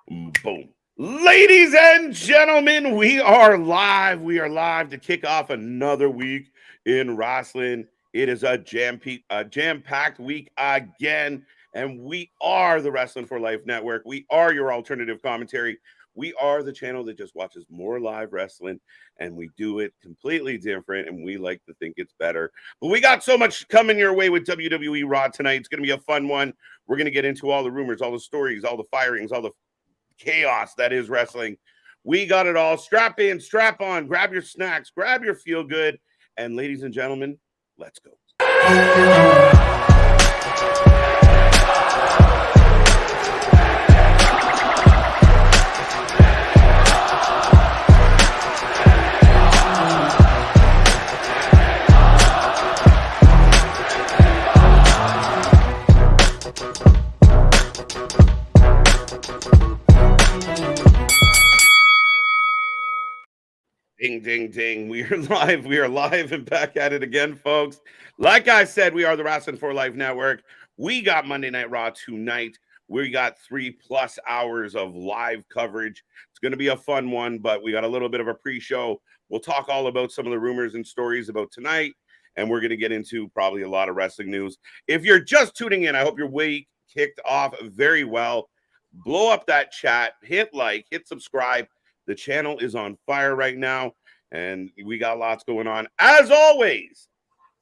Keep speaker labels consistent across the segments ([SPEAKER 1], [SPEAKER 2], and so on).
[SPEAKER 1] Boom. Ladies and gentlemen, we are live. We are live to kick off another week in Wrasslin. It is a jam-packed week again, and we are the Wrestling for Life Network. We are your alternative commentary. We are the channel that just watches more live wrestling, and we do it completely different, and we like to think it's better. But we got so much coming your way with WWE RAW tonight. It's going to be a fun one. We're going to get into all the rumors, all the stories, all the firings, all the chaos that is wrestling. We got it all. Strap in, strap on, grab your snacks, grab your feel good, and ladies and gentlemen, let's go. Ding, ding, ding. We are live. We are live and back at it again, folks. Like I said, we are the Wrestling for Life Network. We got Monday Night Raw tonight. We got 3+ hours of live coverage. It's going to be a fun one, but we got a little bit of a pre-show. We'll talk all about some of the rumors and stories about tonight, and we're going to get into probably a lot of wrestling news. If you're just tuning in, I hope your week kicked off very well. Blow up that chat, hit like, hit subscribe. The channel is on fire right now, and we got lots going on. As always,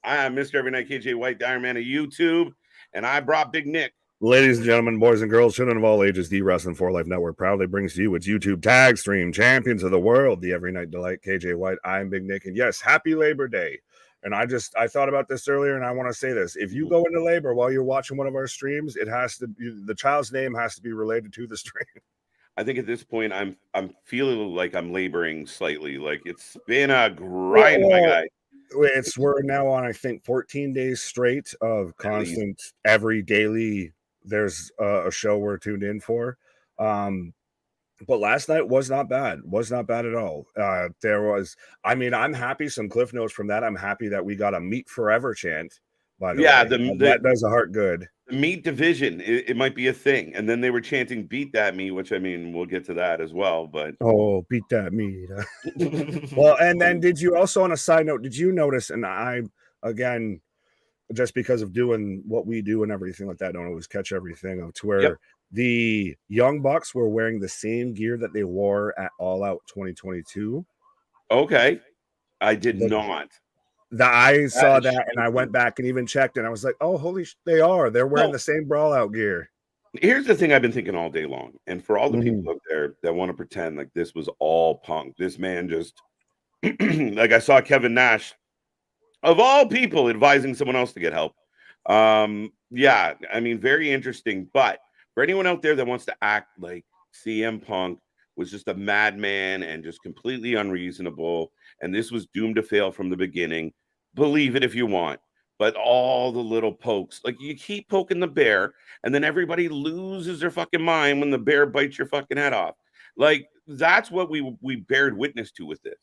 [SPEAKER 1] I am Mr. Every Night KJ White, the Iron Man of YouTube, and I brought Big Nick.
[SPEAKER 2] Ladies and gentlemen, boys and girls, children of all ages, the Wrestling for Life Network proudly brings to you its YouTube tag stream champions of the world, the Every Night Delight, KJ White. I'm Big Nick, and yes, happy Labor Day. And I thought about this earlier, and I want to say this. If you go into labor while you're watching one of our streams, the child's name has to be related to the stream.
[SPEAKER 1] I think at this point, I'm feeling like I'm laboring slightly. Like it's been a grind, my guy.
[SPEAKER 2] We're now on, I think, 14 days straight of constant, every daily. There's a show we're tuned in for. But last night was not bad. Was not bad at all. I'm happy. Some cliff notes from that. I'm happy that we got a Meat Forever chant. By the way, that does a heart good.
[SPEAKER 1] The meat division, it might be a thing. And then they were chanting "Beat That Meat," which I mean, we'll get to that as well. But
[SPEAKER 2] beat that meat. Well, and then did you also, on a side note, did you notice? And I, again, just because of doing what we do and everything like that, don't always catch everything to where the Young Bucks were wearing the same gear that they wore at All Out 2022.
[SPEAKER 1] Okay, I did not.
[SPEAKER 2] I saw that and I went back and even checked and I was like, oh, holy they're wearing the same Brawl Out gear.
[SPEAKER 1] Here's the thing I've been thinking all day long. And for all the people out there that want to pretend like this was all Punk, this man just, like I saw Kevin Nash, of all people, advising someone else to get help. Yeah, I mean, very interesting. But for anyone out there that wants to act like CM Punk was just a madman and just completely unreasonable, and this was doomed to fail from the beginning, believe it if you want. But all the little pokes, like you keep poking the bear, and then everybody loses their fucking mind when the bear bites your fucking head off. Like that's what we bared witness to with this.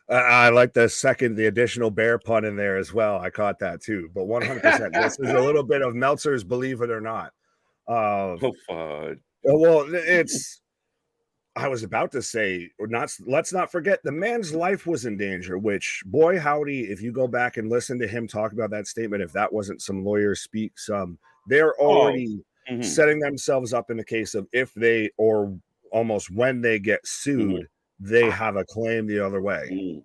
[SPEAKER 2] I like the additional bear pun in there as well. I caught that too. But 100%, this is a little bit of Meltzer's Believe It or Not.
[SPEAKER 1] Oh, fudge.
[SPEAKER 2] Well, it's. I was about to say, let's not forget the man's life was in danger, which, boy, howdy, if you go back and listen to him talk about that statement, if that wasn't some lawyer speak, they're already setting themselves up in the case of if they, or almost when they get sued, they have a claim the other way.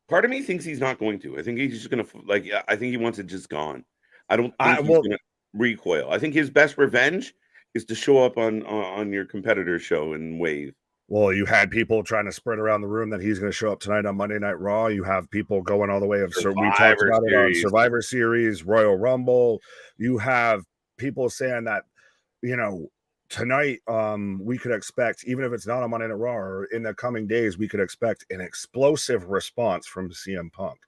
[SPEAKER 1] Part of me thinks he's not going to. I think he's just going to, I think he wants it just gone. I don't think he's going to recoil. I think his best revenge is to show up on your competitor's show and wave.
[SPEAKER 2] Well, you had people trying to spread around the room that he's going to show up tonight on Monday Night Raw. You have people going all the way of we talked about it on Survivor Series, Royal Rumble. You have people saying that, tonight we could expect, even if it's not on Monday Night Raw or in the coming days, we could expect an explosive response from CM Punk.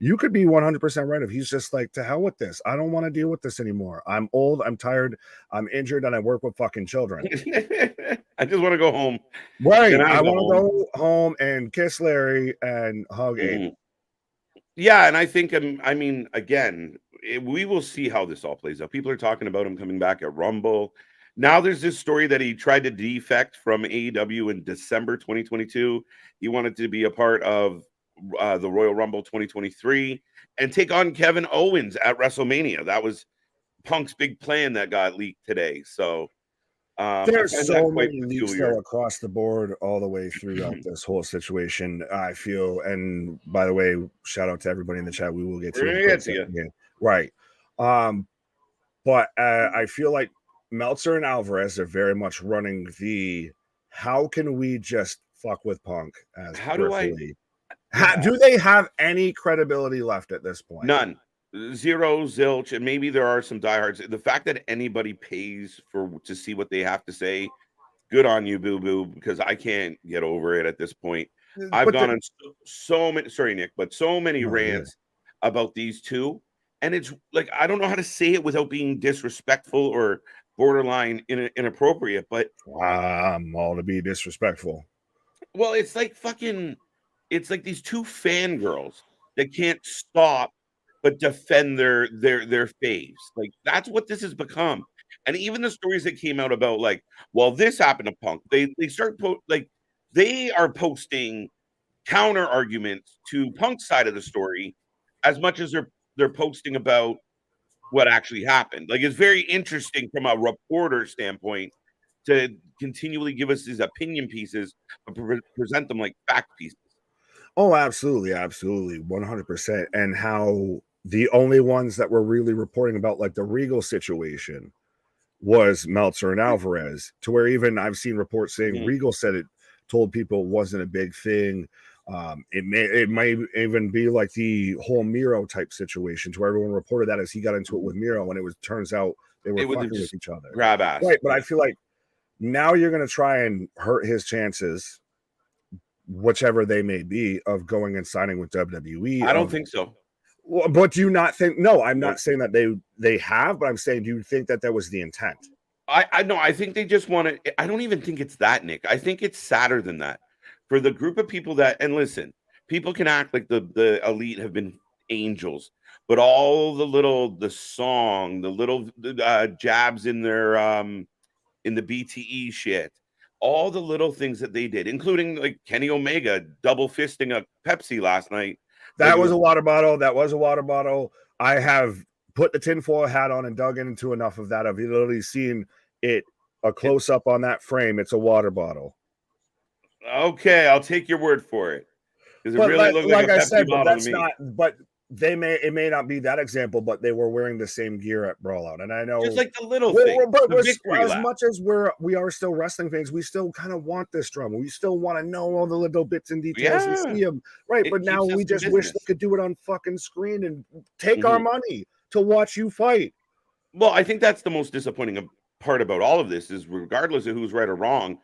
[SPEAKER 2] You could be 100% right if he's just like, to hell with this. I don't want to deal with this anymore. I'm old, I'm tired, I'm injured, and I work with fucking children.
[SPEAKER 1] I just want to go home.
[SPEAKER 2] Right. I want to go home and kiss Larry and hug Aiden.
[SPEAKER 1] Yeah, and I think, I mean, again, we will see how this all plays out. People are talking about him coming back at Rumble. Now there's this story that he tried to defect from AEW in December 2022. He wanted to be a part of the Royal Rumble 2023 and take on Kevin Owens at WrestleMania. That was Punk's big plan that got leaked today. So
[SPEAKER 2] there's so many leaks though across the board all the way throughout this whole situation, I feel. And by the way, shout out to everybody in the chat. We will get to you. Right. But I feel like Meltzer and Alvarez are very much running the how can we just fuck with Punk as do they have any credibility left at this point?
[SPEAKER 1] None. Zero, zilch, and maybe there are some diehards. The fact that anybody pays to see what they have to say, good on you, boo boo, because I can't get over it at this point. I've gone on so many, sorry, Nick, but so many rants about these two, and it's like I don't know how to say it without being disrespectful or borderline inappropriate. But
[SPEAKER 2] I'm all to be disrespectful.
[SPEAKER 1] Well, it's like it's like these two fangirls that can't stop but defend their faves. Like that's what this has become. And even the stories that came out about like, well, this happened to Punk. They start they are posting counter arguments to Punk's side of the story as much as they're posting about what actually happened. Like it's very interesting from a reporter standpoint to continually give us these opinion pieces, but present them like fact pieces.
[SPEAKER 2] Oh, absolutely, 100%. And how the only ones that were really reporting about like the Regal situation was Meltzer and Alvarez, to where even I've seen reports saying Regal said it, told people it wasn't a big thing. It may even be like the whole Miro type situation, to where everyone reported that as he got into it with Miro, and turns out they were fucking with each other.
[SPEAKER 1] Grab ass.
[SPEAKER 2] Right, but I feel like now you're going to try and hurt his chances, whichever they may be, of going and signing with WWE.
[SPEAKER 1] I don't think so.
[SPEAKER 2] Well, but do you not think? No, I'm not saying that they have, but I'm saying, do you think that that was the intent?
[SPEAKER 1] I know. I think they just want to. I don't even think it's that, Nick. I think it's sadder than that. For the group of people that, and listen, people can act like the elite have been angels, but all the little jabs in their in the BTE shit, all the little things that they did, including like Kenny Omega double fisting a Pepsi last night.
[SPEAKER 2] That was a water bottle. That was a water bottle. I have put the tinfoil hat on and dug into enough of that. I've literally seen it a close up on that frame. It's a water bottle.
[SPEAKER 1] Okay, I'll take your word for it. Because it really looks like a Pepsi bottle to me.
[SPEAKER 2] But it may not be that example, but they were wearing the same gear at Brawlout, and I know
[SPEAKER 1] just like the little thing.
[SPEAKER 2] As much as we are still wrestling fans, we still kind of want this drama. We still want to know all the little bits and details and see them, right? But now we just wish they could do it on fucking screen and take our money to watch you fight.
[SPEAKER 1] Well, I think that's the most disappointing part about all of this is, regardless of who's right or wrong,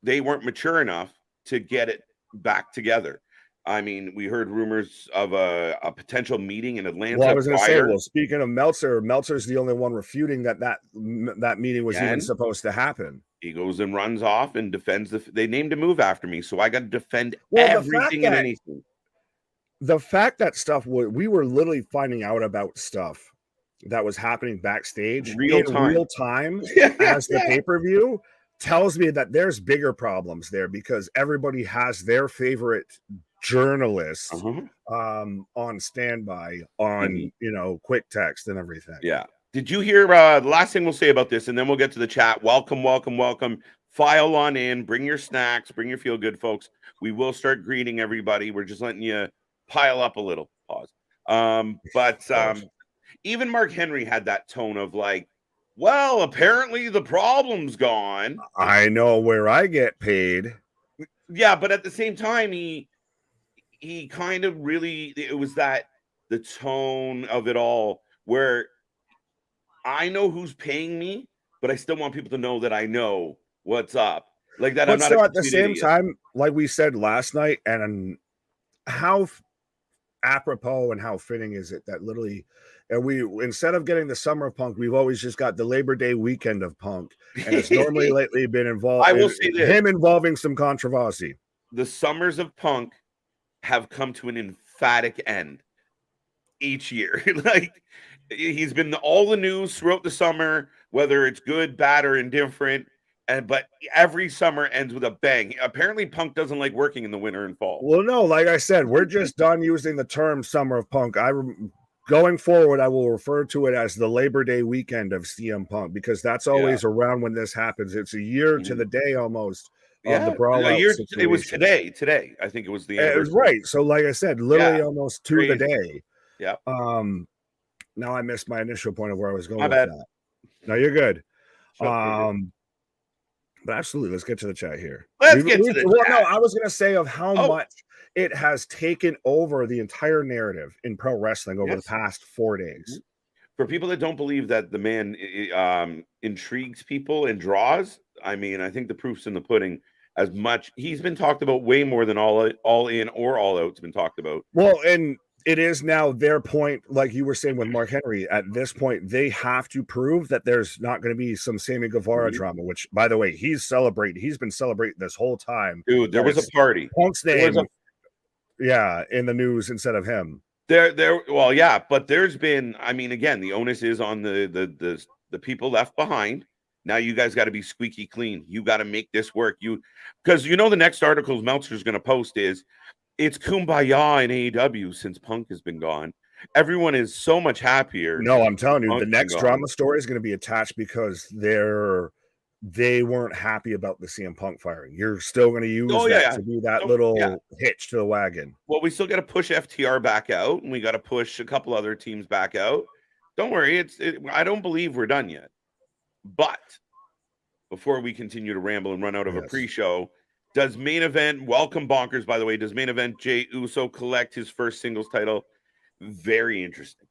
[SPEAKER 1] they weren't mature enough to get it back together. I mean, we heard rumors of a potential meeting in Atlanta.
[SPEAKER 2] Well, I was going to say, well, speaking of Meltzer's the only one refuting that meeting was even supposed to happen.
[SPEAKER 1] He goes and runs off and defends they named a move after me, so I got to defend everything and anything.
[SPEAKER 2] The fact that we were literally finding out about stuff that was happening backstage in real time as the pay-per-view tells me that there's bigger problems there, because everybody has their favorite journalists on standby on quick text and everything.
[SPEAKER 1] Yeah. Did you hear the last thing we'll say about this, and then we'll get to the chat? Welcome. File on in, bring your snacks, bring your feel good, folks. We will start greeting everybody. We're just letting you pile up a little. Pause. But even Mark Henry had that tone of like, well, apparently the problem's gone.
[SPEAKER 2] I know where I get paid.
[SPEAKER 1] Yeah, but at the same time, he kind of really, it was that the tone of it all where I know who's paying me, but I still want people to know that I know what's up. Like that.
[SPEAKER 2] But
[SPEAKER 1] I'm not
[SPEAKER 2] still at the same time, like we said last night, and how apropos and how fitting is it that literally, and we, instead of getting the summer of Punk, we've always just got the Labor Day weekend of Punk, and it's normally lately been involved.
[SPEAKER 1] I will say this,
[SPEAKER 2] him involving some controversy.
[SPEAKER 1] The summers of Punk have come to an emphatic end each year. Like he's been all the news throughout the summer. whether it's good, bad, or indifferent. But every summer ends with a bang. Apparently, Punk doesn't like working in the winter and fall.
[SPEAKER 2] Well, no, like I said, we're just done using the term Summer of Punk. Going forward, I will refer to it as the Labor Day weekend of CM Punk, because that's always around when this happens. It's a year to the day almost of the Brawl Out situation.
[SPEAKER 1] It was today. I think it was the anniversary.
[SPEAKER 2] Right. So, like I said, literally almost to the day.
[SPEAKER 1] Yeah.
[SPEAKER 2] Now I missed my initial point of where I was going with that. No, you're good. But absolutely, let's get to the chat here.
[SPEAKER 1] Let's get to the chat.
[SPEAKER 2] No, I was going to say of how much it has taken over the entire narrative in pro wrestling over the past 4 days.
[SPEAKER 1] For people that don't believe that the man intrigues people and draws, I mean, I think the proof's in the pudding. As much he's been talked about way more than all in or all out's been talked about.
[SPEAKER 2] Well, and it is now their point, like you were saying with Mark Henry. At this point, they have to prove that there's not going to be some Sammy Guevara drama. Which, by the way, he's celebrating. He's been celebrating this whole time.
[SPEAKER 1] Dude, there was a party.
[SPEAKER 2] Punk's name, in the news instead of him.
[SPEAKER 1] Well, yeah, but there's been. I mean, again, the onus is on the people left behind. Now you guys got to be squeaky clean. You got to make this work. Because the next article Meltzer's going to post is it's kumbaya in AEW since Punk has been gone. Everyone is so much happier.
[SPEAKER 2] No, I'm telling you, the next drama story is going to be attached because they weren't happy about the CM Punk firing. You're still going to use that to be that little hitch to the wagon.
[SPEAKER 1] Well, we still got to push FTR back out, and we got to push a couple other teams back out. Don't worry, I don't believe we're done yet. But before we continue to ramble and run out of a pre-show, does main event, welcome Bonkers, by the way, does main event Jey Uso collect his first singles title? Very interesting.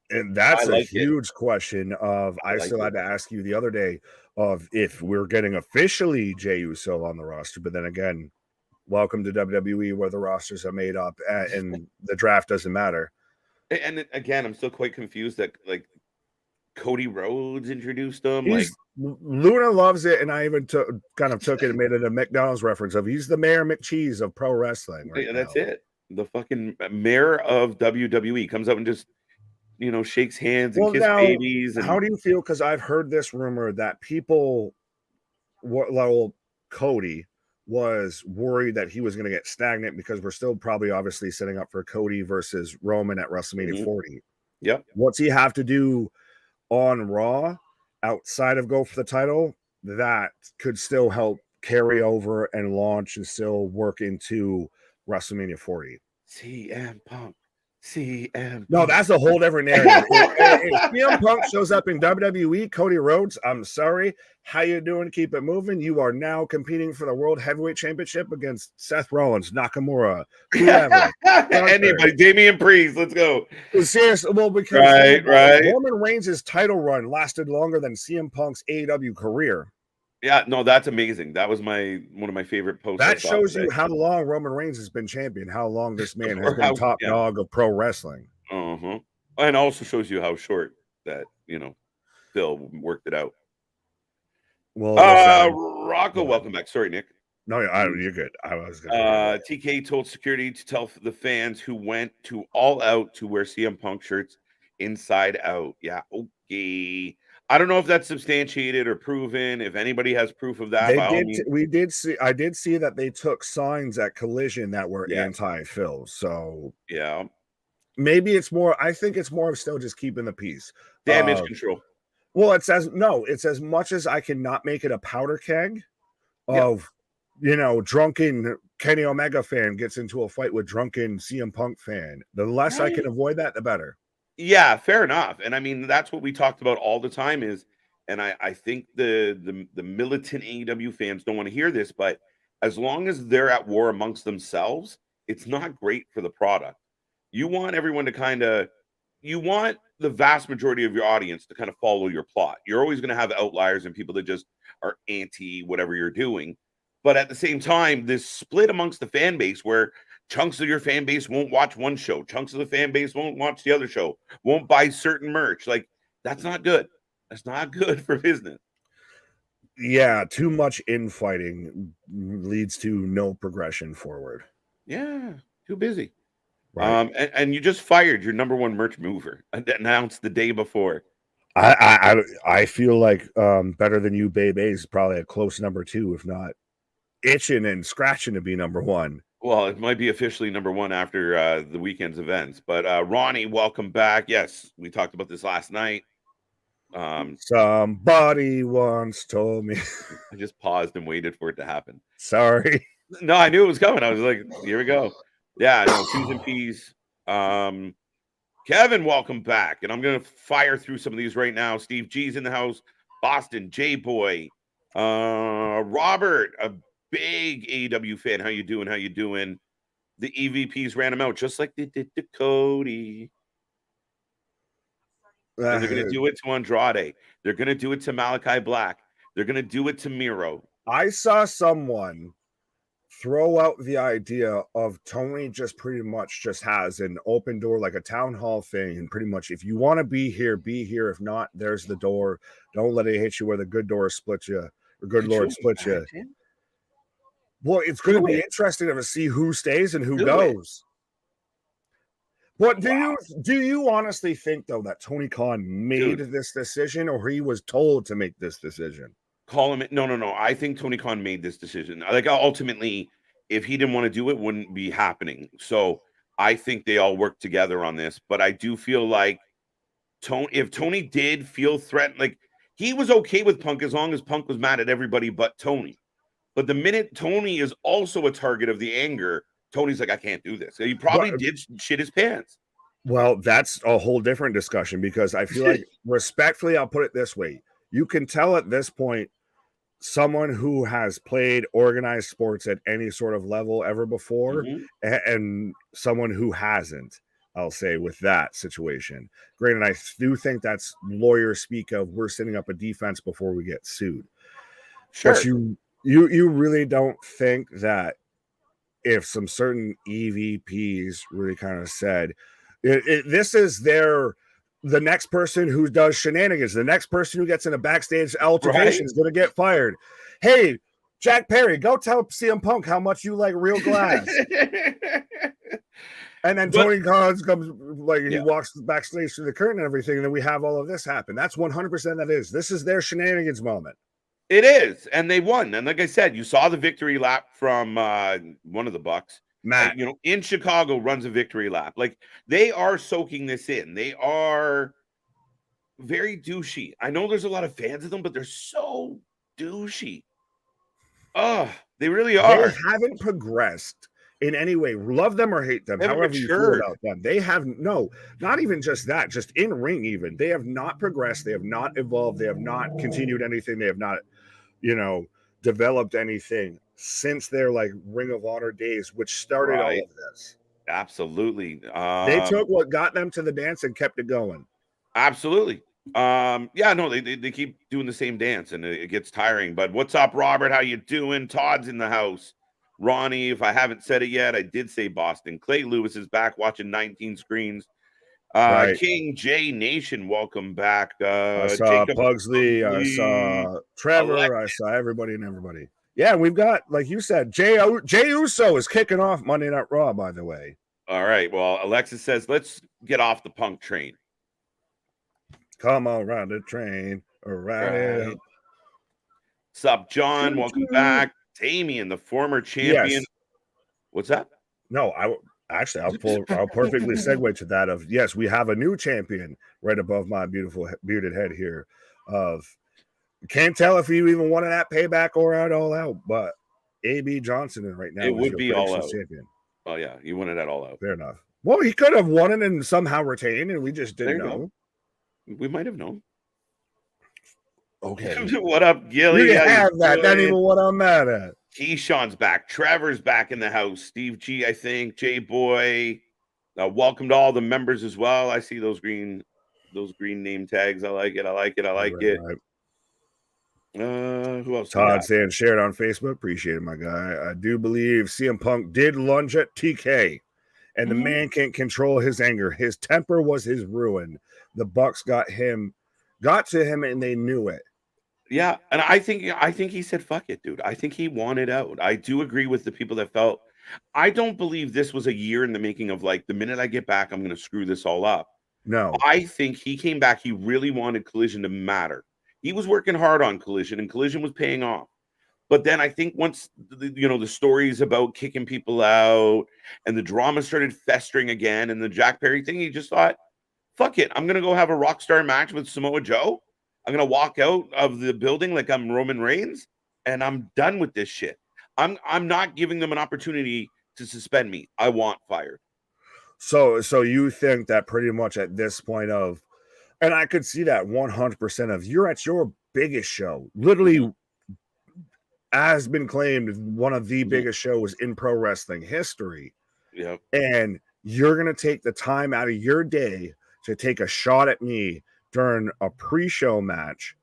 [SPEAKER 2] And that's a huge question of, I still had to ask you the other day of if we're getting officially Jey Uso on the roster. But then again, welcome to WWE where the rosters are made up and the draft doesn't matter.
[SPEAKER 1] And again, I'm still quite confused that Cody Rhodes introduced him.
[SPEAKER 2] Luna loves it, and I even took it and made it a McDonald's reference of he's the Mayor McCheese of pro wrestling.
[SPEAKER 1] That's it. The fucking mayor of WWE comes up and just shakes hands and kisses babies.
[SPEAKER 2] How do you feel? Because I've heard this rumor that Cody was worried that he was going to get stagnant because we're still probably obviously setting up for Cody versus Roman at WrestleMania 40.
[SPEAKER 1] Yep.
[SPEAKER 2] What's he have to do on Raw outside of go for the title that could still help carry over and launch and still work into WrestleMania 40?
[SPEAKER 1] CM Punk. CM Punk.
[SPEAKER 2] No, that's a whole different narrative. if CM Punk shows up in WWE, Cody Rhodes, I'm sorry. How you doing? Keep it moving. You are now competing for the World Heavyweight Championship against Seth Rollins, Nakamura, whoever.
[SPEAKER 1] Anybody, Damian Priest, let's go.
[SPEAKER 2] Seriously, well, because Roman Reigns' title run lasted longer than CM Punk's AEW career.
[SPEAKER 1] Yeah, no, that's amazing. That was one of my favorite posts.
[SPEAKER 2] That shows you how long Roman Reigns has been champion, how long this man has been top dog of pro wrestling.
[SPEAKER 1] And also shows you how short that, Phil worked it out.
[SPEAKER 2] Well,
[SPEAKER 1] Rocco, welcome back. Sorry, Nick.
[SPEAKER 2] No, you're good. I was gonna
[SPEAKER 1] TK told security to tell the fans who went to All Out to wear CM Punk shirts inside out. Yeah, okay. I don't know if that's substantiated or proven. If anybody has proof of that,
[SPEAKER 2] I did see that they took signs at Collision that were anti-Phil. So maybe it's more. I think it's more of still just keeping the peace.
[SPEAKER 1] Damage control.
[SPEAKER 2] Well, it's as much as I cannot make it a powder keg of drunken Kenny Omega fan gets into a fight with drunken CM Punk fan. The less I can avoid that, the better.
[SPEAKER 1] Yeah, fair enough. And I mean, that's what we talked about all the time and I think the militant AEW fans don't want to hear this, but as long as they're at war amongst themselves, it's not great for the product. You want everyone to you want the vast majority of your audience to kind of follow your plot. You're always going to have outliers and people that just are anti whatever you're doing. But at the same time, this split amongst the fan base where chunks of your fan base won't watch one show. Chunks of the fan base won't watch the other show, won't buy certain merch. That's not good. That's not good for business.
[SPEAKER 2] Yeah, too much infighting leads to no progression forward.
[SPEAKER 1] Yeah, too busy.
[SPEAKER 2] Right.
[SPEAKER 1] And you just fired your number one merch mover, announced the day before.
[SPEAKER 2] I feel like Better Than You, Babe is probably a close number 2, if not itching and scratching to be number 1.
[SPEAKER 1] Well, it might be officially number 1 after the weekend's events. But Ronnie, welcome back. Yes, we talked about this last night.
[SPEAKER 2] Somebody once told me.
[SPEAKER 1] I just paused and waited for it to happen.
[SPEAKER 2] Sorry.
[SPEAKER 1] No, I knew it was coming. I was like, here we go. Yeah, no, Q's and P's. Kevin, welcome back. And I'm going to fire through some of these right now. Steve G's in the house. Boston, J-Boy. Robert, a big AEW fan. How you doing? How you doing? The EVPs ran him out just like they did to Cody. And they're going to do it to Andrade. They're going to do it to Malachi Black. They're going to do it to Miro.
[SPEAKER 2] I saw someone throw out the idea of Tony just pretty much just has an open door, like a town hall thing. And pretty much, if you want to be here, be here. If not, there's the door. Don't let it hit you where the good door splits you, or good Lord splits you. Well, it's going to be interesting to see who stays and who goes. What do you honestly think, though, that Tony Khan made this decision, or he was told to make this decision?
[SPEAKER 1] Call him. No. I think Tony Khan made this decision. Like, ultimately, if he didn't want to do it, wouldn't be happening. So I think they all work together on this. But I do feel like if Tony did feel threatened, like he was okay with Punk as long as Punk was mad at everybody but Tony. But the minute Tony is also a target of the anger, Tony's like, I can't do this. He probably did shit his pants.
[SPEAKER 2] Well, that's a whole different discussion, because I feel like, respectfully, I'll put it this way. You can tell at this point, someone who has played organized sports at any sort of level ever before, and someone who hasn't, I'll say, with that situation. Granted, I do think that's lawyers speak of, we're setting up a defense before we get sued. Sure. But you really don't think that if some certain EVPs really kind of said, this is the next person who does shenanigans, the next person who gets in a backstage altercation is going to get fired. Hey, Jack Perry, go tell CM Punk how much you like real glass. And then Tony Khan comes, like, he walks backstage through the curtain and everything, and then we have all of this happen. That's 100% that is. This is their shenanigans moment.
[SPEAKER 1] It is, and they won. And like I said, you saw the victory lap from one of the Bucks.
[SPEAKER 2] Matt,
[SPEAKER 1] in Chicago, runs a victory lap. Like, they are soaking this in. They are very douchey. I know there's a lot of fans of them, but they're so douchey. Oh, they really are.
[SPEAKER 2] They haven't progressed in any way. Love them or hate them, however you feel about them. They have not even just that, just in ring even. They have not progressed. They have not evolved. They have not continued anything. They have not, developed anything since their Ring of Honor days, which started all of this.
[SPEAKER 1] Absolutely.
[SPEAKER 2] They took what got them to the dance and kept it going.
[SPEAKER 1] Absolutely. They keep doing the same dance, and it gets tiring. But what's up, Robert? How you doing? Todd's in the house. Ronnie, if I haven't said it yet, I did say Boston. Clay Lewis is back watching 19 screens. King J Nation, welcome back.
[SPEAKER 2] I saw Pugsley, I saw Trevor, I saw everybody and everybody. Yeah, we've got, like you said, Jay Uso is kicking off Monday Night Raw, by the way.
[SPEAKER 1] All right. Well, Alexis says, let's get off the Punk train.
[SPEAKER 2] Come on, ride the train. Right.
[SPEAKER 1] What's up, John? Welcome back. Damian, the former champion.
[SPEAKER 2] Yes.
[SPEAKER 1] What's that?
[SPEAKER 2] No, I'll perfectly segue to that of, yes, we have a new champion right above my beautiful bearded head here. Can't tell if you even wanted that payback or at All Out, but AB Johnson right now
[SPEAKER 1] it would be All Out
[SPEAKER 2] champion.
[SPEAKER 1] Oh yeah, you wanted that All Out.
[SPEAKER 2] Fair enough. Well, he could have won it and somehow retained, and we just didn't know.
[SPEAKER 1] We might have known.
[SPEAKER 2] Okay.
[SPEAKER 1] What up, Gilly?
[SPEAKER 2] You have that. Not even what I'm mad at.
[SPEAKER 1] Keyshawn's back. Trevor's back in the house. Steve G, I think. J Boy. Welcome to all the members as well. I see those green name tags. I like it. Right. Who else?
[SPEAKER 2] Todd saying shared on Facebook. Appreciate it, my guy. I do believe CM Punk did lunge at TK, and the man can't control his anger. His temper was his ruin. The Bucks got to him, and they knew it.
[SPEAKER 1] Yeah, and I think he said, fuck it, dude. I think he wanted out. I do agree with the people that felt. I don't believe this was a year in the making of, like, the minute I get back, I'm going to screw this all up.
[SPEAKER 2] No.
[SPEAKER 1] I think he came back. He really wanted Collision to matter. He was working hard on Collision, and Collision was paying off. But then I think once the stories about kicking people out and the drama started festering again, and the Jack Perry thing, he just thought, "Fuck it, I'm gonna go have a rock star match with Samoa Joe. I'm gonna walk out of the building like I'm Roman Reigns, and I'm done with this shit. I'm not giving them an opportunity to suspend me. I want fired."
[SPEAKER 2] So you think that pretty much at this point of, and I could see that 100% of, you're at your biggest show, literally has been claimed one of the biggest shows in pro wrestling history.
[SPEAKER 1] Yeah.
[SPEAKER 2] And you're going to take the time out of your day to take a shot at me during a pre-show match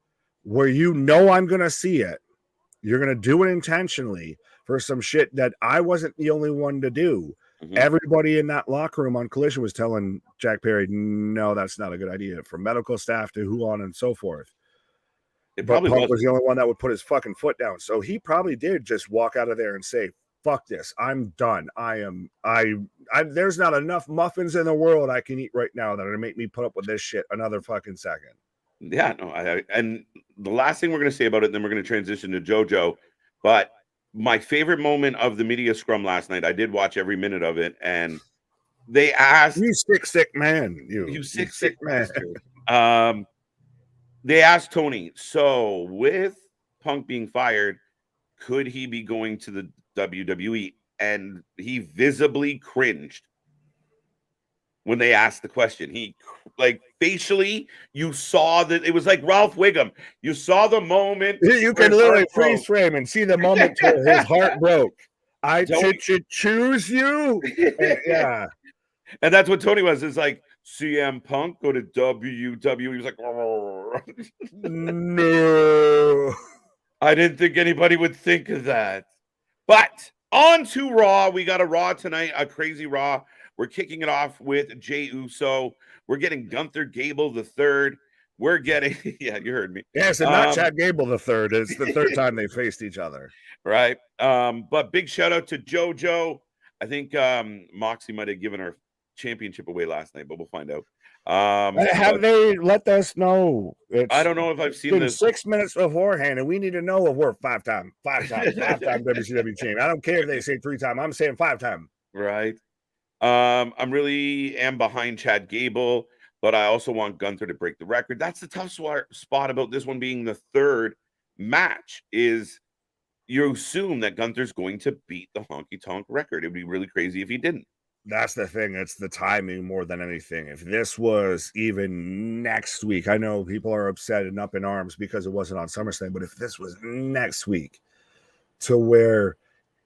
[SPEAKER 2] where I'm going to see it. You're going to do it intentionally for some shit that I wasn't the only one to do. Everybody in that locker room on Collision was telling Jack Perry, no, that's not a good idea, from medical staff to who on and so forth. But Punk was the only one that would put his fucking foot down. So he probably did just walk out of there and say, fuck this. I'm done. There's not enough muffins in the world I can eat right now that are going to make me put up with this shit another fucking second.
[SPEAKER 1] Yeah, no. And the last thing we're going to say about it, and then we're going to transition to JoJo. But my favorite moment of the media scrum last night, I did watch every minute of it, and they asked,
[SPEAKER 2] "You sick man,
[SPEAKER 1] you sick man." They asked Tony, so with Punk being fired, could he be going to the WWE? And he visibly cringed when they asked the question. He, like, facially, you saw that it was like Ralph Wiggum. You saw the moment.
[SPEAKER 2] You can literally freeze frame and see the moment where his heart broke. I should choose you. Yeah.
[SPEAKER 1] And that's what Tony was. It's like, CM Punk go to WWE. He was like,
[SPEAKER 2] no.
[SPEAKER 1] I didn't think anybody would think of that. But on to Raw. We got a Raw tonight, a crazy Raw. We're kicking it off with Jey Uso. We're getting Gunther Gable the third. We're getting, yeah, you heard me.
[SPEAKER 2] Yes, and not Chad Gable the third. It's the third time they faced each other.
[SPEAKER 1] Right. But big shout out to JoJo. I think Moxie might have given her championship away last night, but we'll find out.
[SPEAKER 2] Have they let us know?
[SPEAKER 1] I don't know if I've seen this
[SPEAKER 2] 6 minutes beforehand, and we need to know if we're five-time WCW champion. I don't care if they say 3-time. I'm saying 5-time.
[SPEAKER 1] Right. I'm really behind Chad Gable, but I also want Gunther to break the record. That's the tough spot about this one being the third match, is you assume that Gunther's going to beat the Honky Tonk record. It'd be really crazy if he didn't.
[SPEAKER 2] That's the thing. It's the timing more than anything. If this was even next week, I know people are upset and up in arms because it wasn't on SummerSlam, but if this was next week to where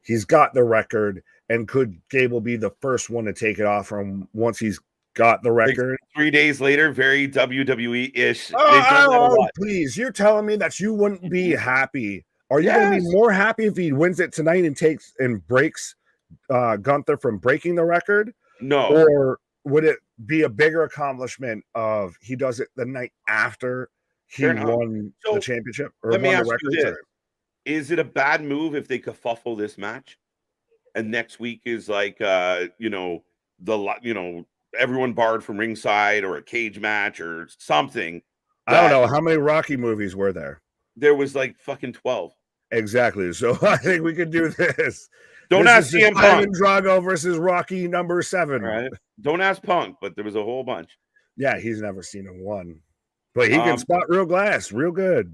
[SPEAKER 2] he's got the record, and could Gable be the first one to take it off from once he's got the record?
[SPEAKER 1] 3 days later, very WWE-ish.
[SPEAKER 2] Oh, please. You're telling me that you wouldn't be happy. Are you going to be more happy if he wins it tonight and takes and breaks Gunther from breaking the record?
[SPEAKER 1] No.
[SPEAKER 2] Or would it be a bigger accomplishment of he does it the night after he won the championship or
[SPEAKER 1] let me
[SPEAKER 2] won
[SPEAKER 1] ask
[SPEAKER 2] the record?
[SPEAKER 1] You this. Is it a bad move if they kerfuffle this match and next week is like everyone barred from ringside or a cage match or something?
[SPEAKER 2] I don't know. How many Rocky movies were there?
[SPEAKER 1] There was like fucking 12.
[SPEAKER 2] Exactly. So I think we could do this.
[SPEAKER 1] Don't ask CM Punk.
[SPEAKER 2] Ivan Drago versus Rocky number 7.
[SPEAKER 1] Right. Don't ask Punk, but there was a whole bunch.
[SPEAKER 2] Yeah, he's never seen him one. But he can spot real glass real good.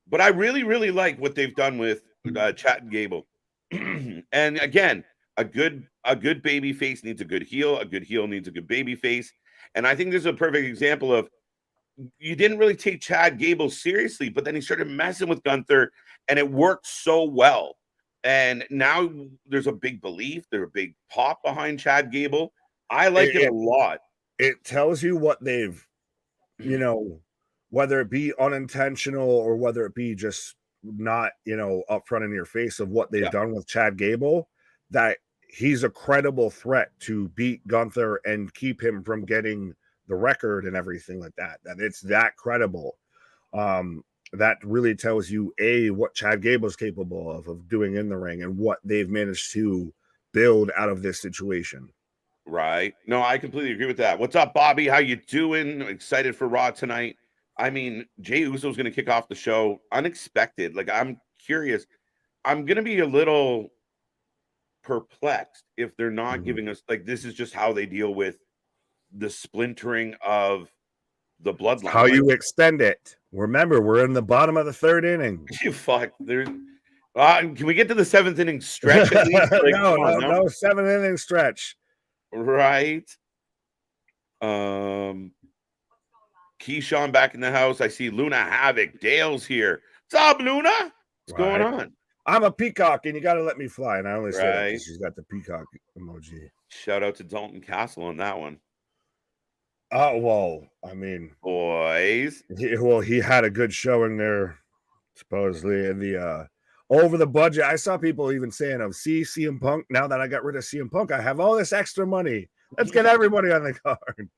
[SPEAKER 1] But I really, really like what they've done with Chad and Gable. And again, a good baby face needs a good heel. A good heel needs a good baby face. And I think this is a perfect example of, you didn't really take Chad Gable seriously, but then he started messing with Gunther, and it worked so well. And now there's a big belief, there's a big pop behind Chad Gable. I like it a lot.
[SPEAKER 2] It tells you what they've, whether it be unintentional or whether it be just not, upfront in your face of what they've done with Chad Gable, that he's a credible threat to beat Gunther and keep him from getting the record and everything like that. That it's that credible. That really tells you what Chad Gable's capable of doing in the ring and what they've managed to build out of this situation.
[SPEAKER 1] Right. No, I completely agree with that. What's up, Bobby? How you doing? Excited for Raw tonight. I mean, Jey Uso's going to kick off the show. Unexpected. Like, I'm curious. I'm going to be a little perplexed if they're not giving us, like, this is just how they deal with the splintering of the bloodline.
[SPEAKER 2] How you extend it. Remember, we're in the bottom of the third inning.
[SPEAKER 1] You fuck. There's can we get to the seventh inning stretch at least? Like,
[SPEAKER 2] no, seventh inning stretch.
[SPEAKER 1] Right. Keyshawn back in the house. I see Luna Havoc. Dale's here. What's up, Luna? What's going on?
[SPEAKER 2] I'm a peacock, and you got to let me fly. And I only say that because she's got the peacock emoji.
[SPEAKER 1] Shout out to Dalton Castle on that one.
[SPEAKER 2] Oh, well, I mean,
[SPEAKER 1] boys.
[SPEAKER 2] He had a good showing there, supposedly, in the over the budget. I saw people even saying, "Oh, see CM Punk. Now that I got rid of CM Punk, I have all this extra money. Let's get everybody on the card."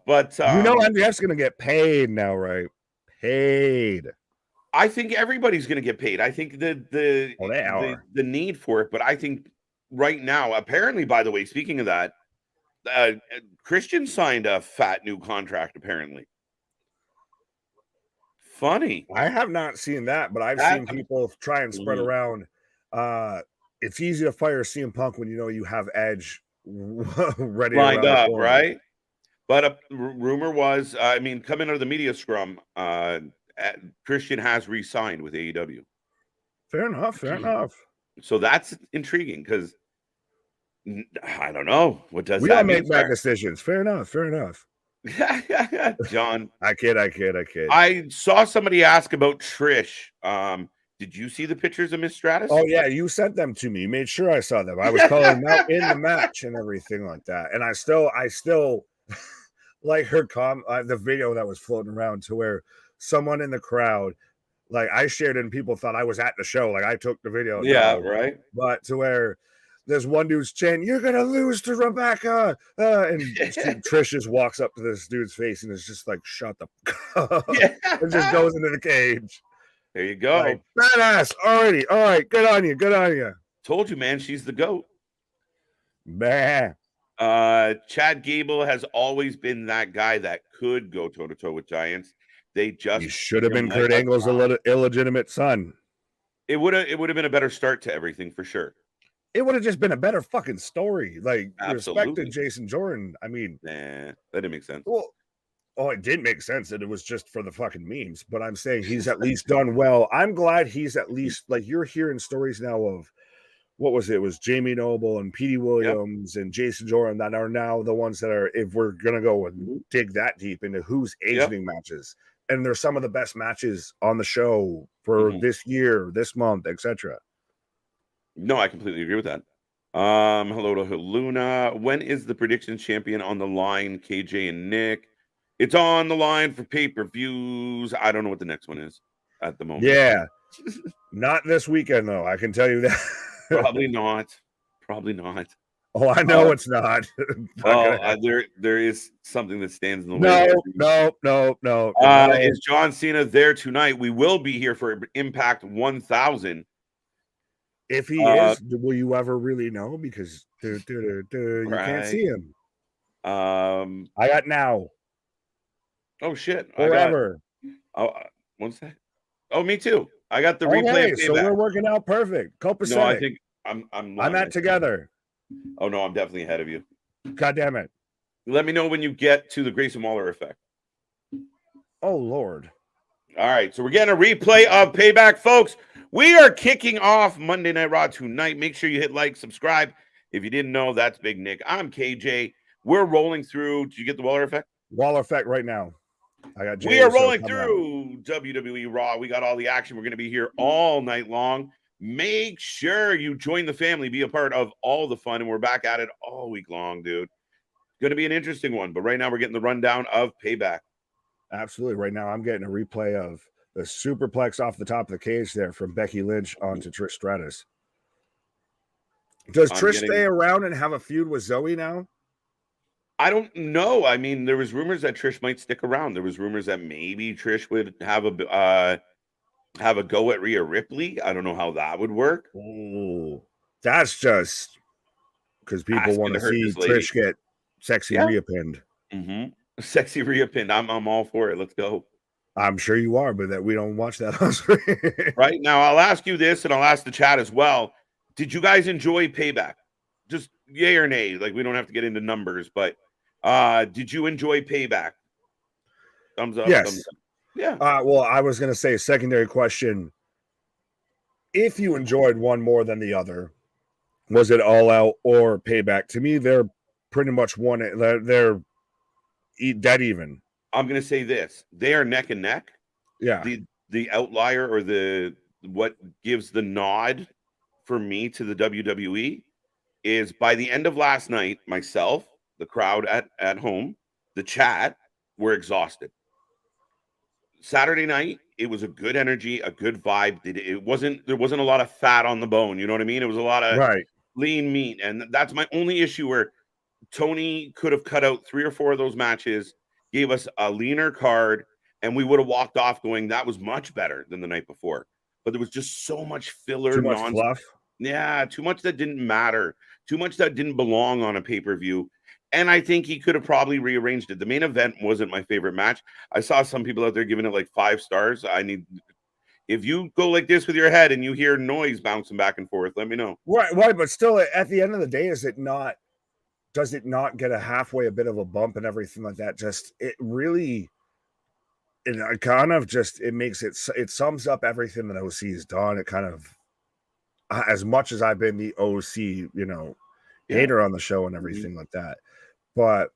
[SPEAKER 1] But
[SPEAKER 2] MJF's gonna get paid now, right? Paid.
[SPEAKER 1] I think everybody's gonna get paid. I think the need for it, but I think right now, apparently, by the way, speaking of that, Christian signed a fat new contract. Apparently, funny.
[SPEAKER 2] I have not seen that, but I've seen people try and spread around. It's easy to fire CM Punk when you know you have Edge ready
[SPEAKER 1] lined up, right? But a rumor was, I mean, coming out of the media scrum, Christian has re-signed with AEW.
[SPEAKER 2] Fair enough. Fair enough.
[SPEAKER 1] So that's intriguing because I don't know what does
[SPEAKER 2] we
[SPEAKER 1] that
[SPEAKER 2] all make bad decisions. Fair enough. Fair enough.
[SPEAKER 1] John,
[SPEAKER 2] I kid.
[SPEAKER 1] I saw somebody ask about Trish. Did you see the pictures of Miss Stratus?
[SPEAKER 2] Oh yeah, you sent them to me. You made sure I saw them. I was calling them out in the match and everything like that. And I still like her the video that was floating around to where someone in the crowd, like I shared it and people thought I was at the show. Like I took the video.
[SPEAKER 1] Yeah, right.
[SPEAKER 2] But to where there's one dude's chanting, "You're gonna lose to Rebecca," and Trish just walks up to this dude's face and is just like, "Shut the," and just goes into the cage.
[SPEAKER 1] There you go.
[SPEAKER 2] Like, badass already. All right, good on you.
[SPEAKER 1] Told you, man. She's the GOAT.
[SPEAKER 2] Man.
[SPEAKER 1] Chad Gable has always been that guy that could go toe to toe with giants. He
[SPEAKER 2] should have been Kurt Angle's illegitimate son.
[SPEAKER 1] It would have been a better start to everything for sure.
[SPEAKER 2] It would have just been a better fucking story. Like,
[SPEAKER 1] absolutely.
[SPEAKER 2] Respected Jason Jordan. I mean,
[SPEAKER 1] nah, that didn't make sense.
[SPEAKER 2] Well, it did make sense that it was just for the fucking memes, but I'm saying he's at least done well. I'm glad he's at least, like, you're hearing stories now of what was it? It was Jamie Noble and Petey Williams and Jason Jordan that are now the ones that are, if we're gonna go and dig that deep into who's aging matches. And they're some of the best matches on the show for this year, this month, etc.
[SPEAKER 1] No, I completely agree with that. Hello to Luna. When is the prediction champion on the line? KJ and Nick. It's on the line for pay-per-views. I don't know what the next one is at the moment.
[SPEAKER 2] Yeah. Not this weekend, though. I can tell you that.
[SPEAKER 1] Probably not.
[SPEAKER 2] Oh, I know it's not.
[SPEAKER 1] There is something that stands in the way.
[SPEAKER 2] No.
[SPEAKER 1] Is John Cena there tonight? We will be here for Impact 1000.
[SPEAKER 2] If he is, will you ever really know? Because you can't see him. I got now.
[SPEAKER 1] Oh shit!
[SPEAKER 2] Forever.
[SPEAKER 1] What's that? Oh, me too. I got the replay. Of
[SPEAKER 2] so we're working out perfect. Copacetic.
[SPEAKER 1] No, I think I'm
[SPEAKER 2] at together.
[SPEAKER 1] Oh no, I'm definitely ahead of you.
[SPEAKER 2] God damn it!
[SPEAKER 1] Let me know when you get to the Grayson Waller effect.
[SPEAKER 2] Oh Lord!
[SPEAKER 1] All right, so we're getting a replay of Payback, folks. We are kicking off Monday Night Raw tonight. Make sure you hit like, subscribe. If you didn't know, that's Big Nick. I'm KJ. We're rolling through. Did you get the Waller effect?
[SPEAKER 2] Waller effect right now.
[SPEAKER 1] We are rolling through WWE RAW. We got all the action. We're going to be here all night long. Make sure you join the family, be a part of all the fun, and we're back at it all week long, dude. It's going to be an interesting one, but right now we're getting the rundown of Payback.
[SPEAKER 2] Absolutely. Right now I'm getting a replay of the superplex off the top of the cage there from Becky Lynch onto Trish Stratus. Does Trish stay around and have a feud with Zoe now?
[SPEAKER 1] I don't know. I mean, there was rumors that Trish might stick around. There was rumors that maybe Trish would have a go at Rhea Ripley. I don't know how that would work.
[SPEAKER 2] Oh, that's just because people want to see Trish get sexy Rhea pinned.
[SPEAKER 1] Sexy Rhea pinned. I'm all for it. Let's go.
[SPEAKER 2] I'm sure you are, but that we don't watch that on screen.
[SPEAKER 1] Right now, I'll ask you this, and I'll ask the chat as well. Did you guys enjoy Payback? Just yay or nay. Like, we don't have to get into numbers, but did you enjoy Payback? Thumbs up.
[SPEAKER 2] Yes.
[SPEAKER 1] Thumbs up. Yeah.
[SPEAKER 2] Well, I was going to say, secondary question. If you enjoyed one more than the other, was it All Out or Payback? To me, they're pretty much one. They're dead even.
[SPEAKER 1] I'm going to say this. They are neck and neck.
[SPEAKER 2] Yeah.
[SPEAKER 1] The outlier or what gives the nod for me to the WWE is by the end of last night, myself, the crowd at home, the chat, were exhausted. Saturday night, it was a good energy, a good vibe. There wasn't a lot of fat on the bone. You know what I mean? It was a lot of lean meat. And that's my only issue, where Tony could have cut out 3 or 4 of those matches, gave us a leaner card, and we would have walked off going, that was much better than the night before. But there was just so much filler.
[SPEAKER 2] Too much fluff.
[SPEAKER 1] Yeah, too much that didn't matter. Too much that didn't belong on a pay-per-view. And I think he could have probably rearranged it. The main event wasn't my favorite match. I saw some people out there giving it like 5 stars. If you go like this with your head and you hear noise bouncing back and forth, let me know.
[SPEAKER 2] Right, but still, at the end of the day, does it not get a halfway, a bit of a bump and everything like that? It sums up everything that OC's done. It kind of, as much as I've been the OC, hater on the show and everything like that, but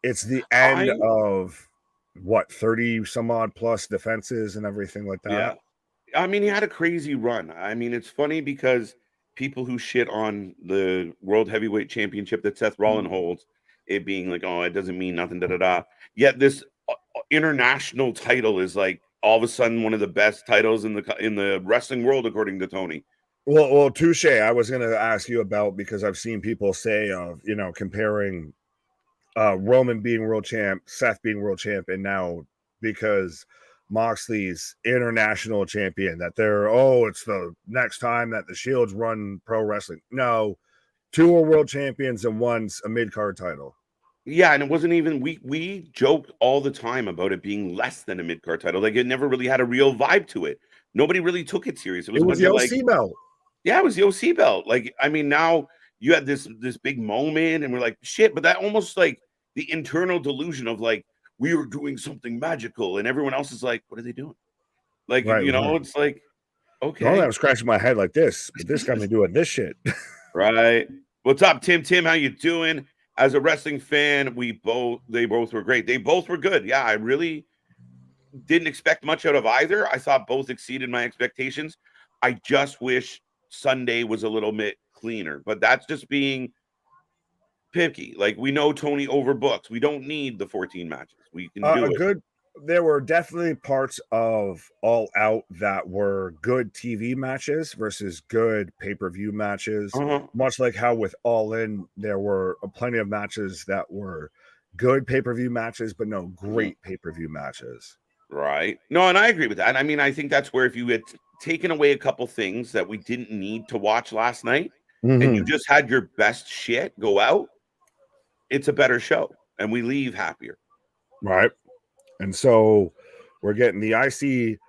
[SPEAKER 2] it's the end of 30 some odd plus defenses and everything like that.
[SPEAKER 1] Yeah. I mean, he had a crazy run. I mean, it's funny because people who shit on the World Heavyweight Championship that Seth Rollins holds, it being like, oh, it doesn't mean nothing, Yet this international title is like all of a sudden one of the best titles in the wrestling world, according to Tony.
[SPEAKER 2] Well, touche. I was going to ask you about, because I've seen people say comparing Roman being world champ, Seth being world champ, and now because Moxley's international champion, that it's the next time that the Shield's run pro wrestling. No, 2 are world champions and one's a mid-card title.
[SPEAKER 1] Yeah, and it wasn't even, we joked all the time about it being less than a mid-card title. Like, it never really had a real vibe to it. Nobody really took it serious.
[SPEAKER 2] It was the OC belt.
[SPEAKER 1] Yeah, it was the OC belt. Like, I mean, now you had this big moment and we're like, shit, but that almost like the internal delusion of like, we were doing something magical and everyone else is like, what are they doing? Like, it's like, okay.
[SPEAKER 2] Normally I was scratching my head like this, but this got me doing this shit.
[SPEAKER 1] Right. What's up, Tim? How you doing? As a wrestling fan, they both were great. They both were good. Yeah, I really didn't expect much out of either. I thought both exceeded my expectations. I just wish Sunday was a little bit cleaner, but that's just being picky. Like, we know Tony overbooks. We don't need the 14 matches. We can do it.
[SPEAKER 2] There were definitely parts of All Out that were good TV matches versus good pay-per-view matches. Much like how with All In, there were plenty of matches that were good pay-per-view matches, but no great pay-per-view matches.
[SPEAKER 1] Right. No, and I agree with that. I mean, I think that's where if you had taken away a couple things that we didn't need to watch last night, and you just had your best shit go out, it's a better show, and we leave happier.
[SPEAKER 2] Right. And so we're getting the IC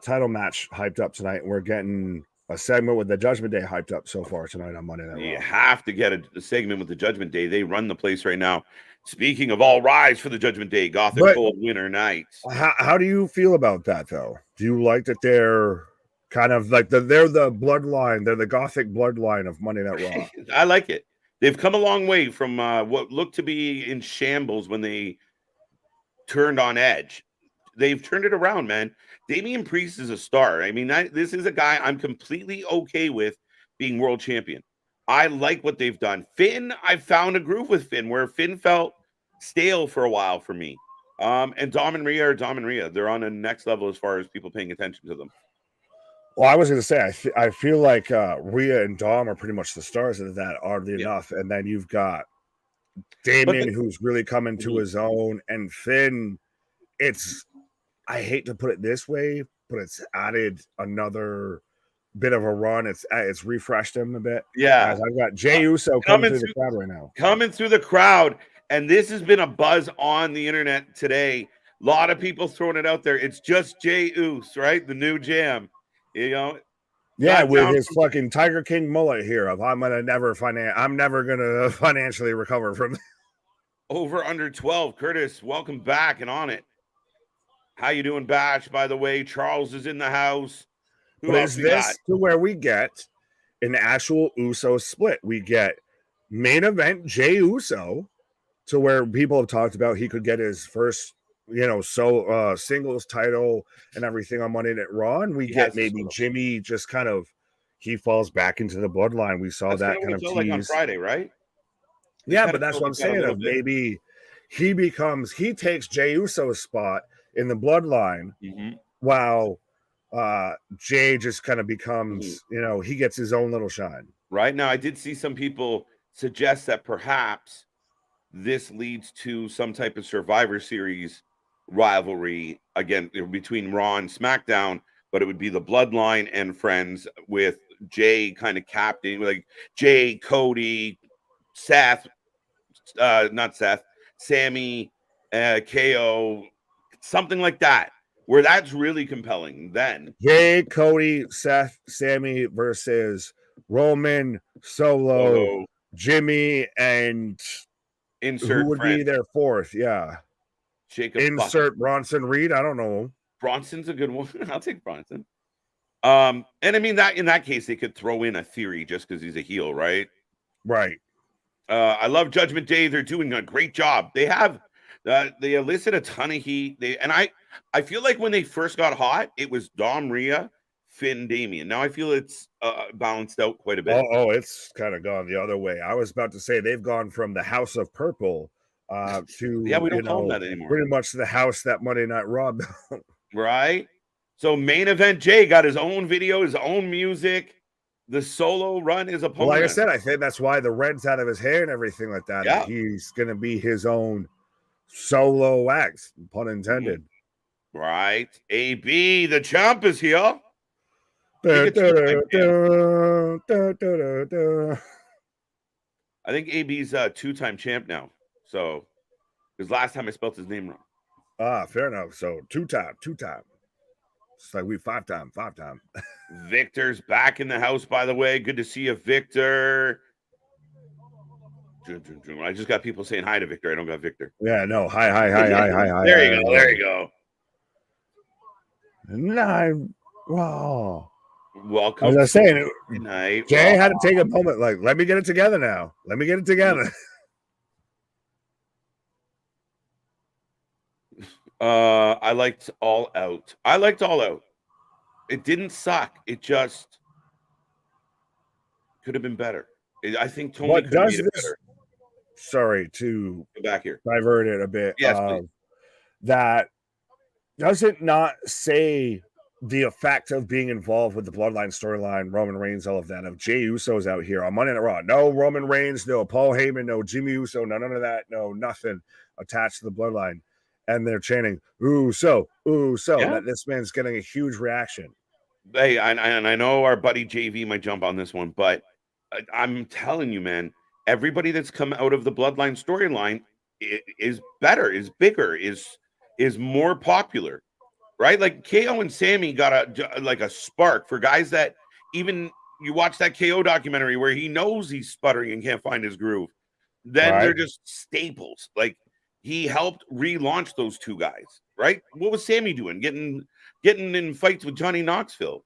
[SPEAKER 2] title match hyped up tonight. We're getting a segment with the Judgment Day hyped up so far tonight on Monday Night Raw.
[SPEAKER 1] You have to get a segment with the Judgment Day. They run the place right now. Speaking of all rise for the Judgment Day, Gothic Gold winner nights.
[SPEAKER 2] How do you feel about that, though? Do you like that they're kind of like they're the bloodline? They're the Gothic bloodline of Monday Night Raw.
[SPEAKER 1] I like it. They've come a long way from what looked to be in shambles when they turned on Edge. They've turned it around, man. Damian Priest is a star. I mean, this is a guy I'm completely okay with being world champion. I like what they've done. Finn, I found a groove with Finn where Finn felt stale for a while for me. And Dom and Rhea are Dom and Rhea. They're on a next level as far as people paying attention to them.
[SPEAKER 2] Well, I was going to say, I feel like Rhea and Dom are pretty much the stars of that, oddly enough. And then you've got Damien, who's really coming to his own, and Finn. I hate to put it this way, but it's added another bit of a run. It's refreshed him a bit.
[SPEAKER 1] Yeah.
[SPEAKER 2] As I've got Jey Uso coming through the crowd right now.
[SPEAKER 1] Coming through the crowd, and this has been a buzz on the internet today. A lot of people throwing it out there. It's just Jey Uso, right? The new jam. You know,
[SPEAKER 2] yeah, with his fucking Tiger King mullet here of I'm never gonna financially recover from
[SPEAKER 1] over under 12. Curtis, welcome back and on it. How you doing, Bash? By the way, Charles is in the house.
[SPEAKER 2] Who else we got? To where we get an actual Uso split. We get main event Jey Uso, to where people have talked about he could get his first, singles title and everything on Monday Night Raw, and we get maybe Jimmy just kind of he falls back into the bloodline. We saw that kind of tease
[SPEAKER 1] like on Friday, right?
[SPEAKER 2] Yeah, but that's what I'm saying. Of maybe he takes Jey Uso's spot in the bloodline, while Jay just kind of becomes, he gets his own little shine.
[SPEAKER 1] Right now, I did see some people suggest that perhaps this leads to some type of Survivor Series rivalry again between Raw and SmackDown, but it would be the Bloodline and friends with Jay kind of captain, like Jay, Cody, Seth, not Seth, Sammy, KO, something like that, where that's really compelling. Then
[SPEAKER 2] Jay, Cody, Seth, Sammy versus Roman, Solo, Jimmy, and
[SPEAKER 1] insert
[SPEAKER 2] who would be their fourth? Yeah,
[SPEAKER 1] Jacob.
[SPEAKER 2] Insert Bronson Reed. I don't know.
[SPEAKER 1] Bronson's a good one. I'll take Bronson. And I mean that in that case they could throw in a theory just because he's a heel, right?
[SPEAKER 2] Right.
[SPEAKER 1] I love Judgment Day. They're doing a great job. They have they elicit a ton of heat. I feel like when they first got hot, it was Dom Rhea, Finn, Damien. Now I feel it's balanced out quite a bit.
[SPEAKER 2] Oh, it's kind of gone the other way. I was about to say they've gone from the House of Purple to
[SPEAKER 1] we don't call them that anymore.
[SPEAKER 2] Pretty much the house that Monday Night Raw built.
[SPEAKER 1] Right. So main event Jay got his own video, his own music. The solo run is opponent.
[SPEAKER 2] Well, like I said, I think that's why the red's out of his hair and everything like that.
[SPEAKER 1] Yeah.
[SPEAKER 2] He's going to be his own solo act, pun intended.
[SPEAKER 1] Right. AB, the champ is here. I think AB's a two-time champ now. So, because last time I spelled his name wrong.
[SPEAKER 2] Fair enough. So two-time. It's like we five-time.
[SPEAKER 1] Victor's back in the house, by the way. Good to see you, Victor. I just got people saying hi to Victor. I don't got Victor.
[SPEAKER 2] Yeah, no. Hi.
[SPEAKER 1] There you go.
[SPEAKER 2] Raw.
[SPEAKER 1] Welcome.
[SPEAKER 2] As I was saying,
[SPEAKER 1] tonight.
[SPEAKER 2] Jay had to take a moment. Like, let me get it together now.
[SPEAKER 1] I liked All Out. It didn't suck. It just could have been better. I think Tony could have made it better.
[SPEAKER 2] Sorry to
[SPEAKER 1] go back here.
[SPEAKER 2] Divert it a bit.
[SPEAKER 1] Yes,
[SPEAKER 2] that doesn't not say the effect of being involved with the Bloodline storyline, Roman Reigns, all of that, of Jey Uso's out here on Monday Night Raw. No Roman Reigns, no Paul Heyman, no Jimmy Uso, none of that, no nothing attached to the Bloodline. And they're chanting, Uso. Yeah. That this man's getting a huge reaction.
[SPEAKER 1] Hey, I know our buddy JV might jump on this one, but I'm telling you, man, everybody that's come out of the Bloodline storyline is better, is bigger, is more popular, right? Like KO and Sammy got a spark for guys that even you watch that KO documentary where he knows he's sputtering and can't find his groove. Then they're just staples. Like he helped relaunch those two guys, right? What was Sammy doing? Getting in fights with Johnny Knoxville.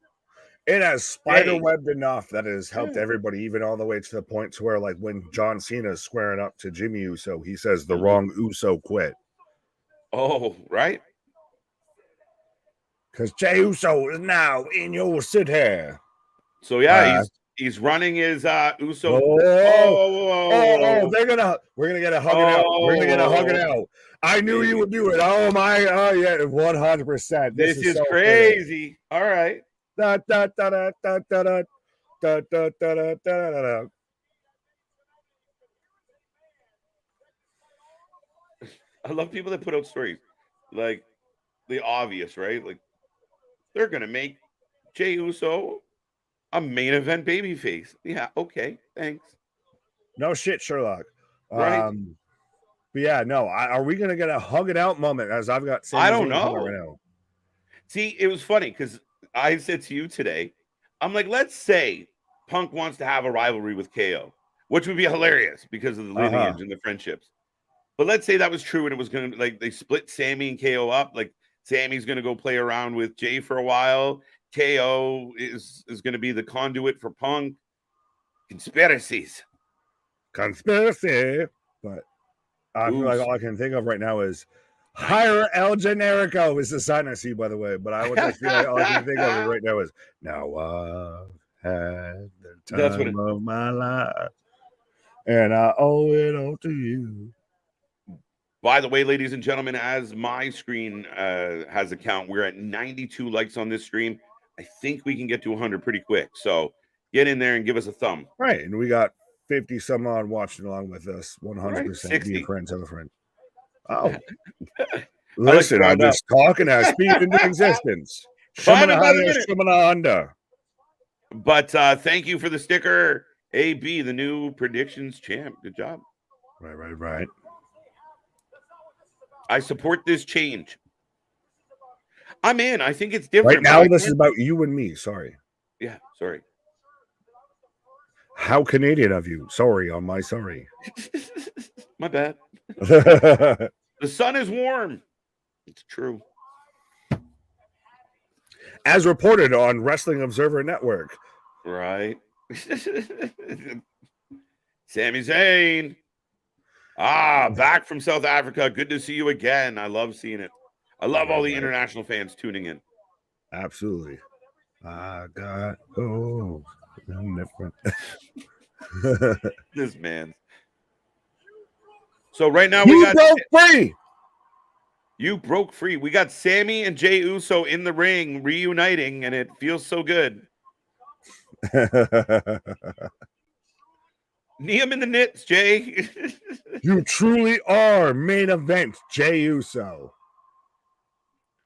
[SPEAKER 2] It has spiderwebbed enough that has helped everybody, even all the way to the point to where, like, when John Cena is squaring up to Jimmy Uso, he says the wrong Uso quit.
[SPEAKER 1] Oh, right.
[SPEAKER 2] Because Jey Uso is now in your city.
[SPEAKER 1] So yeah, he's running his Uso.
[SPEAKER 2] We're gonna get a hugging out. We're gonna get a hugging out. I knew you would do it. Oh my, yeah, 100%.
[SPEAKER 1] This is so crazy. Cool. All right.
[SPEAKER 2] Da, da, da, da, da, da, da, da, da, da, da, da.
[SPEAKER 1] I love people that put out stories like the obvious, right? Like they're gonna make Jey Uso A main event babyface. Yeah, okay, thanks.
[SPEAKER 2] No shit, Sherlock.
[SPEAKER 1] Right?
[SPEAKER 2] But yeah, no. Are we gonna get a hug it out moment? As I've got
[SPEAKER 1] I
[SPEAKER 2] Sami
[SPEAKER 1] don't
[SPEAKER 2] Zayn
[SPEAKER 1] know.
[SPEAKER 2] right now.
[SPEAKER 1] See, it was funny because I said to you today, I'm like, let's say Punk wants to have a rivalry with KO, which would be hilarious because of the lineage and the friendships. But let's say that was true and it was going to, like, they split Sammy and KO up. Like, Sammy's going to go play around with Jay for a while. KO is going to be the conduit for Punk. Conspiracy.
[SPEAKER 2] But I feel like all I can think of right now is hire El Generico is the sign I see, by the way. But I would just feel like all I can think of right now is now I've had the time of my life, and I owe it all to you.
[SPEAKER 1] By the way, ladies and gentlemen, as my screen has a count, we're at 92 likes on this stream. I think we can get to 100 pretty quick. So get in there and give us a thumb.
[SPEAKER 2] Right, and we got 50 some odd watching along with us. 100%.
[SPEAKER 1] Right?
[SPEAKER 2] Be a friend, tell a friend. Oh,
[SPEAKER 1] listen,
[SPEAKER 2] I'm just talking. I speak into existence.
[SPEAKER 1] But thank you for the sticker, AB, the new predictions champ. Good job.
[SPEAKER 2] Right.
[SPEAKER 1] I support this change. I'm in. I think it's different.
[SPEAKER 2] Right now, this is about you and me. Sorry.
[SPEAKER 1] Yeah, sorry.
[SPEAKER 2] How Canadian of you. Sorry on my sorry.
[SPEAKER 1] My bad. The sun is warm. It's true.
[SPEAKER 2] As reported on Wrestling Observer Network.
[SPEAKER 1] Right. Sami Zayn. Back from South Africa. Good to see you again. I love seeing it. I love all the international fans tuning in.
[SPEAKER 2] Absolutely. I got different.
[SPEAKER 1] This man. So right now
[SPEAKER 2] you broke free.
[SPEAKER 1] You broke free. We got Sammy and Jey Uso in the ring reuniting, and it feels so good. Knee him in the knits, Jay.
[SPEAKER 2] You truly are main event, Jey Uso.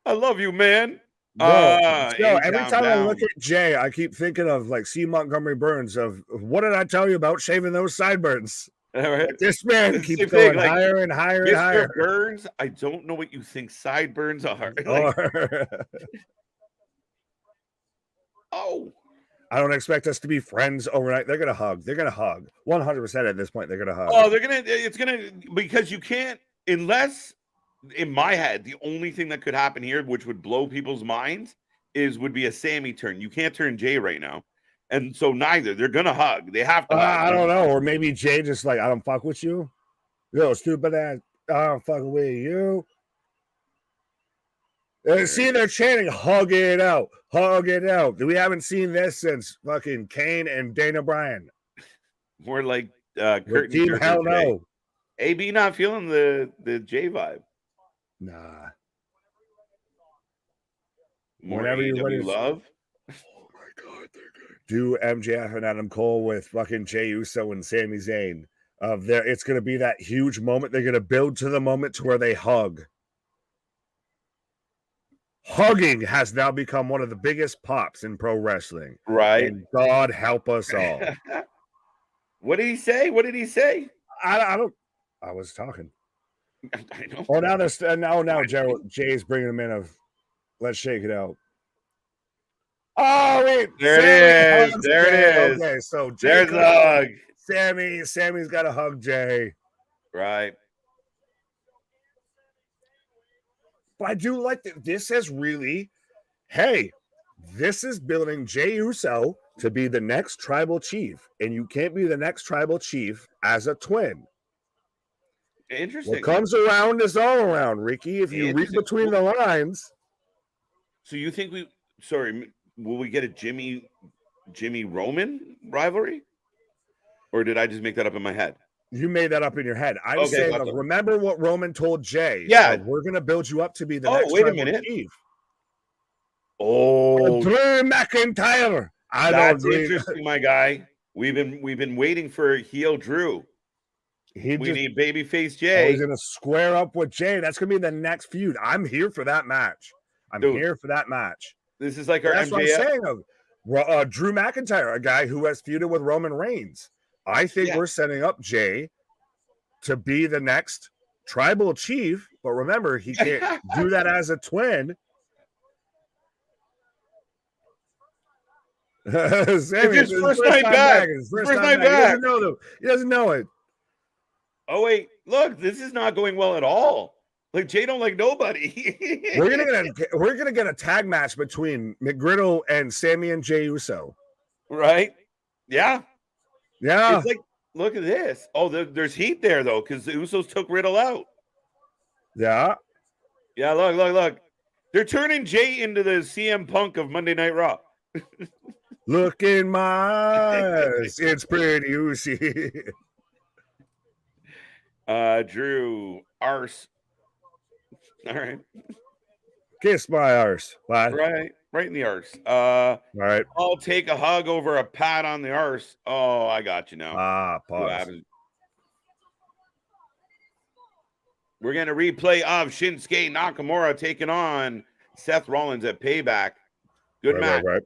[SPEAKER 1] I love you, man.
[SPEAKER 2] Every time I look at Jay, I keep thinking of like C. Montgomery Burns of what did I tell you about shaving those sideburns?
[SPEAKER 1] All right.
[SPEAKER 2] This man keeps going higher and higher and higher.
[SPEAKER 1] Mr. Burns, I don't know what you think sideburns are.
[SPEAKER 2] I don't expect us to be friends overnight. They're gonna hug. 100% at this point. They're gonna hug.
[SPEAKER 1] It's gonna because you can't unless in my head, the only thing that could happen here, which would blow people's minds, would be a Sammy turn. You can't turn Jay right now. And so neither. They're gonna hug. They have to hug.
[SPEAKER 2] I don't know. Or maybe Jay just like, I don't fuck with you. Yo, stupid ass. I don't fuck with you. See, they're chanting, hug it out. Hug it out. We haven't seen this since fucking Kane and Dana Bryan.
[SPEAKER 1] More like Kurt
[SPEAKER 2] Team Hell No.
[SPEAKER 1] AB not feeling the Jay vibe.
[SPEAKER 2] Nah.
[SPEAKER 1] More AEW love.
[SPEAKER 2] Oh my god, they're good. Do MJF and Adam Cole with fucking Jey Uso and Sami Zayn. It's gonna be that huge moment. They're gonna build to the moment to where they hug. Hugging has now become one of the biggest pops in pro wrestling.
[SPEAKER 1] Right.
[SPEAKER 2] And God help us all.
[SPEAKER 1] What did he say?
[SPEAKER 2] I was talking.
[SPEAKER 1] I know.
[SPEAKER 2] Oh, now Jay's bringing him in of let's shake it out. Oh, wait.
[SPEAKER 1] There it is.
[SPEAKER 2] Okay, so
[SPEAKER 1] there's a hug.
[SPEAKER 2] Sammy's got to hug Jay.
[SPEAKER 1] Right.
[SPEAKER 2] But I do like that this is really, this is building Jey Uso to be the next tribal chief. And you can't be the next tribal chief as a twin.
[SPEAKER 1] Interesting.
[SPEAKER 2] What comes around is all around, Ricky. If you read between the lines.
[SPEAKER 1] So you think will we get a Jimmy Roman rivalry? Or did I just make that up in my head?
[SPEAKER 2] You made that up in your head. I'm saying, remember what Roman told Jay?
[SPEAKER 1] Yeah.
[SPEAKER 2] We're going to build you up to be the next tribal chief.
[SPEAKER 1] Oh,
[SPEAKER 2] Drew McIntyre.
[SPEAKER 1] That's interesting, my guy. We've been waiting for heel Drew. We need babyface Jay.
[SPEAKER 2] He's going to square up with Jay. That's going to be the next feud. I'm here for that match. Here for that match.
[SPEAKER 1] This is like our
[SPEAKER 2] That's
[SPEAKER 1] MJF.
[SPEAKER 2] What I'm saying. Drew McIntyre, a guy who has feuded with Roman Reigns. I think we're setting up Jay to be the next tribal chief, but remember, he can't do that as a twin.
[SPEAKER 1] Sammy, it's his first time back.
[SPEAKER 2] First time back. He doesn't know them. He doesn't know it.
[SPEAKER 1] Oh wait, look, this is not going well at all. Like Jay don't like nobody.
[SPEAKER 2] we're gonna get a tag match between McGriddle and Sammy and Jey Uso.
[SPEAKER 1] Right? Yeah.
[SPEAKER 2] Yeah.
[SPEAKER 1] It's like, look at this. Oh, there's heat there though, because the Usos took Riddle out.
[SPEAKER 2] Yeah.
[SPEAKER 1] Yeah. Look. They're turning Jay into the CM Punk of Monday Night Raw.
[SPEAKER 2] Look in my eyes. It's pretty juicy.
[SPEAKER 1] Drew arse. All right.
[SPEAKER 2] Kiss my arse. What?
[SPEAKER 1] Right in the arse. All
[SPEAKER 2] right.
[SPEAKER 1] I'll take a hug over a pat on the arse. Oh, I got you now.
[SPEAKER 2] Pause.
[SPEAKER 1] We're going to replay of Shinsuke Nakamura taking on Seth Rollins at Payback. Good match.
[SPEAKER 2] Right.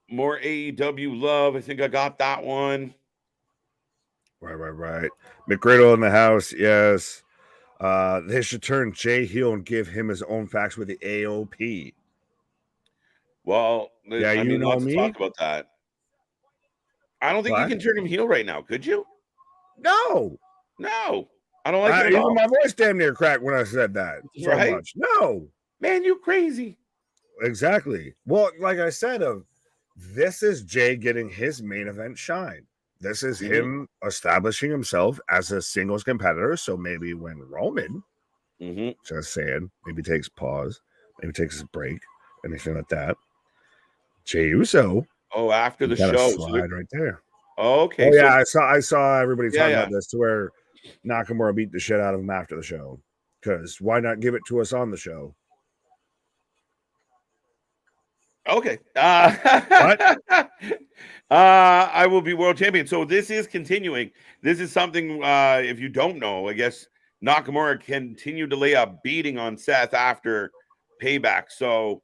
[SPEAKER 1] More AEW love. I think I got that one.
[SPEAKER 2] Right. McGriddle in the house. Yes. They should turn Jay heel and give him his own facts with the AOP.
[SPEAKER 1] Well,
[SPEAKER 2] yeah,
[SPEAKER 1] I mean, lots to talk about that. I don't think you can turn him heel right now. Could you?
[SPEAKER 2] No.
[SPEAKER 1] I don't like it at all.
[SPEAKER 2] Even my voice damn near cracked when I said that. So much. No.
[SPEAKER 1] Man, you crazy.
[SPEAKER 2] Exactly. Well, like I said, this is Jay getting his main event shine. This is him establishing himself as a singles competitor. So maybe when Roman, just saying, maybe takes pause, maybe takes a break, anything like that. Jey Uso.
[SPEAKER 1] Oh, after the show,
[SPEAKER 2] slide right there.
[SPEAKER 1] Oh, okay.
[SPEAKER 2] Oh, yeah, I saw everybody talking about this to where Nakamura beat the shit out of him after the show. Because why not give it to us on the show?
[SPEAKER 1] Okay. I will be world champion. So this is continuing. This is something, if you don't know, I guess Nakamura continued to lay a beating on Seth after Payback. So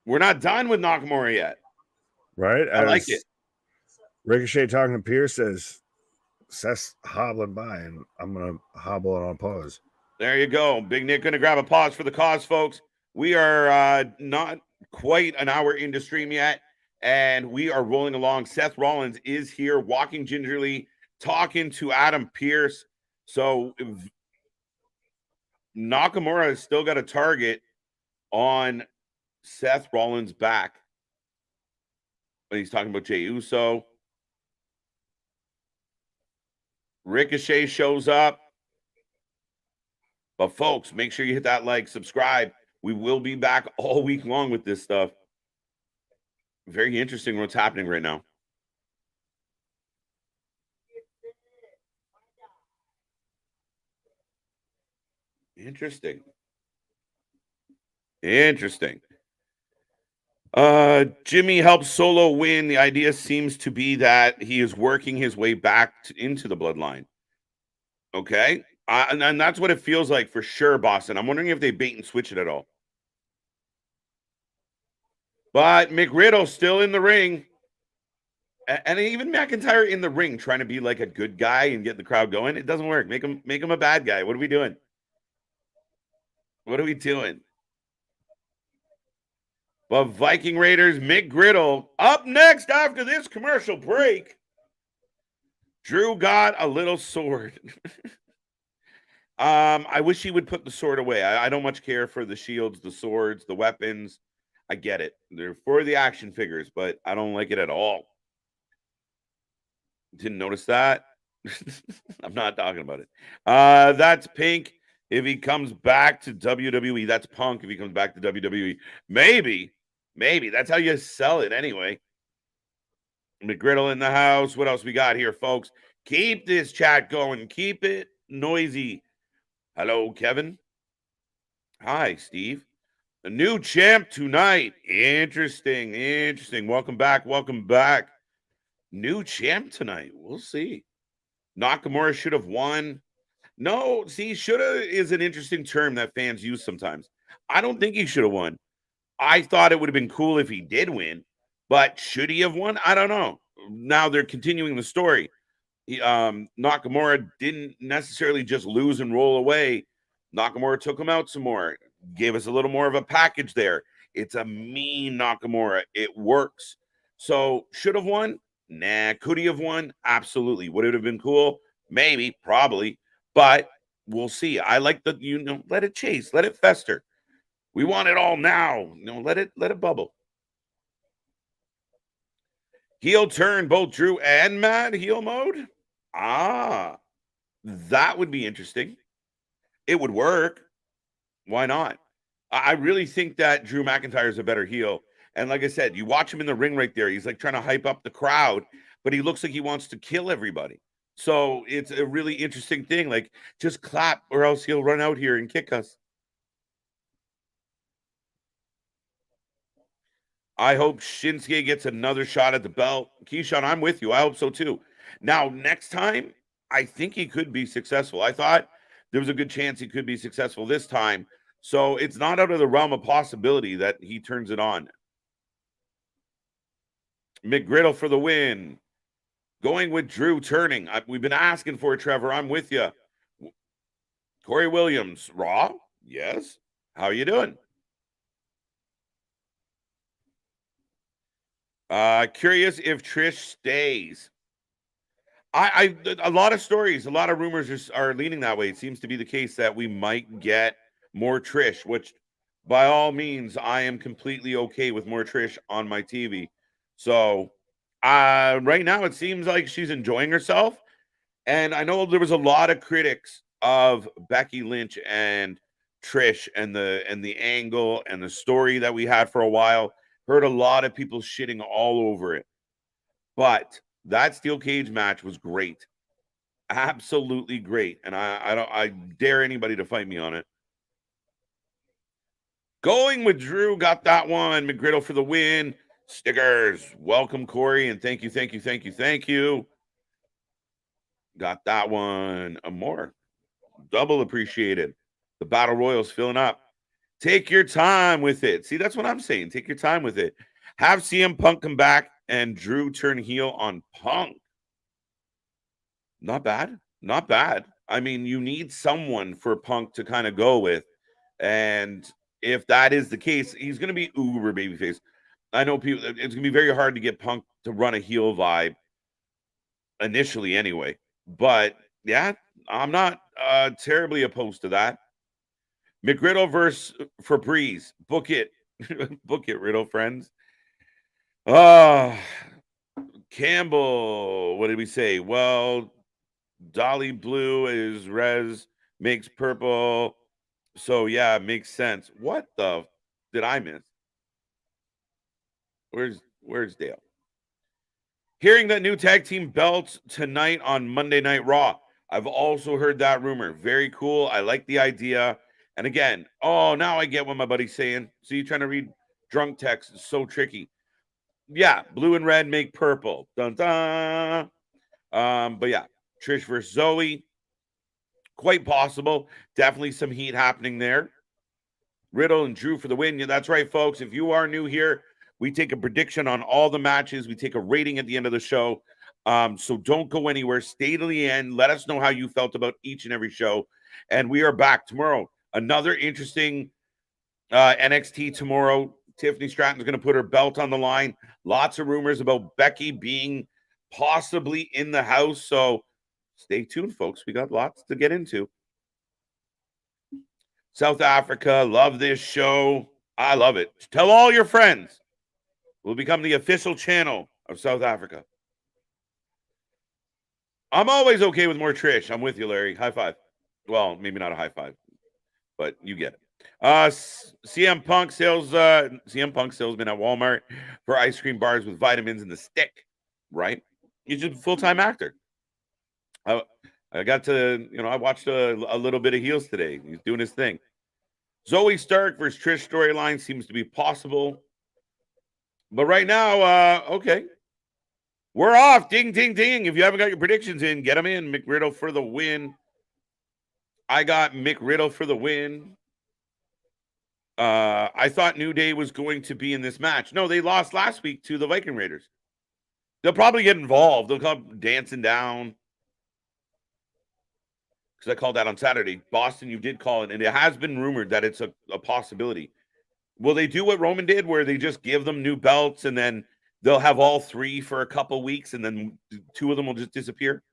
[SPEAKER 1] we're not done with Nakamura yet.
[SPEAKER 2] Right.
[SPEAKER 1] I like it.
[SPEAKER 2] Ricochet talking to Pierce says, Seth's hobbling by, and I'm going to hobble it on pause.
[SPEAKER 1] There you go. Big Nick going to grab a pause for the cause, folks. We are not quite an hour into stream yet, and we are rolling along. Seth Rollins is here, walking gingerly, talking to Adam Pearce. So Nakamura has still got a target on Seth Rollins' back. But he's talking about Jey Uso. Ricochet shows up. But folks, make sure you hit that like, subscribe. We will be back all week long with this stuff. Very interesting what's happening right now. Interesting. Jimmy helps Solo win. The idea seems to be that he is working his way back into the bloodline. Okay. And that's what it feels like for sure, Boston. I'm wondering if they bait and switch it at all. But McRiddle still in the ring. And even McIntyre in the ring trying to be like a good guy and get the crowd going. It doesn't work. Make him a bad guy. What are we doing? But Viking Raiders, McGriddle, up next after this commercial break. Drew got a little sword. I wish he would put the sword away. I don't much care for the shields, the swords, the weapons. I get it. They're for the action figures, but I don't like it at all. Didn't notice that. I'm not talking about it. That's Pink. If he comes back to WWE, that's Punk. If he comes back to WWE, maybe. That's how you sell it anyway. McGriddle in the house. What else we got here, folks? Keep this chat going. Keep it noisy. Hello, Kevin. Hi, Steve. A new champ tonight. Interesting. Welcome back. New champ tonight. We'll see. Nakamura should have won. No, see, shoulda is an interesting term that fans use sometimes. I don't think he should have won. I thought it would have been cool if he did win, but should he have won? I don't know. Now they're continuing the story. Nakamura didn't necessarily just lose and roll away. Nakamura took him out some more, gave us a little more of a package there. It's a mean Nakamura. It works. So should have won? Nah. Could he have won? Absolutely. Would it have been cool? Maybe, probably, but we'll see. I like the, let it chase, let it fester. We want it all now. Let it bubble. Heel turn, both Drew and Matt heel mode. Ah, that would be interesting. It would work. Why not? I really think that Drew McIntyre is a better heel. And like I said, you watch him in the ring right there. He's like trying to hype up the crowd, but he looks like he wants to kill everybody. So it's a really interesting thing. Like, just clap or else he'll run out here and kick us. I hope Shinsuke gets another shot at the belt. Keyshawn, I'm with you. I hope so too. Now, next time, I think he could be successful. I thought there was a good chance he could be successful this time. So it's not out of the realm of possibility that he turns it on. McGriddle for the win. Going with Drew turning. We've been asking for it, Trevor. I'm with you. Corey Williams, Raw? Yes. How you doing? Curious if Trish stays. A lot of stories, a lot of rumors are leaning that way. It seems to be the case that we might get more Trish, which by all means, I am completely okay with more Trish on my TV. So right now it seems like she's enjoying herself. And I know there was a lot of critics of Becky Lynch and Trish and the angle and the story that we had for a while. Heard a lot of people shitting all over it. But that steel cage match was great. Absolutely great. And I dare anybody to fight me on it. Going with Drew, got that one. McGriddle for the win. Stickers. Welcome, Corey. And thank you. Got that one. More. Double appreciated. The Battle Royal's filling up. Take your time with it. See, that's what I'm saying. Take your time with it. Have CM Punk come back and Drew turn heel on Punk. Not bad. Not bad. I mean, you need someone for Punk to kind of go with. And if that is the case, he's going to be uber babyface. I know people, it's going to be very hard to get Punk to run a heel vibe initially anyway. But yeah, I'm not terribly opposed to that. McGriddle versus Febreze. Book it. Book it, Riddle friends. Campbell, what did we say? Well, Dolly Blue is Rez, makes purple. So yeah, it makes sense. What the did I miss? Where's Dale? Hearing that new tag team belts tonight on Monday Night Raw. I've also heard that rumor. Very cool. I like the idea. And again, now I get what my buddy's saying. So you're trying to read drunk text. It's so tricky. Yeah, blue and red make purple. Dun dun. But yeah, Trish versus Zoe. Quite possible. Definitely some heat happening there. Riddle and Drew for the win. Yeah, that's right, folks. If you are new here, we take a prediction on all the matches. We take a rating at the end of the show. So don't go anywhere. Stay to the end. Let us know how you felt about each and every show. And we are back tomorrow. Another interesting NXT tomorrow. Tiffany Stratton's going to put her belt on the line. Lots of rumors about Becky being possibly in the house. So stay tuned, folks. We got lots to get into. South Africa, love this show. I love it. Tell all your friends. We'll become the official channel of South Africa. I'm always okay with more Trish. I'm with you, Larry. High five. Well, maybe not a high five, but you get it. CM Punk salesman at Walmart for ice cream bars with vitamins in the stick, right? He's just a full-time actor. I got to, I watched a little bit of heels today. He's doing his thing. Zoe Stark versus Trish storyline seems to be possible. But right now, okay. We're off. Ding, ding, ding. If you haven't got your predictions in, get them in. McRiddle for the win. I got McRiddle for the win. I thought New Day was going to be in this match. No, they lost last week to the Viking Raiders. They'll probably get involved. They'll come dancing down. Because I called that on Saturday. Boston, you did call it, and it has been rumored that it's a possibility. Will they do what Roman did, where they just give them new belts and then they'll have all three for a couple weeks and then two of them will just disappear?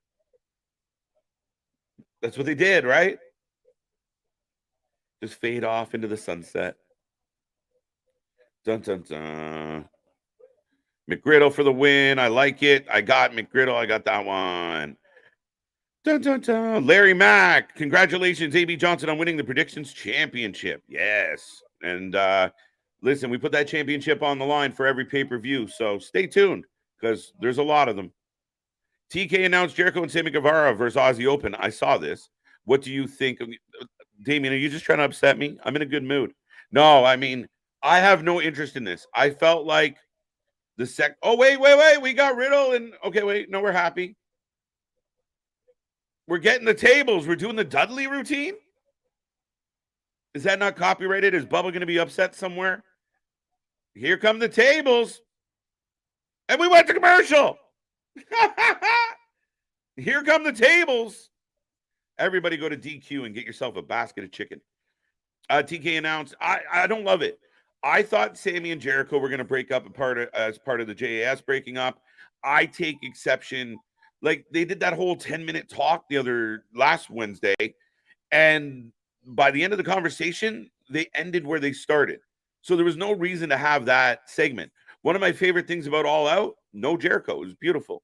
[SPEAKER 1] That's what they did, right? Just fade off into the sunset. Dun, dun, dun. McGriddle for the win. I like it. I got McGriddle. I got that one. Dun, dun, dun. Larry Mack. Congratulations, AB Johnson, on winning the Predictions Championship. Yes. And listen, we put that championship on the line for every pay-per-view. So stay tuned because there's a lot of them. TK announced Jericho and Sammy Guevara versus Aussie Open. I saw this. What do you think? Damien, are you just trying to upset me? I'm in a good mood. No, I mean, I have no interest in this. I felt like oh, wait. We got Riddle and okay, wait. No, we're happy. We're getting the tables. We're doing the Dudley routine. Is that not copyrighted? Is Bubba going to be upset somewhere? Here come the tables. And we went to commercial. Here come the tables. Everybody go to DQ and get yourself a basket of chicken. TK announced, I don't love it. I thought Sammy and Jericho were going to break up as part of the JAS breaking up. I take exception. Like, they did that whole 10-minute talk last Wednesday, and by the end of the conversation, they ended where they started. So there was no reason to have that segment. One of my favorite things about All Out, no Jericho. It was beautiful.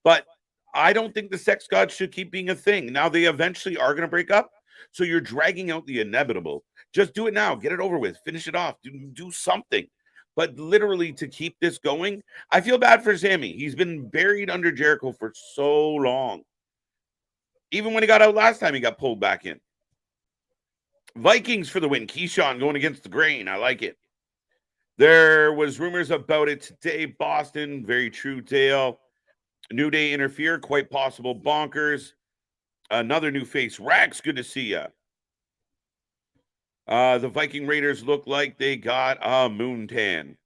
[SPEAKER 1] But I don't think the sex gods should keep being a thing. Now, they eventually are going to break up, so you're dragging out the inevitable. Just do it now. Get it over with. Finish it off. Do something. But literally, to keep this going, I feel bad for Sammy. He's been buried under Jericho for so long. Even when he got out last time, he got pulled back in. Vikings for the win. Keyshawn going against the grain. I like it. There was rumors about it today. Boston, very true, Dale. New Day interfere, quite possible. Bonkers. Another new face. Rax, good to see you. The Viking Raiders look like they got a moon tan.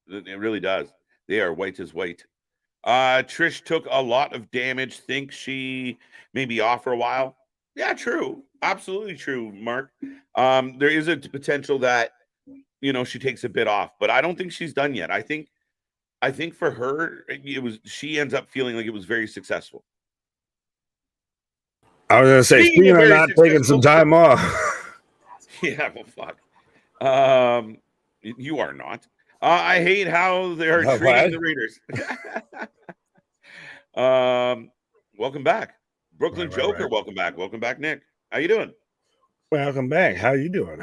[SPEAKER 1] It really does. They are white as white. Trish took a lot of damage. Think she may be off for a while. Yeah, true. Absolutely true, Mark. There is a potential that, she takes a bit off, but I don't think she's done yet. I think for her, she ends up feeling like it was very successful.
[SPEAKER 2] I was going to say, speaking of not taking some time off.
[SPEAKER 1] Yeah, well, fuck. You are not. I hate how they are treating the Raiders. Welcome back. Brooklyn Joker, welcome back. Welcome back, Nick. How you doing?
[SPEAKER 2] Welcome back. How you doing?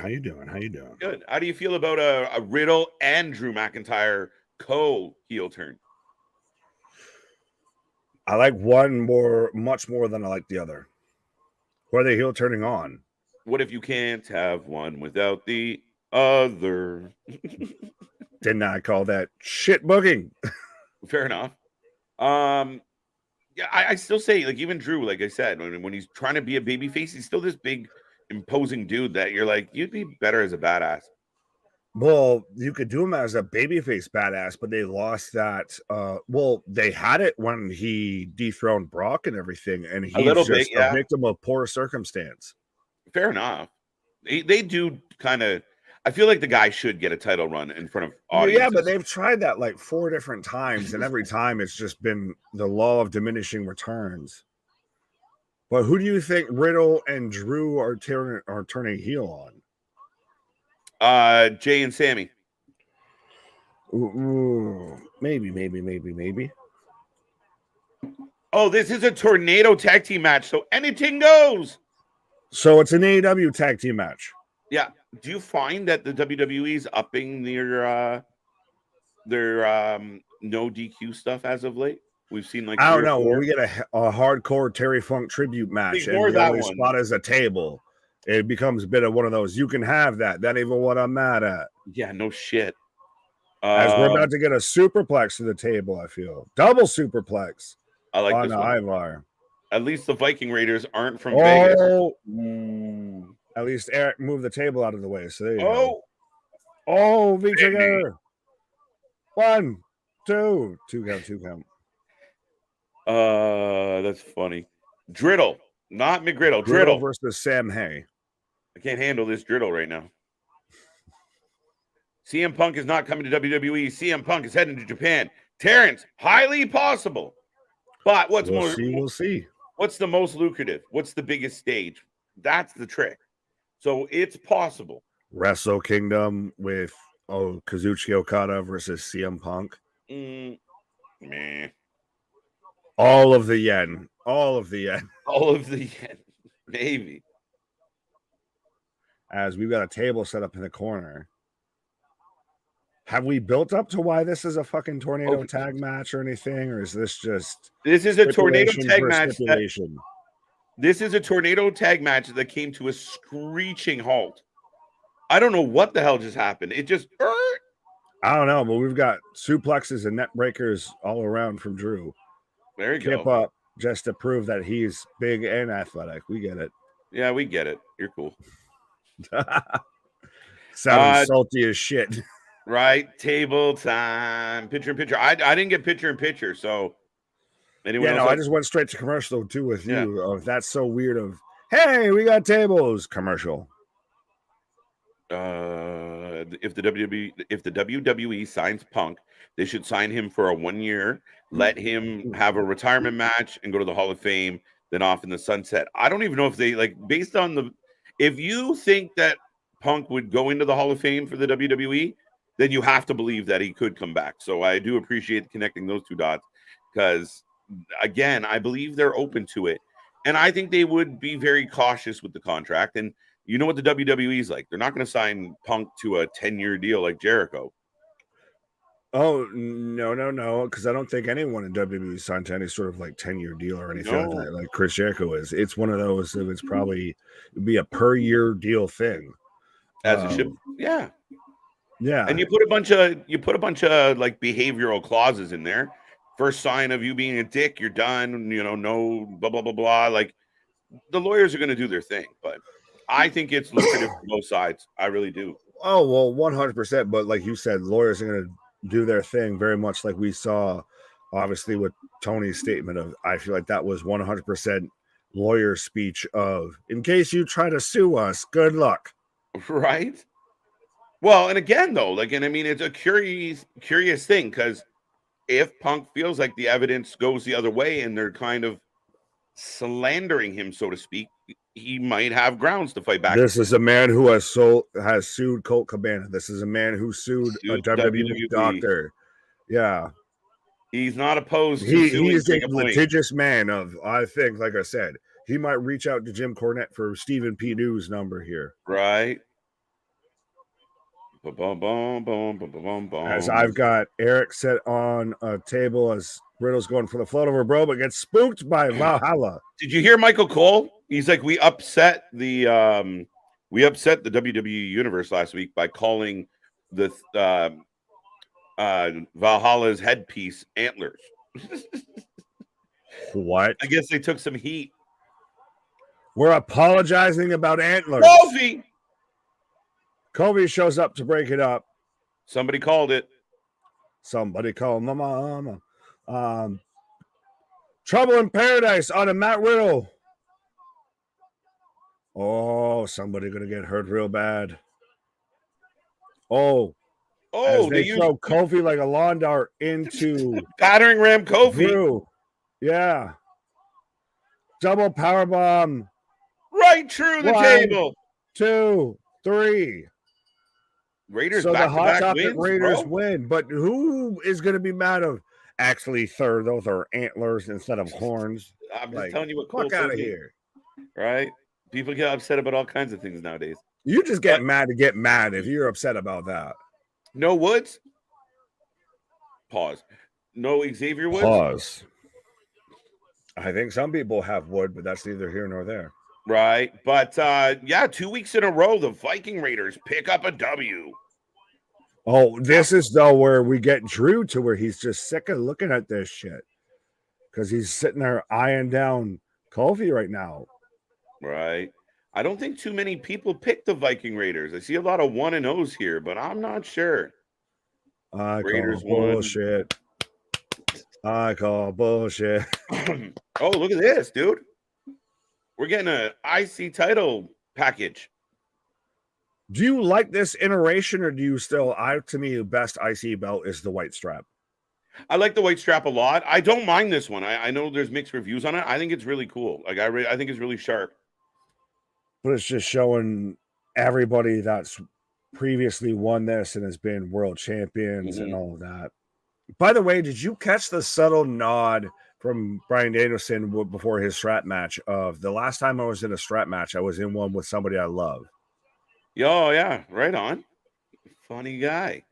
[SPEAKER 1] Good. How do you feel about a Riddle and Drew McIntyre co-heel turn?
[SPEAKER 2] I like one much more than I like the other. Who are they heel turning on?
[SPEAKER 1] What if you can't have one without the other?
[SPEAKER 2] Didn't I call that shit booking?
[SPEAKER 1] Fair enough. Yeah, I still say, like, even Drew, like I said, when he's trying to be a babyface, he's still this big, imposing dude that you're like, you'd be better as a badass.
[SPEAKER 2] Well, you could do him as a babyface badass, but they lost that. Well, they had it when he dethroned Brock and everything, and he's just a victim of poor circumstance.
[SPEAKER 1] Fair enough. They do kind of. I feel like the guy should get a title run in front of audiences.
[SPEAKER 2] Yeah, but they've tried that like 4 different times, and every time it's just been the law of diminishing returns. But who do you think Riddle and Drew are turning heel
[SPEAKER 1] on? Jay and Sammy.
[SPEAKER 2] Ooh, maybe.
[SPEAKER 1] Oh, this is a tornado tag team match, so anything goes.
[SPEAKER 2] So it's an AEW tag team match.
[SPEAKER 1] Yeah. Do you find that the WWE is upping their no DQ stuff as of late? We've seen like
[SPEAKER 2] I don't know. When we get a hardcore Terry Funk tribute match and the only spot is a table, it becomes a bit of one of those. You can have that. That ain't even what I'm mad at.
[SPEAKER 1] Yeah, no shit.
[SPEAKER 2] As we're about to get a superplex to the table, I feel double superplex.
[SPEAKER 1] I like this
[SPEAKER 2] one. Ivar.
[SPEAKER 1] At least the Viking Raiders aren't from Vegas.
[SPEAKER 2] At least Eric moved the table out of the way. So there you
[SPEAKER 1] go.
[SPEAKER 2] Oh, V-trigger. 1, 2. 2 count, 2 count.
[SPEAKER 1] That's funny. Driddle, not McGriddle.
[SPEAKER 2] Driddle versus Sam Hay.
[SPEAKER 1] I can't handle this Driddle right now. CM Punk is not coming to WWE. CM Punk is heading to Japan. Terrence, highly possible. But we'll see. What's the most lucrative? What's the biggest stage? That's the trick. So it's possible.
[SPEAKER 2] Wrestle Kingdom with Kazuchika Okada versus CM Punk.
[SPEAKER 1] Meh.
[SPEAKER 2] All of the yen.
[SPEAKER 1] Maybe.
[SPEAKER 2] As we've got a table set up in the corner. Have we built up to why this is a fucking tornado tag match or anything? Or is this just...
[SPEAKER 1] This is a tornado tag match. This is a tornado tag match that came to a screeching halt. I don't know what the hell just happened. It just...
[SPEAKER 2] I don't know, but we've got suplexes and net breakers all around from Drew.
[SPEAKER 1] There you
[SPEAKER 2] go. Kip up just to prove that he's big and athletic. We get it.
[SPEAKER 1] Yeah, we get it. You're cool.
[SPEAKER 2] Sounding salty as shit.
[SPEAKER 1] Right, table time, picture in picture. I didn't get picture in picture, so anyone else?
[SPEAKER 2] I just went straight to commercial too with you. Oh, that's so weird. Of hey, we got tables commercial.
[SPEAKER 1] If the WWE signs Punk, they should sign him for a 1 year, let him have a retirement match, and go to the Hall of Fame. Then off in the sunset. I don't even know if they based on the. If you think that Punk would go into the Hall of Fame for the WWE. Then you have to believe that he could come back. So I do appreciate connecting those two dots because, again, I believe they're open to it. And I think they would be very cautious with the contract. And you know what the WWE is like. They're not going to sign Punk to a 10-year deal like Jericho.
[SPEAKER 2] Oh, no. Because I don't think anyone in WWE signed to any sort of 10-year deal or anything like that, like Chris Jericho is. It's one of those, it'd be a per-year deal thing.
[SPEAKER 1] As it should. Yeah.
[SPEAKER 2] Yeah,
[SPEAKER 1] and you put a bunch of behavioral clauses in there. First sign of you being a dick, you're done. No blah blah blah blah. The lawyers are going to do their thing, but I think it's lucrative for both sides. I really do.
[SPEAKER 2] Oh well, 100%. But like you said, lawyers are going to do their thing very much like we saw, obviously with Tony's statement of. I feel like that was 100% lawyer speech of. In case you try to sue us, good luck.
[SPEAKER 1] Right. Well, and again, though, it's a curious thing because if Punk feels like the evidence goes the other way and they're kind of slandering him, so to speak, he might have grounds to fight back.
[SPEAKER 2] This is a man who has sued Colt Cabana. This is a man who sued a WWE doctor. Yeah.
[SPEAKER 1] He's not opposed to suing.
[SPEAKER 2] He's a litigious man I think, like I said, he might reach out to Jim Cornette for Stephen P. New's number here.
[SPEAKER 1] Right.
[SPEAKER 2] As I've got Eric set on a table as Riddle's going for the float over bro, but gets spooked by Valhalla.
[SPEAKER 1] Did you hear Michael Cole? He's like, we upset the WWE universe last week by calling the Valhalla's headpiece antlers.
[SPEAKER 2] What?
[SPEAKER 1] I guess they took some heat.
[SPEAKER 2] We're apologizing about antlers. Kofi shows up to break it up.
[SPEAKER 1] Somebody called it.
[SPEAKER 2] Somebody called my mama. Trouble in Paradise on a Matt Riddle. Oh, somebody gonna get hurt real bad. Oh, as they throw Kofi like a lawn dart into
[SPEAKER 1] battering ram Kofi.
[SPEAKER 2] Drew. Yeah. Double powerbomb.
[SPEAKER 1] Right through the table.
[SPEAKER 2] 2, 3.
[SPEAKER 1] Raiders
[SPEAKER 2] so
[SPEAKER 1] back
[SPEAKER 2] the Hot Topic
[SPEAKER 1] wins,
[SPEAKER 2] Raiders win, but who is going to be mad of? Actually, third, those are antlers instead of horns.
[SPEAKER 1] I'm just telling you what. Fuck
[SPEAKER 2] out of here,
[SPEAKER 1] right? People get upset about all kinds of things nowadays.
[SPEAKER 2] You just get mad to get mad if you're upset about that.
[SPEAKER 1] No Woods. Pause. No Xavier Woods.
[SPEAKER 2] Pause. I think some people have Wood, but that's neither here nor there.
[SPEAKER 1] Right. But 2 weeks in a row, the Viking Raiders pick up a W.
[SPEAKER 2] Oh, this is though where we get Drew to where he's just sick of looking at this shit. Because he's sitting there eyeing down Kofi right now.
[SPEAKER 1] Right. I don't think too many people pick the Viking Raiders. I see a lot of 1-0s here, but I'm not sure.
[SPEAKER 2] I
[SPEAKER 1] Raiders
[SPEAKER 2] call bullshit. I call bullshit.
[SPEAKER 1] Oh, look at this, dude. We're getting an IC title package.
[SPEAKER 2] Do you like this iteration, or do you still? To me, the best IC belt is the white strap.
[SPEAKER 1] I like the white strap a lot. I don't mind this one. I know there's mixed reviews on it. I think it's really cool. Like I think it's really sharp.
[SPEAKER 2] But it's just showing everybody that's previously won this and has been world champions and all of that. By the way, did you catch the subtle nod from Bryan Danielson before his strap match of the last time I was in a strap match, I was in one with somebody I love?
[SPEAKER 1] Oh, yeah. Right on. Funny guy.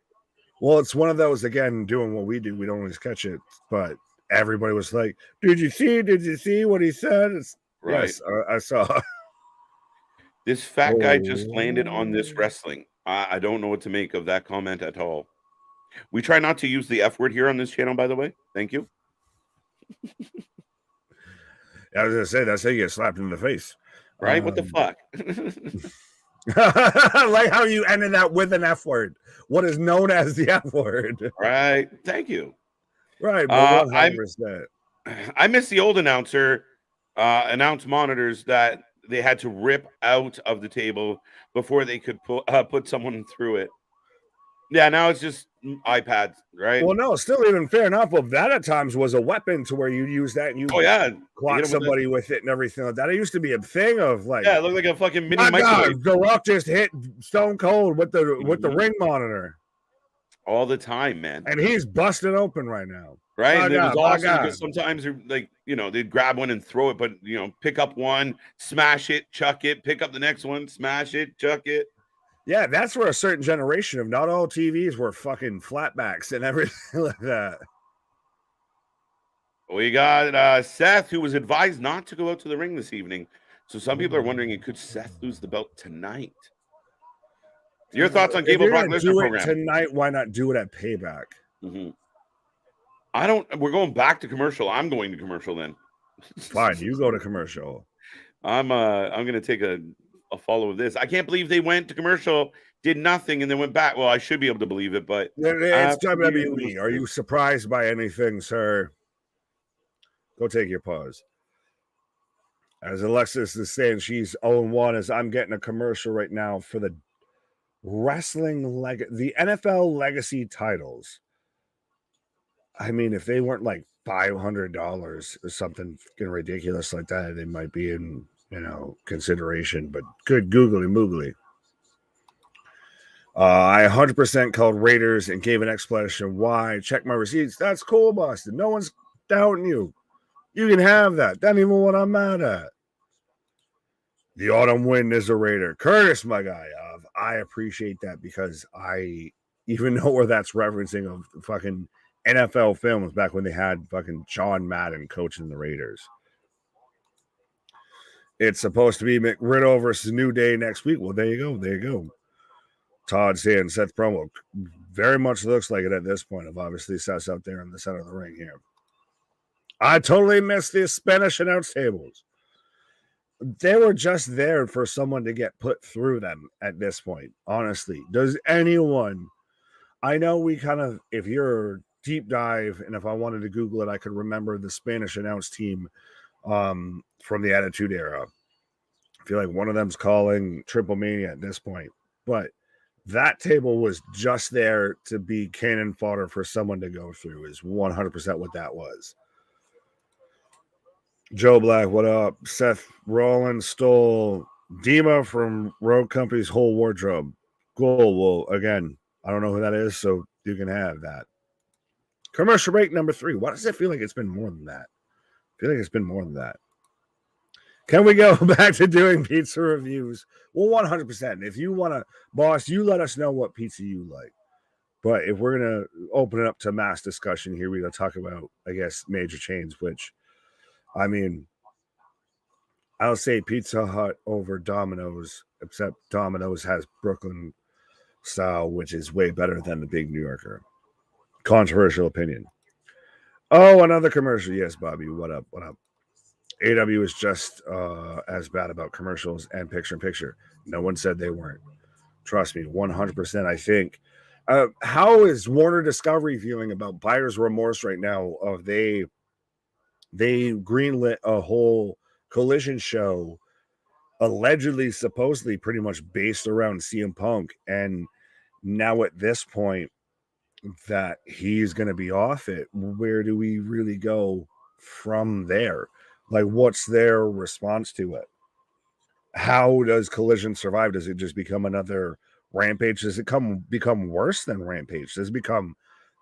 [SPEAKER 2] Well, it's one of those, again, doing what we do. We don't always catch it, but everybody was like, did you see what he said?
[SPEAKER 1] Right.
[SPEAKER 2] Yes, I saw.
[SPEAKER 1] This fat guy just landed on this wrestling. I don't know what to make of that comment at all. We try not to use the F word here on this channel, by the way. Thank you.
[SPEAKER 2] I was going to say, that's how you get slapped in the face.
[SPEAKER 1] Right? What the fuck?
[SPEAKER 2] I like how you ended that with an F word. What is known as the F word.
[SPEAKER 1] Right. Thank you.
[SPEAKER 2] Right. But 100%.
[SPEAKER 1] I miss the old announce monitors that they had to rip out of the table before they could put someone through it. Yeah, now it's just iPads, right?
[SPEAKER 2] Well, no, still even fair enough. But that at times was a weapon to where you use that and you clock somebody with it and everything like that. It used to be a thing of like,
[SPEAKER 1] yeah, it looked like a fucking mini microwave.
[SPEAKER 2] The Rock just hit Stone Cold with the ring monitor
[SPEAKER 1] all the time, man.
[SPEAKER 2] And he's busted open right now.
[SPEAKER 1] Right. And it was awesome because sometimes like, they'd grab one and throw it, but pick up one, smash it, chuck it, pick up the next one, smash it, chuck it.
[SPEAKER 2] Yeah, that's for a certain generation of not all TVs were fucking flatbacks and everything like that.
[SPEAKER 1] We got Seth, who was advised not to go out to the ring this evening. So some people are wondering, could Seth lose the belt tonight? Your thoughts on Gable Brock Lesnar program
[SPEAKER 2] tonight? Why not do it at Payback?
[SPEAKER 1] We're going back to commercial. I'm going to commercial then.
[SPEAKER 2] Fine, you go to commercial.
[SPEAKER 1] I'm gonna take a follow of this. I can't believe they went to commercial, did nothing, and then went back. Well, I should be able to believe it, but
[SPEAKER 2] it's WWE. Are you surprised by anything, sir? Go take your pause. As Alexis is saying, she's 0-1 as I'm getting a commercial right now for the the NFL legacy titles. I mean, if they weren't like $500 or something ridiculous like that, they might be in, consideration, but good googly moogly. I 100% called Raiders and gave an explanation why. Check my receipts. That's cool, Boston. No one's doubting you. You can have that. That's even what I'm mad at. The autumn wind is a Raider. Curtis, my guy. I appreciate that because I even know where that's referencing of fucking NFL films back when they had fucking John Madden coaching the Raiders. It's supposed to be McRiddle versus New Day next week. Well, there you go. There you go. Todd saying Seth promo very much looks like it at this point. Of obviously Seth's out there in the center of the ring here. I totally missed the Spanish announce tables. They were just there for someone to get put through them at this point. Honestly, does anyone? I know we kind of, if you're deep dive, and if I wanted to Google it, I could remember the Spanish announce team from the Attitude Era. I feel like one of them's calling Triple Mania at this point, but that table was just there to be cannon fodder for someone to go through. Is 100% what that was. Joe Black, what up? Seth Rollins stole Dima from Road Company's whole wardrobe. Cool. Well, again, I don't know who that is, so you can have that. Commercial break number 3. Why does it feel like it's been more than that? I feel like it's been more than that. Can we go back to doing pizza reviews? Well, 100%. If you want to, boss, you let us know what pizza you like. But if we're going to open it up to mass discussion here, we're going to talk about, I guess, major chains, which, I mean, I'll say Pizza Hut over Domino's, except Domino's has Brooklyn style, which is way better than the big New Yorker. Controversial opinion. Oh, another commercial. Yes, Bobby. What up? What up? AW is just as bad about commercials and picture-in-picture. No one said they weren't. Trust me, 100%. I think. How is Warner Discovery feeling about buyer's remorse right now? Of they greenlit a whole Collision show, allegedly, supposedly, pretty much based around CM Punk, and now at this point that he's going to be off it, where do we really go from there? Like, what's their response to it? How does Collision survive? Does it just become another Rampage? Does it become worse than Rampage? Does it become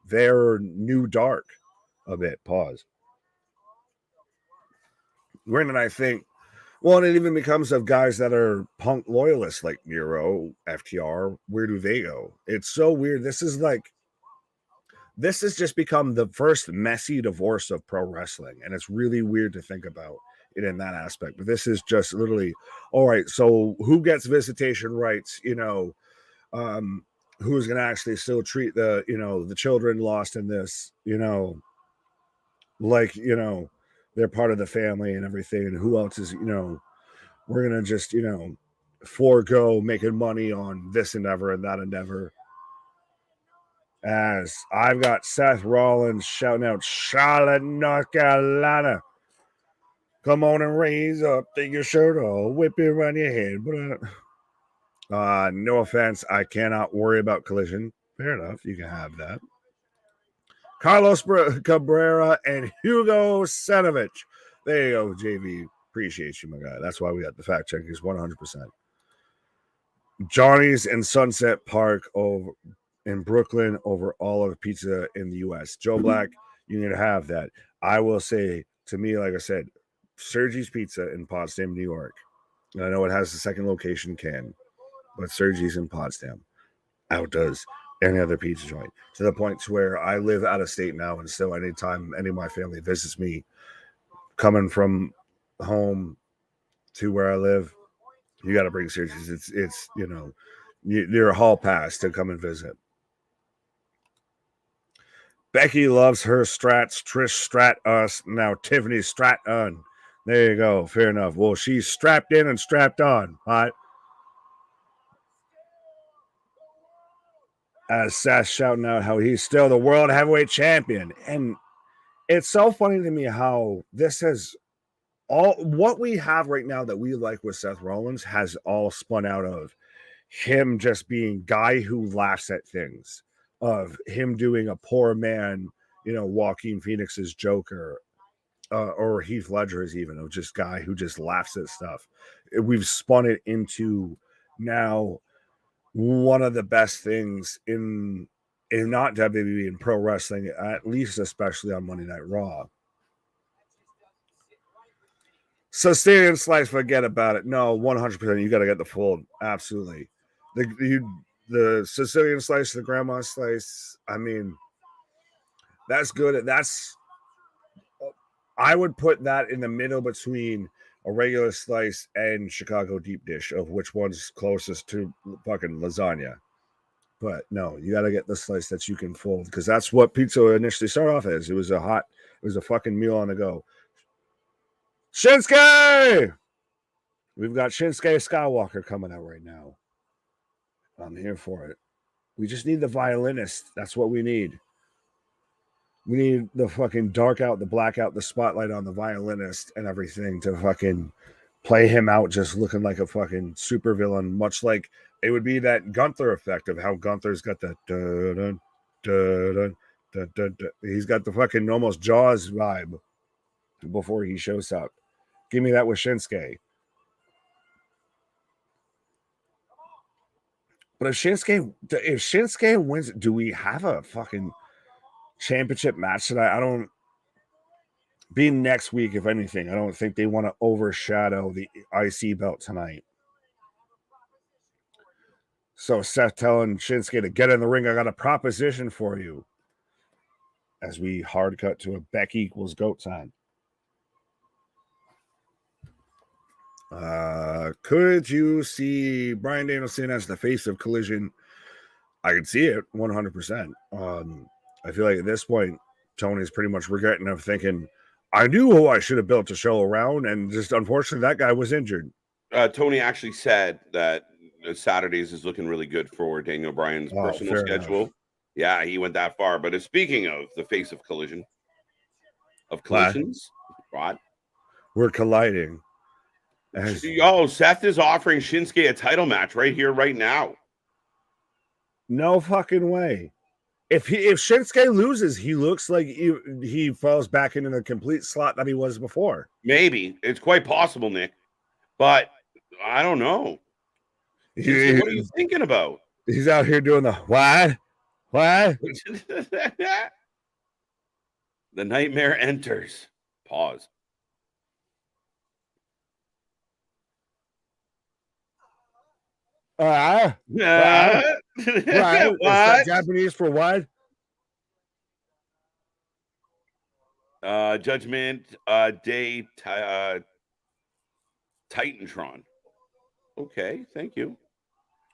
[SPEAKER 2] their new dark a bit? Pause. Granted, I think, well, and it even becomes of guys that are Punk loyalists like Miro, FTR. Where do they go? It's so weird. This has just become the first messy divorce of pro wrestling, and it's really weird to think about it in that aspect. But this is just literally, all right, so who gets visitation rights? Who's going to actually still treat the children lost in this, like, they're part of the family and everything, and who else is, we're going to just, forego making money on this endeavor and that endeavor. As I've got Seth Rollins shouting out, Charlotte, North Carolina. Come on and raise up, take your shirt off, whip it around your head. No offense, I cannot worry about Collision. Fair enough, you can have that. Carlos Cabrera and Hugo Senovich. There you go, JV. Appreciate you, my guy. That's why we got the fact check. He's 100%. Johnny's in Sunset Park in Brooklyn over all of pizza in the U.S. Joe Black, you need to have that. I will say, to me, like I said, Sergi's Pizza in Potsdam, New York. And I know it has the second location, but Sergi's in Potsdam outdoes any other pizza joint, to the point to where I live out of state now, and still anytime any of my family visits me, coming from home to where I live, you got to bring Sergi's. It's you're a hall pass to come and visit. Becky loves her strats. Trish strat us. Now Tiffany strat on. There you go. Fair enough. Well, she's strapped in and strapped on. All right. As Seth shouting out how he's still the world heavyweight champion. And it's so funny to me how this has all what we have right now that we like with Seth Rollins has all spun out of him just being guy who laughs at things, of him doing a poor man, Joaquin Phoenix's Joker, or Heath Ledger's even, of just guy who just laughs at stuff. We've spun it into now one of the best things in not WWE, in pro wrestling, at least especially on Monday Night Raw. Sicilian slice, forget about it. No, 100%. You got to get the full. Absolutely. The Sicilian slice, the grandma slice. I mean, that's good. I would put that in the middle between a regular slice and Chicago deep dish, of which one's closest to fucking lasagna. But no, you got to get the slice that you can fold, because that's what pizza initially started off as. It was a fucking meal on the go. Shinsuke! We've got Shinsuke Skywalker coming out right now. I'm here for it. We just need the violinist. That's what we need. We need the fucking dark out, the black out, the spotlight on the violinist and everything to fucking play him out just looking like a fucking supervillain, much like it would be that Gunther effect of how Gunther's got the dun, dun, dun, dun, dun, dun. He's got the fucking almost Jaws vibe before he shows up. Give me that with Shinsuke. But if Shinsuke wins, do we have a fucking championship match tonight? I don't. Be next week, if anything. I don't think they want to overshadow the IC belt tonight. So Seth telling Shinsuke to get in the ring. I got a proposition for you. As we hard cut to a Becky equals GOAT sign. Could you see Bryan Danielson as the face of Collision? I could see it 100%. I feel like at this point, Tony's pretty much regretting of thinking, I knew who I should have built a show around, and just unfortunately that guy was injured.
[SPEAKER 1] Tony actually said that Saturdays is looking really good for Daniel Bryan's personal schedule. Enough. Yeah, he went that far. But speaking of the face of collisions, what?
[SPEAKER 2] We're colliding.
[SPEAKER 1] Seth is offering Shinsuke a title match right here, right now.
[SPEAKER 2] No fucking way. If Shinsuke loses, he looks like he falls back into the complete slot that he was before.
[SPEAKER 1] Maybe. It's quite possible, Nick. But I don't know. What are you thinking about?
[SPEAKER 2] He's out here doing the what?
[SPEAKER 1] The nightmare enters. Pause.
[SPEAKER 2] What? What? Japanese for what?
[SPEAKER 1] Judgment Day Titantron. Okay, thank you.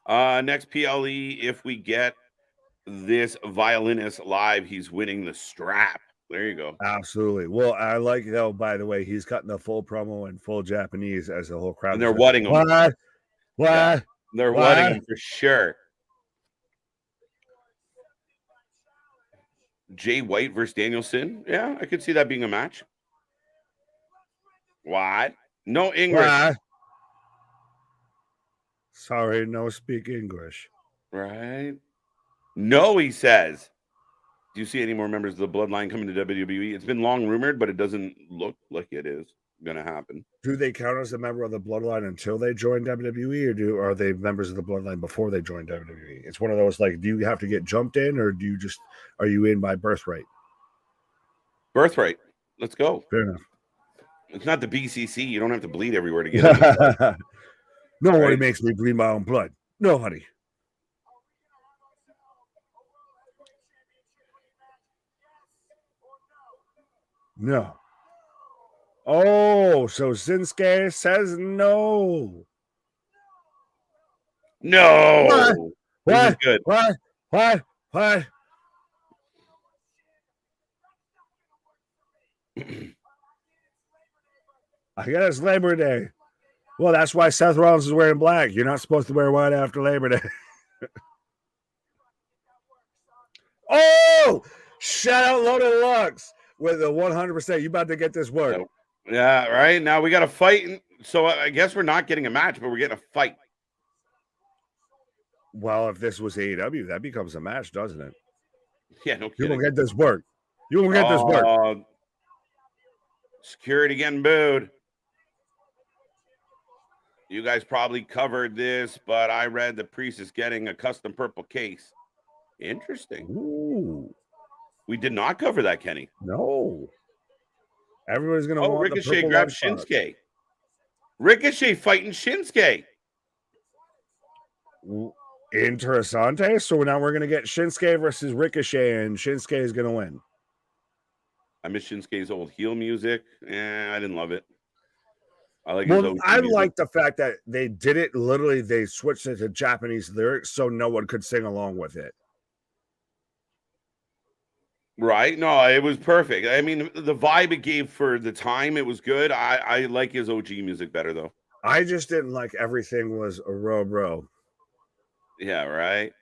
[SPEAKER 1] Next PLE, if we get this violinist live, he's winning the strap. There you go.
[SPEAKER 2] Absolutely. Well, I like, though, by the way, he's cutting the full promo in full Japanese as the whole crowd.
[SPEAKER 1] And they're wutting him.
[SPEAKER 2] What?
[SPEAKER 1] Yeah, they're wutting him for sure. Jay White versus Danielson. Yeah, I could see that being a match. What? No English.
[SPEAKER 2] What? Sorry, no speak English.
[SPEAKER 1] Right? No, he says. Do you see any more members of the Bloodline coming to WWE? It's been long rumored, but it doesn't look like it is going to happen.
[SPEAKER 2] Do they count as a member of the Bloodline until they join WWE, or are they members of the Bloodline before they join WWE? It's one of those, like, do you have to get jumped in, or are you in by birthright?
[SPEAKER 1] Birthright. Let's go.
[SPEAKER 2] Fair enough.
[SPEAKER 1] It's not the BCC. You don't have to bleed everywhere to get in.
[SPEAKER 2] Nobody makes me bleed my own blood. Nobody. No. Oh, so Shinsuke says no.
[SPEAKER 1] No.
[SPEAKER 2] What?
[SPEAKER 1] Good.
[SPEAKER 2] What? I guess it's Labor Day. Well, that's why Seth Rollins is wearing black. You're not supposed to wear white after Labor Day. Oh, shout out Loaded Lux with a 100%. You about to get this work.
[SPEAKER 1] Yeah, right. Now we got to fight. So I guess we're not getting a match, but we're getting a fight.
[SPEAKER 2] Well, if this was AEW, that becomes a match, doesn't it?
[SPEAKER 1] Yeah, no kidding.
[SPEAKER 2] You will get this work. You will get this work.
[SPEAKER 1] Security getting booed. You guys probably covered this, but I read the Priest is getting a custom purple case. Interesting.
[SPEAKER 2] Ooh.
[SPEAKER 1] We did not cover that, Kenny.
[SPEAKER 2] No. Everybody's going to want
[SPEAKER 1] Ricochet grabs Shinsuke. Ricochet fighting Shinsuke.
[SPEAKER 2] Interessante. So now we're going to get Shinsuke versus Ricochet, and Shinsuke is going to win.
[SPEAKER 1] I miss Shinsuke's old heel music. I didn't love it. I like
[SPEAKER 2] the fact that they did it literally. They switched it to Japanese lyrics so no one could sing along with it.
[SPEAKER 1] Right? No, it was perfect. I mean, the vibe it gave for the time, it was good. I like his OG music better, though.
[SPEAKER 2] I just didn't like everything was a bro.
[SPEAKER 1] Yeah, right?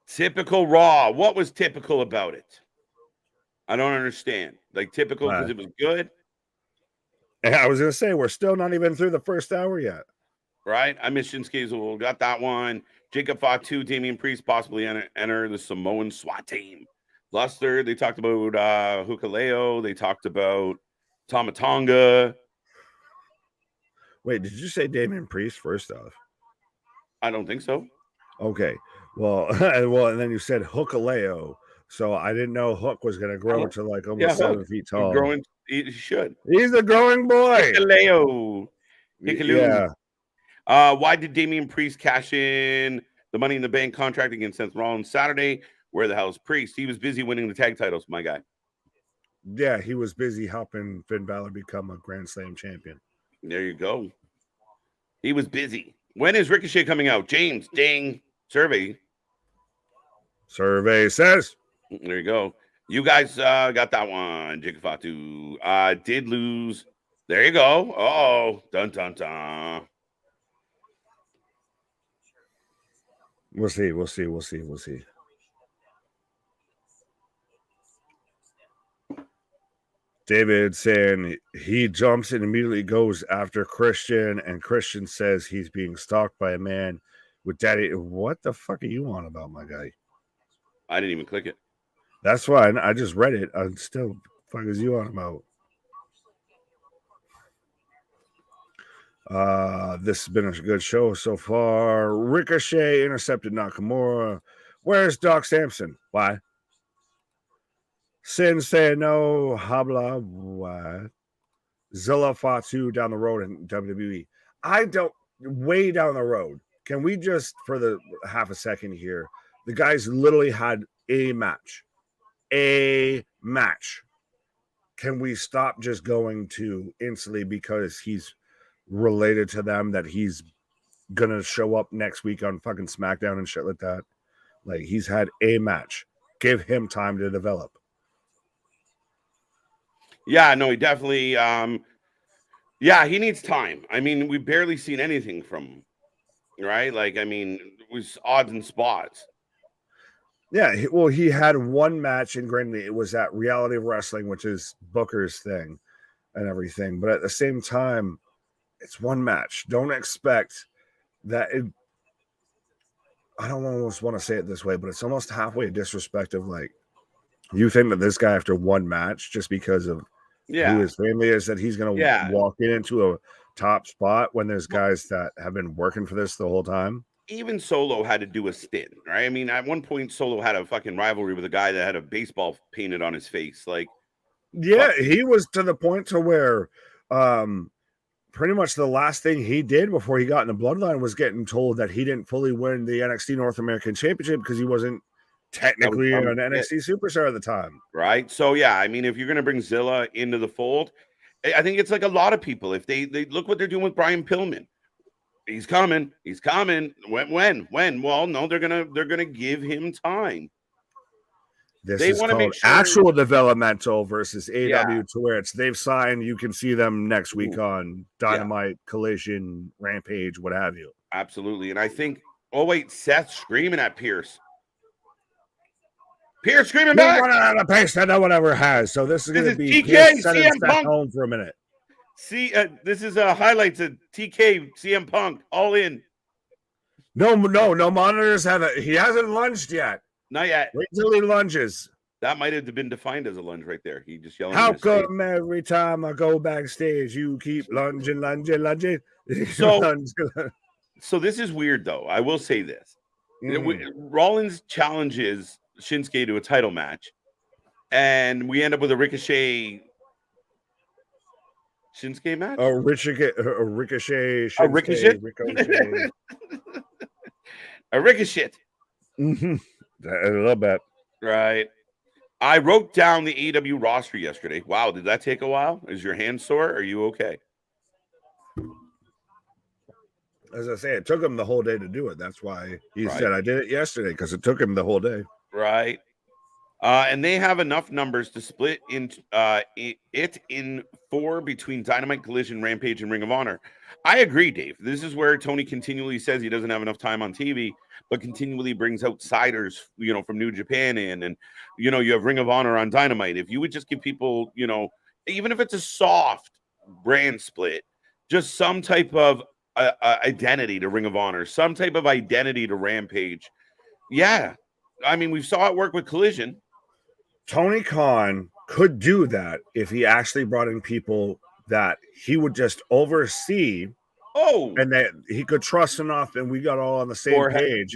[SPEAKER 1] Typical Raw. What was typical about it? I don't understand. Like, typical because it was good?
[SPEAKER 2] And I was going to say, we're still not even through the first hour yet.
[SPEAKER 1] Right? I miss Shinsuke's old. Got that one. Jacob Fatu, Damian Priest possibly enter the Samoan SWAT team. Luster, they talked about Hukaleo. They talked about Tamatonga.
[SPEAKER 2] Wait, did you say Damian Priest first off?
[SPEAKER 1] I don't think so.
[SPEAKER 2] Okay. Well, and then you said Hukaleo. So I didn't know Hook was going to grow to like almost 7 feet tall.
[SPEAKER 1] Growing, he should.
[SPEAKER 2] He's a growing boy.
[SPEAKER 1] Hukaleo.
[SPEAKER 2] Yeah.
[SPEAKER 1] Why did Damian Priest cash in the Money in the Bank contract against Seth Rollins Saturday? Where the hell is Priest? He was busy winning the tag titles, my guy.
[SPEAKER 2] Yeah, he was busy helping Finn Balor become a Grand Slam champion.
[SPEAKER 1] There you go. He was busy. When is Ricochet coming out? James, ding. Survey
[SPEAKER 2] says.
[SPEAKER 1] There you go. You guys got that one. Jigafatu did lose. There you go. Oh, dun dun dun.
[SPEAKER 2] We'll see. David saying he jumps and immediately goes after Christian, and Christian says he's being stalked by a man with daddy. What the fuck are you on about, my guy?
[SPEAKER 1] I didn't even click it.
[SPEAKER 2] That's fine. I just read it. I'm still fuck is you on about? This has been a good show so far. Ricochet intercepted Nakamura. Where's Doc Samson? Why? Sin saying no. Habla. Why? Zilla Fatu down the road in WWE. I don't. Way down the road. Can we just, for the half a second here, the guys literally had a match. A match. Can we stop just going to instantly because he's related to them that he's gonna show up next week on fucking SmackDown and shit like that? Like, he's had a match. Give him time to develop.
[SPEAKER 1] Yeah, no, he definitely yeah, he needs time. I mean, we've barely seen anything from him, right? Like, I mean, it was odds and spots.
[SPEAKER 2] Yeah, well, he had one match, and granted, it was at Reality of Wrestling, which is Booker's thing and everything. But at the same time, it's one match. Don't expect that. I don't almost want to say it this way, but it's almost halfway a disrespect of, like, you think that this guy after one match, just because of who his family is, that he's going to walk into a top spot when there's guys that have been working for this the whole time.
[SPEAKER 1] Even Solo had to do a stint, right? I mean, at one point, Solo had a fucking rivalry with a guy that had a baseball painted on his face. Like,
[SPEAKER 2] yeah, he was to the point to where pretty much the last thing he did before he got in the bloodline was getting told that he didn't fully win the NXT North American Championship because he wasn't technically an NXT superstar at the time.
[SPEAKER 1] Right. So, yeah, I mean, if you're going to bring Zilla into the fold, I think it's like a lot of people. If they look what they're doing with Brian Pillman. He's coming. When? Well, no, they're gonna give him time.
[SPEAKER 2] This is called actual developmental versus AW, to where they've signed. You can see them next week on Dynamite, Collision, Rampage, what have you.
[SPEAKER 1] Absolutely. And I think, oh wait, Seth's screaming at Pierce. Pierce screaming back.
[SPEAKER 2] Running out of pace that no one ever has. So this is going to be
[SPEAKER 1] TK CM Punk
[SPEAKER 2] home for a minute.
[SPEAKER 1] See, this is highlights of TK CM Punk all in.
[SPEAKER 2] No monitors have it. He hasn't lunged yet.
[SPEAKER 1] Not yet.
[SPEAKER 2] Wait till he lunges.
[SPEAKER 1] That might have been defined as a lunge right there. He just yelling.
[SPEAKER 2] How come every time I go backstage, you keep lunging?
[SPEAKER 1] So this is weird, though. I will say this: Rollins challenges Shinsuke to a title match, and we end up with a Ricochet. Shinsuke match?
[SPEAKER 2] A Ricochet.
[SPEAKER 1] A Ricochet? A Ricochet.
[SPEAKER 2] Mm-hmm. A little bit.
[SPEAKER 1] Right. I wrote down the AW roster yesterday. Wow, did that take a while? Is your hand sore? Are you okay?
[SPEAKER 2] As I say, it took him the whole day to do it. That's why he said I did it yesterday, because it took him the whole day.
[SPEAKER 1] Right. And they have enough numbers to split in 4 between Dynamite, Collision, Rampage, and Ring of Honor. I agree, Dave. This is where Tony continually says he doesn't have enough time on TV, but continually brings outsiders, from New Japan in. And, you have Ring of Honor on Dynamite. If you would just give people, even if it's a soft brand split, just some type of identity to Ring of Honor, some type of identity to Rampage. Yeah. I mean, we saw it work with Collision.
[SPEAKER 2] Tony Khan could do that if he actually brought in people that he would just oversee.
[SPEAKER 1] Oh,
[SPEAKER 2] and that he could trust enough, and we got all on the same page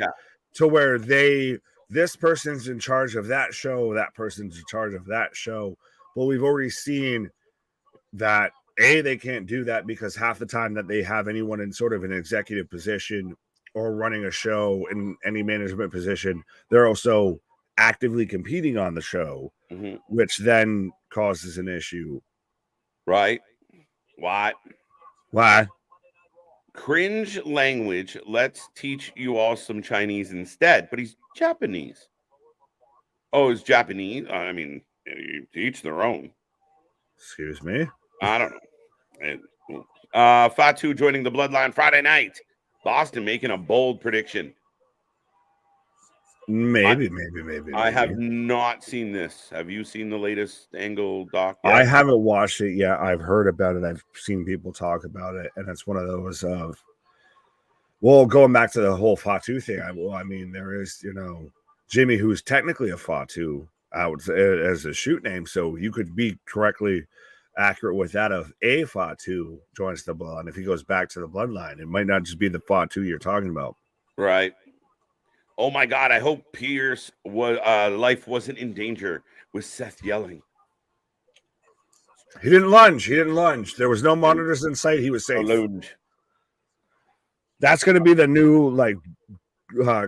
[SPEAKER 2] to where this person's in charge of that show, that person's in charge of that show. But we've already seen that they can't do that because half the time that they have anyone in sort of an executive position or running a show in any management position, they're also actively competing on the show, which then causes an issue.
[SPEAKER 1] Right. What?
[SPEAKER 2] Why?
[SPEAKER 1] Cringe language. Let's teach you all some Chinese instead. But he's Japanese. Oh, it's Japanese. I mean, to each their own.
[SPEAKER 2] Excuse me.
[SPEAKER 1] I don't know. Fatu joining the Bloodline Friday night. Boston making a bold prediction.
[SPEAKER 2] Maybe.
[SPEAKER 1] I have not seen this. Have you seen the latest Angle doc yet?
[SPEAKER 2] I haven't watched it yet. I've heard about it. I've seen people talk about it, and it's one of those of, well, going back to the whole Fatu thing. I mean, there is, Jimmy, who's technically a Fatu out as a shoot name, so you could be correctly accurate with that of a Fatu joins the bloodline. If he goes back to the bloodline, it might not just be the Fatu you're talking about.
[SPEAKER 1] Right. Oh my God! I hope Pierce life wasn't in danger with Seth yelling.
[SPEAKER 2] He didn't lunge. There was no monitors in sight. He was safe. That's going to be the new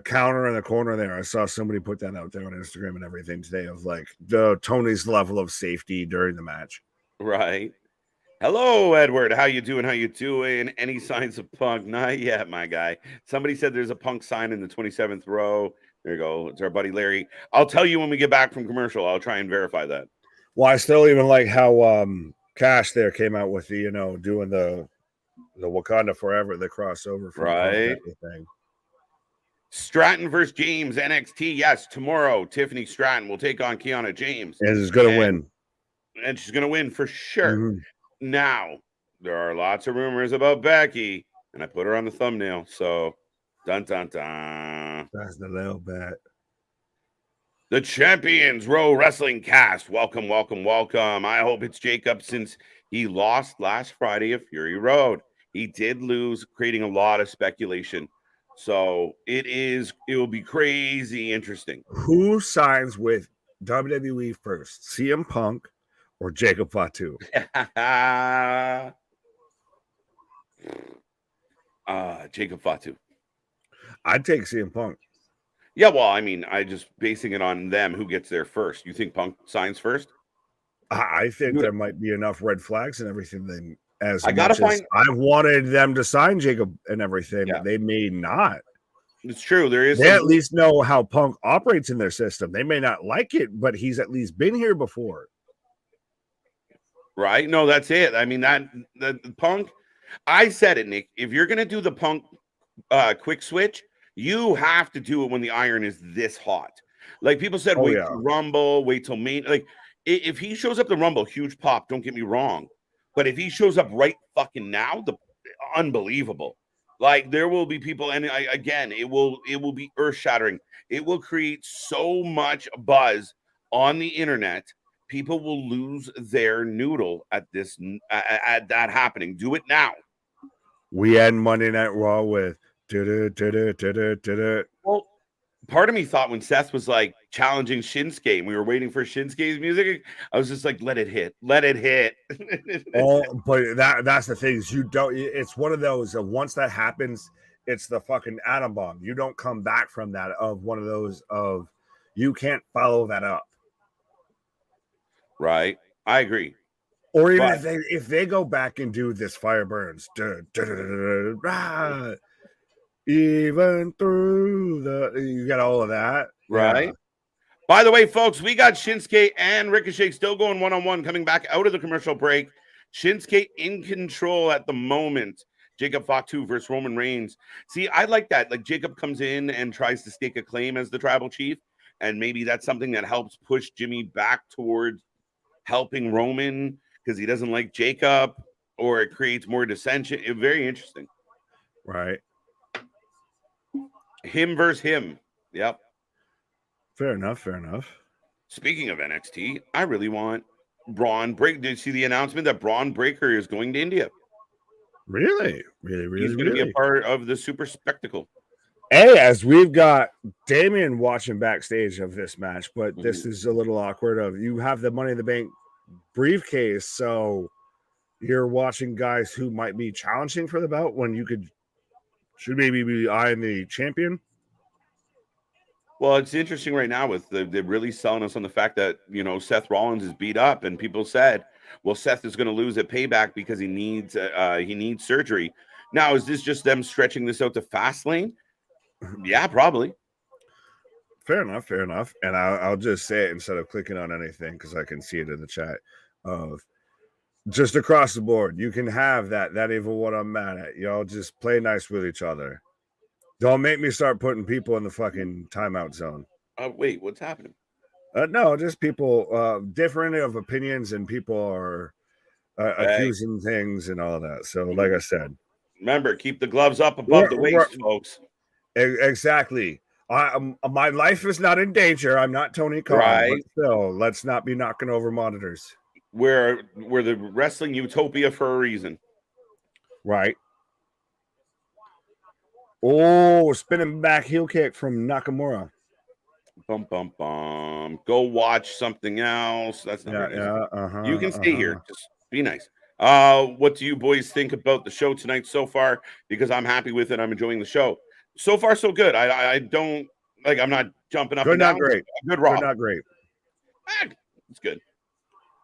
[SPEAKER 2] counter in the corner there. I saw somebody put that out there on Instagram and everything today of the Tony's level of safety during the match.
[SPEAKER 1] Right. Hello, Edward. How you doing? Any signs of Punk? Not yet, my guy. Somebody said there's a Punk sign in the 27th row. There you go. It's our buddy Larry. I'll tell you when we get back from commercial. I'll try and verify that.
[SPEAKER 2] Well, I still even like how Cash there came out with the, doing the Wakanda Forever, the crossover from
[SPEAKER 1] right.
[SPEAKER 2] Thing.
[SPEAKER 1] Stratton versus James, NXT. Yes, tomorrow, Tiffany Stratton will take on Kiana James.
[SPEAKER 2] And is going to win.
[SPEAKER 1] And she's going to win for sure. Mm-hmm. Now, there are lots of rumors about Becky, and I put her on the thumbnail. So, dun, dun, dun.
[SPEAKER 2] That's the little bit.
[SPEAKER 1] The Champions Row Wrestling Cast. Welcome. I hope it's Jacob, since he lost last Friday at Fury Road. He did lose, creating a lot of speculation. So, it will be crazy interesting.
[SPEAKER 2] Who signs with WWE first? CM Punk or Jacob Fatu?
[SPEAKER 1] Jacob Fatu.
[SPEAKER 2] I'd take CM Punk.
[SPEAKER 1] Yeah, well, I mean, I just basing it on them, who gets there first. You think Punk signs first?
[SPEAKER 2] I think there might be enough red flags and everything. Then,
[SPEAKER 1] I gotta find.
[SPEAKER 2] I wanted them to sign Jacob and everything. Yeah. They may not.
[SPEAKER 1] It's true. There is.
[SPEAKER 2] They at least know how Punk operates in their system. They may not like it, but he's at least been here before.
[SPEAKER 1] Right? No, that's it. I mean, that Punk. I said it, Nick. If you're gonna do the Punk quick switch, you have to do it when the iron is this hot. Like people said, wait till Rumble, wait till main. Like if he shows up the Rumble, huge pop. Don't get me wrong, but if he shows up right fucking now, unbelievable. Like there will be people, and again, it will be earth shattering. It will create so much buzz on the internet. People will lose their noodle at this at that happening. Do it now.
[SPEAKER 2] We end Monday Night Raw with.
[SPEAKER 1] Well, part of me thought when Seth was like challenging Shinsuke and we were waiting for Shinsuke's music, I was just like, let it hit.
[SPEAKER 2] Oh, but that's the thing is it's one of those once that happens, it's the fucking atom bomb. You don't come back from that of one of those of you can't follow that up.
[SPEAKER 1] Right. I agree.
[SPEAKER 2] Or even if they go back and do this fire burns. Even through you got all of that,
[SPEAKER 1] right? Yeah. By the way, folks, we got Shinsuke and Ricochet still going one-on-one, coming back out of the commercial break. Shinsuke in control at the moment. Jacob Fatu versus Roman Reigns. See, I like that. Like Jacob comes in and tries to stake a claim as the tribal chief, and maybe that's something that helps push Jimmy back towards helping Roman because he doesn't like Jacob, or it creates more dissension. It's very interesting,
[SPEAKER 2] right?
[SPEAKER 1] Him versus him. Yep.
[SPEAKER 2] Fair enough.
[SPEAKER 1] Speaking of NXT, I really want Braun Breaker. Did you see the announcement that Braun Breaker is going to India?
[SPEAKER 2] Really?
[SPEAKER 1] He's going to be a part of the Super Spectacle.
[SPEAKER 2] Hey, as we've got Damien watching backstage of this match, but this is a little awkward. Of you have the Money in the Bank briefcase, so you're watching guys who might be challenging for the belt when you should maybe be eyeing the champion.
[SPEAKER 1] Well, it's interesting right now with they're really selling us on the fact that, Seth Rollins is beat up, and people said, well, Seth is going to lose at Payback because he needs surgery. Now, is this just them stretching this out to Fastlane? Yeah, probably.
[SPEAKER 2] Fair enough, fair enough. And I'll just say it instead of clicking on anything because I can see it in the chat. Of just across the board, you can have that even what I'm mad at. Y'all just play nice with each other. Don't make me start putting people in the fucking timeout zone.
[SPEAKER 1] Wait, what's happening?
[SPEAKER 2] No, just people different of opinions, and people are accusing things and all that. So, like I said,
[SPEAKER 1] remember, keep the gloves up above the waist, folks.
[SPEAKER 2] Exactly. My life is not in danger. I'm not Tony Khan,
[SPEAKER 1] right?
[SPEAKER 2] But still, let's not be knocking over monitors.
[SPEAKER 1] We're the wrestling utopia for a reason,
[SPEAKER 2] right? Oh, spinning back heel kick from Nakamura.
[SPEAKER 1] Bum bum bum. Go watch something else. That's not You can stay here. Just be nice. What do you boys think about the show tonight so far? Because I'm happy with it. I'm enjoying the show. So far, so good. I don't like. I'm not jumping up
[SPEAKER 2] good,
[SPEAKER 1] and
[SPEAKER 2] not
[SPEAKER 1] down.
[SPEAKER 2] Great.
[SPEAKER 1] Good Raw.
[SPEAKER 2] Good, not great.
[SPEAKER 1] It's good.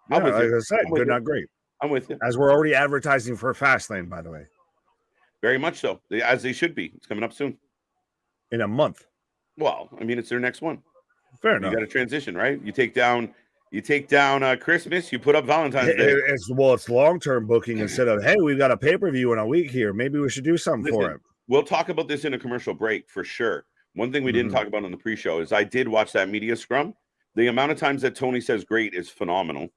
[SPEAKER 2] Yeah, like I said, good, not great.
[SPEAKER 1] I'm with you.
[SPEAKER 2] As we're already advertising for Fastlane, by the way.
[SPEAKER 1] Very much so, as they should be. It's coming up soon.
[SPEAKER 2] In a month.
[SPEAKER 1] Well, I mean, it's their next one.
[SPEAKER 2] Fair enough.
[SPEAKER 1] You got to transition, right? You take down Christmas, you put up Valentine's Day.
[SPEAKER 2] It's long-term booking instead of, hey, we've got a pay-per-view in a week here. Maybe we should do something for it.
[SPEAKER 1] We'll talk about this in a commercial break for sure. One thing we didn't talk about on the pre-show is I did watch that media scrum. The amount of times that Tony says great is phenomenal.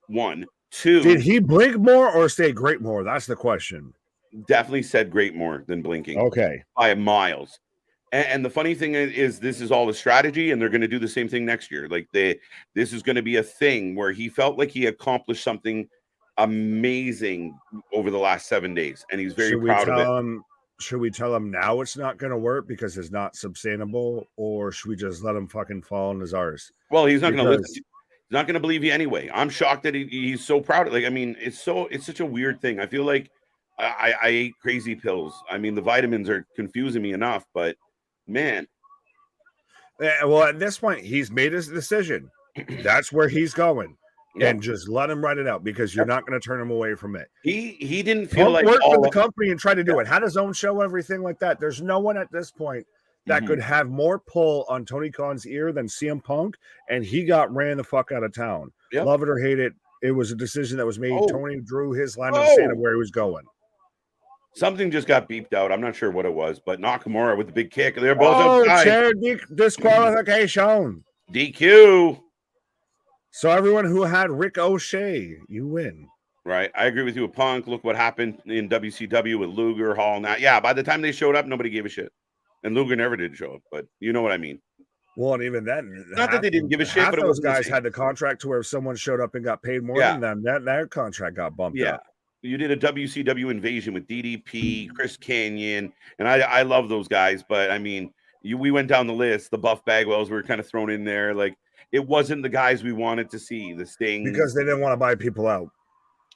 [SPEAKER 1] 1, 2.
[SPEAKER 2] Did he blink more or say great more? That's the question.
[SPEAKER 1] Definitely said great more than blinking.
[SPEAKER 2] Okay.
[SPEAKER 1] By miles. And the funny thing is this is all a strategy, and they're going to do the same thing next year. Like this is going to be a thing where he felt like he accomplished something amazing over the last 7 days, and he's very proud of it.
[SPEAKER 2] Should we tell him now it's not going to work because it's not sustainable, or should we just let him fucking fall in his arse?
[SPEAKER 1] Well, he's not going to listen. He's not going to believe you anyway. I'm shocked that he's so proud. Like, I mean, it's such a weird thing. I feel like I ate crazy pills. I mean, the vitamins are confusing me enough, but man.
[SPEAKER 2] Well, at this point, he's made his decision. That's where he's going. Yep. And just let him write it out because you're not going to turn him away from it.
[SPEAKER 1] He didn't feel like
[SPEAKER 2] work for the company and try to do it. Had his own show, everything like that. There's no one at this point that could have more pull on Tony Khan's ear than CM Punk, and he got ran the fuck out of town. Yep. Love it or hate it, it was a decision that was made. Tony drew his line in the sand of where he was going.
[SPEAKER 1] Something just got beeped out. I'm not sure what it was, but Nakamura with the big kick. They're both outside.
[SPEAKER 2] Chair disqualification.
[SPEAKER 1] DQ.
[SPEAKER 2] So everyone who had Rick O'Shea, you win.
[SPEAKER 1] Right. I agree with you with Punk. Look what happened in WCW with Luger, Hall. Now, yeah, by the time they showed up, nobody gave a shit. And Luger never did show up, but you know what I mean.
[SPEAKER 2] Well, and even then,
[SPEAKER 1] not that they didn't give a shit, but
[SPEAKER 2] those guys had the contract to where if someone showed up and got paid more than them, that contract got bumped up.
[SPEAKER 1] You did a WCW invasion with DDP, Chris Kanyon, and I love those guys, but I mean, we went down the list. The Buff Bagwells were kind of thrown in there. Like, it wasn't the guys we wanted to see. The Sting,
[SPEAKER 2] because they didn't want to buy people out.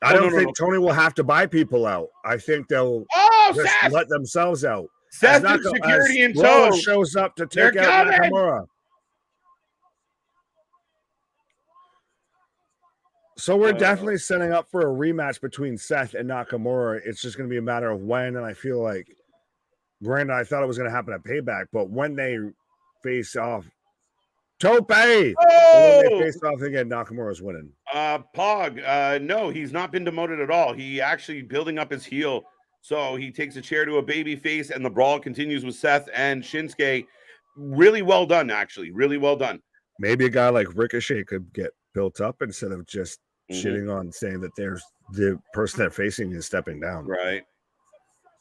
[SPEAKER 2] I don't think Tony will have to buy people out. I think they'll just let themselves out.
[SPEAKER 1] Seth and security in tow
[SPEAKER 2] shows up to take out Nakamura. So we're definitely setting up for a rematch between Seth and Nakamura. It's just going to be a matter of when, and I feel like, granted, I thought it was going to happen at Payback, but when they face off, Tope! When they face off again, Nakamura's winning.
[SPEAKER 1] Pog, no, he's not been demoted at all. He actually building up his heel. So he takes a chair to a baby face, and the brawl continues with Seth and Shinsuke. Really well done, actually. Really well done.
[SPEAKER 2] Maybe a guy like Ricochet could get built up instead of just shitting on saying that there's the person they're facing is stepping down.
[SPEAKER 1] Right.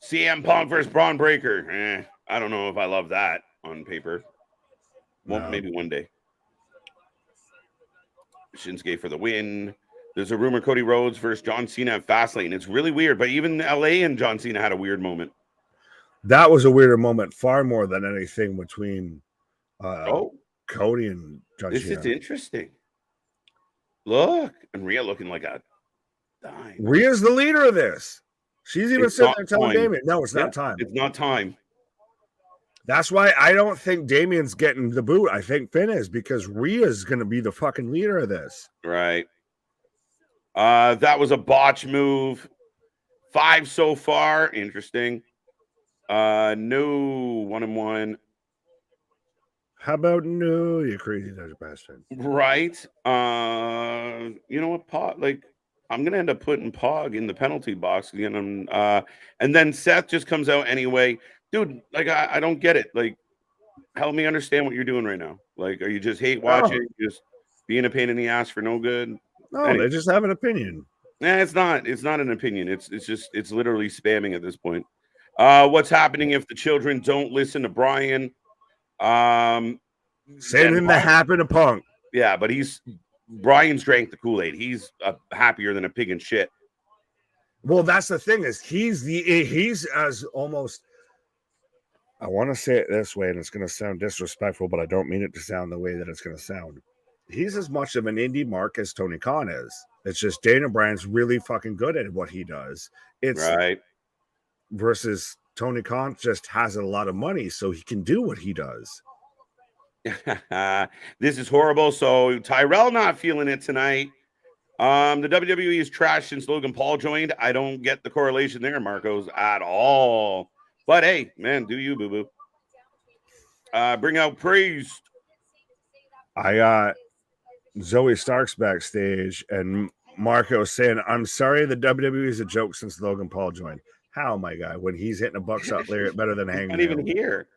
[SPEAKER 1] CM Punk versus Braun Breaker. I don't know if I love that on paper. Well, maybe one day. Shinsuke for the win. There's a rumor Cody Rhodes versus John Cena at Fastlane. It's really weird, but even LA and John Cena had a weird moment.
[SPEAKER 2] That was a weirder moment, far more than anything between Cody and John Cena.
[SPEAKER 1] This is interesting. Look, and Rhea looking like a dime.
[SPEAKER 2] Rhea's the leader of this. She's even sitting there telling Damien, no, it's not time.
[SPEAKER 1] It's not time.
[SPEAKER 2] That's why I don't think Damien's getting the boot. I think Finn is, because Rhea's going to be the fucking leader of this.
[SPEAKER 1] Right. That was a botch move. 5 so far. Interesting. No 1-1.
[SPEAKER 2] How about no, you crazy Dutch bastard?
[SPEAKER 1] Right. You know what, Pog? Like, I'm gonna end up putting Pog in the penalty box again. And then Seth just comes out anyway. Dude, like I don't get it. Like, help me understand what you're doing right now. Like, are you just hate watching, just being a pain in the ass for no good?
[SPEAKER 2] No,
[SPEAKER 1] Anyway.
[SPEAKER 2] they just have an opinion.
[SPEAKER 1] It's not an opinion. It's literally spamming at this point. What's happening if the children don't listen to Brian?
[SPEAKER 2] Same thing that happened to Punk.
[SPEAKER 1] Yeah, but Brian's drank the Kool-Aid. He's happier than a pig in shit.
[SPEAKER 2] Well, that's the thing is he's as almost. I want to say it this way, and it's going to sound disrespectful, but I don't mean it to sound the way that it's going to sound. He's as much of an indie mark as Tony Khan is. It's just Dana Bryan's really fucking good at what he does. It's
[SPEAKER 1] right.
[SPEAKER 2] Versus Tony Khan just has a lot of money, so he can do what he does.
[SPEAKER 1] This is horrible. So Tyrell not feeling it tonight. The WWE is trashed since Logan Paul joined. I don't get the correlation there, Marcos, at all. But hey, man, do you, boo-boo. Bring out Priest.
[SPEAKER 2] I got Zoe Starks backstage, and Marco saying, I'm sorry the WWE is a joke since Logan Paul joined. How, my guy, when he's hitting a buckshot lyric better than Hangman?
[SPEAKER 1] Not even here.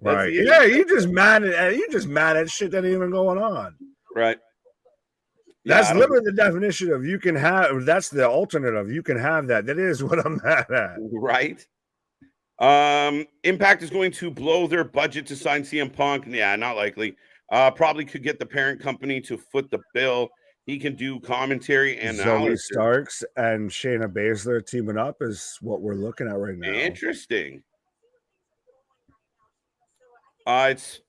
[SPEAKER 2] Right. Yeah, you just mad at shit that ain't even going on.
[SPEAKER 1] Right.
[SPEAKER 2] That's literally the definition of you can have. That's the alternate of you can have that. That is what I'm mad at.
[SPEAKER 1] Right. Impact is going to blow their budget to sign CM Punk. Yeah, not likely. Probably could get the parent company to foot the bill. He can do commentary and
[SPEAKER 2] Zoe Starks and Shayna Baszler teaming up is what we're looking at right now.
[SPEAKER 1] Interesting. It's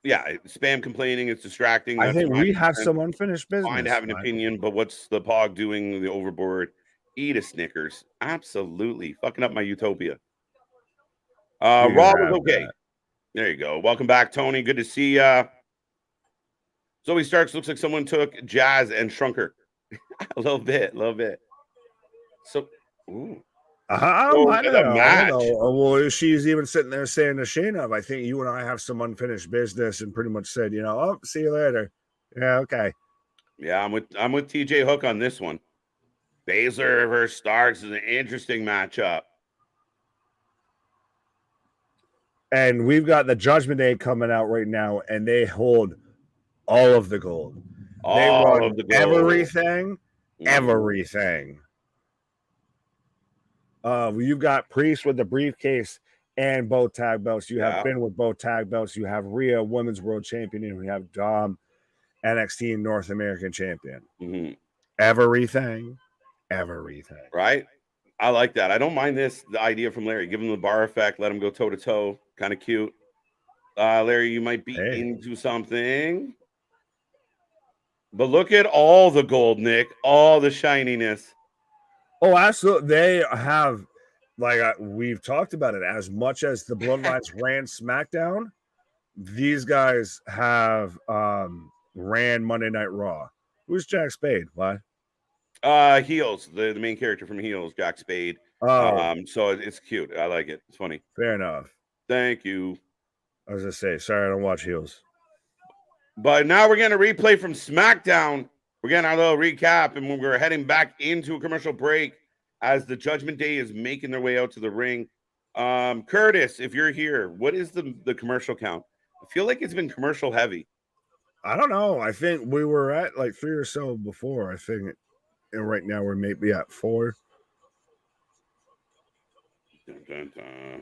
[SPEAKER 1] spam complaining. It's distracting.
[SPEAKER 2] I think we have some unfinished business.
[SPEAKER 1] Fine to have an opinion, but what's the Pog doing? The overboard. Eat a Snickers. Absolutely. Fucking up my utopia. Raw was okay. There you go. Welcome back, Tony. Good to see ya. Zoe Starks looks like someone took Jazz and shrunk her. a little bit. So, ooh.
[SPEAKER 2] I don't know. Well, she's even sitting there saying to Shayna, I think you and I have some unfinished business, and pretty much said, oh, see you later. Yeah, okay.
[SPEAKER 1] Yeah, I'm with TJ Hook on this one. Baszler versus Starks is an interesting matchup.
[SPEAKER 2] And we've got the Judgment Day coming out right now, and they hold all of the gold.
[SPEAKER 1] All of the gold.
[SPEAKER 2] Everything. You've got Priest with the briefcase and both tag belts. You have Finn with both tag belts. You have Rhea, Women's World Champion, and we have Dom, NXT North American Champion.
[SPEAKER 1] Mm-hmm.
[SPEAKER 2] Everything.
[SPEAKER 1] Right? I like that. I don't mind the idea from Larry. Give him the bar effect. Let him go toe to toe. Kind of cute. Larry, you might be into something. But look at all the gold, Nick. All the shininess.
[SPEAKER 2] Oh, absolutely. They have, we've talked about it, as much as the Bloodlines ran SmackDown, these guys have ran Monday Night Raw. Who's Jack Spade? What?
[SPEAKER 1] Heels, the main character from Heels, Jack Spade.
[SPEAKER 2] Oh.
[SPEAKER 1] So it's cute. I like it. It's funny.
[SPEAKER 2] Fair enough.
[SPEAKER 1] Thank you.
[SPEAKER 2] I was going to say, sorry, I don't watch Heels.
[SPEAKER 1] But now we're getting a replay from SmackDown. We're getting our little recap, and we're heading back into a commercial break as the Judgment Day is making their way out to the ring. Curtis, if you're here, what is the commercial count? I feel like it's been commercial heavy.
[SPEAKER 2] I don't know. I think we were at 3 or so before. I think right now we're maybe at 4.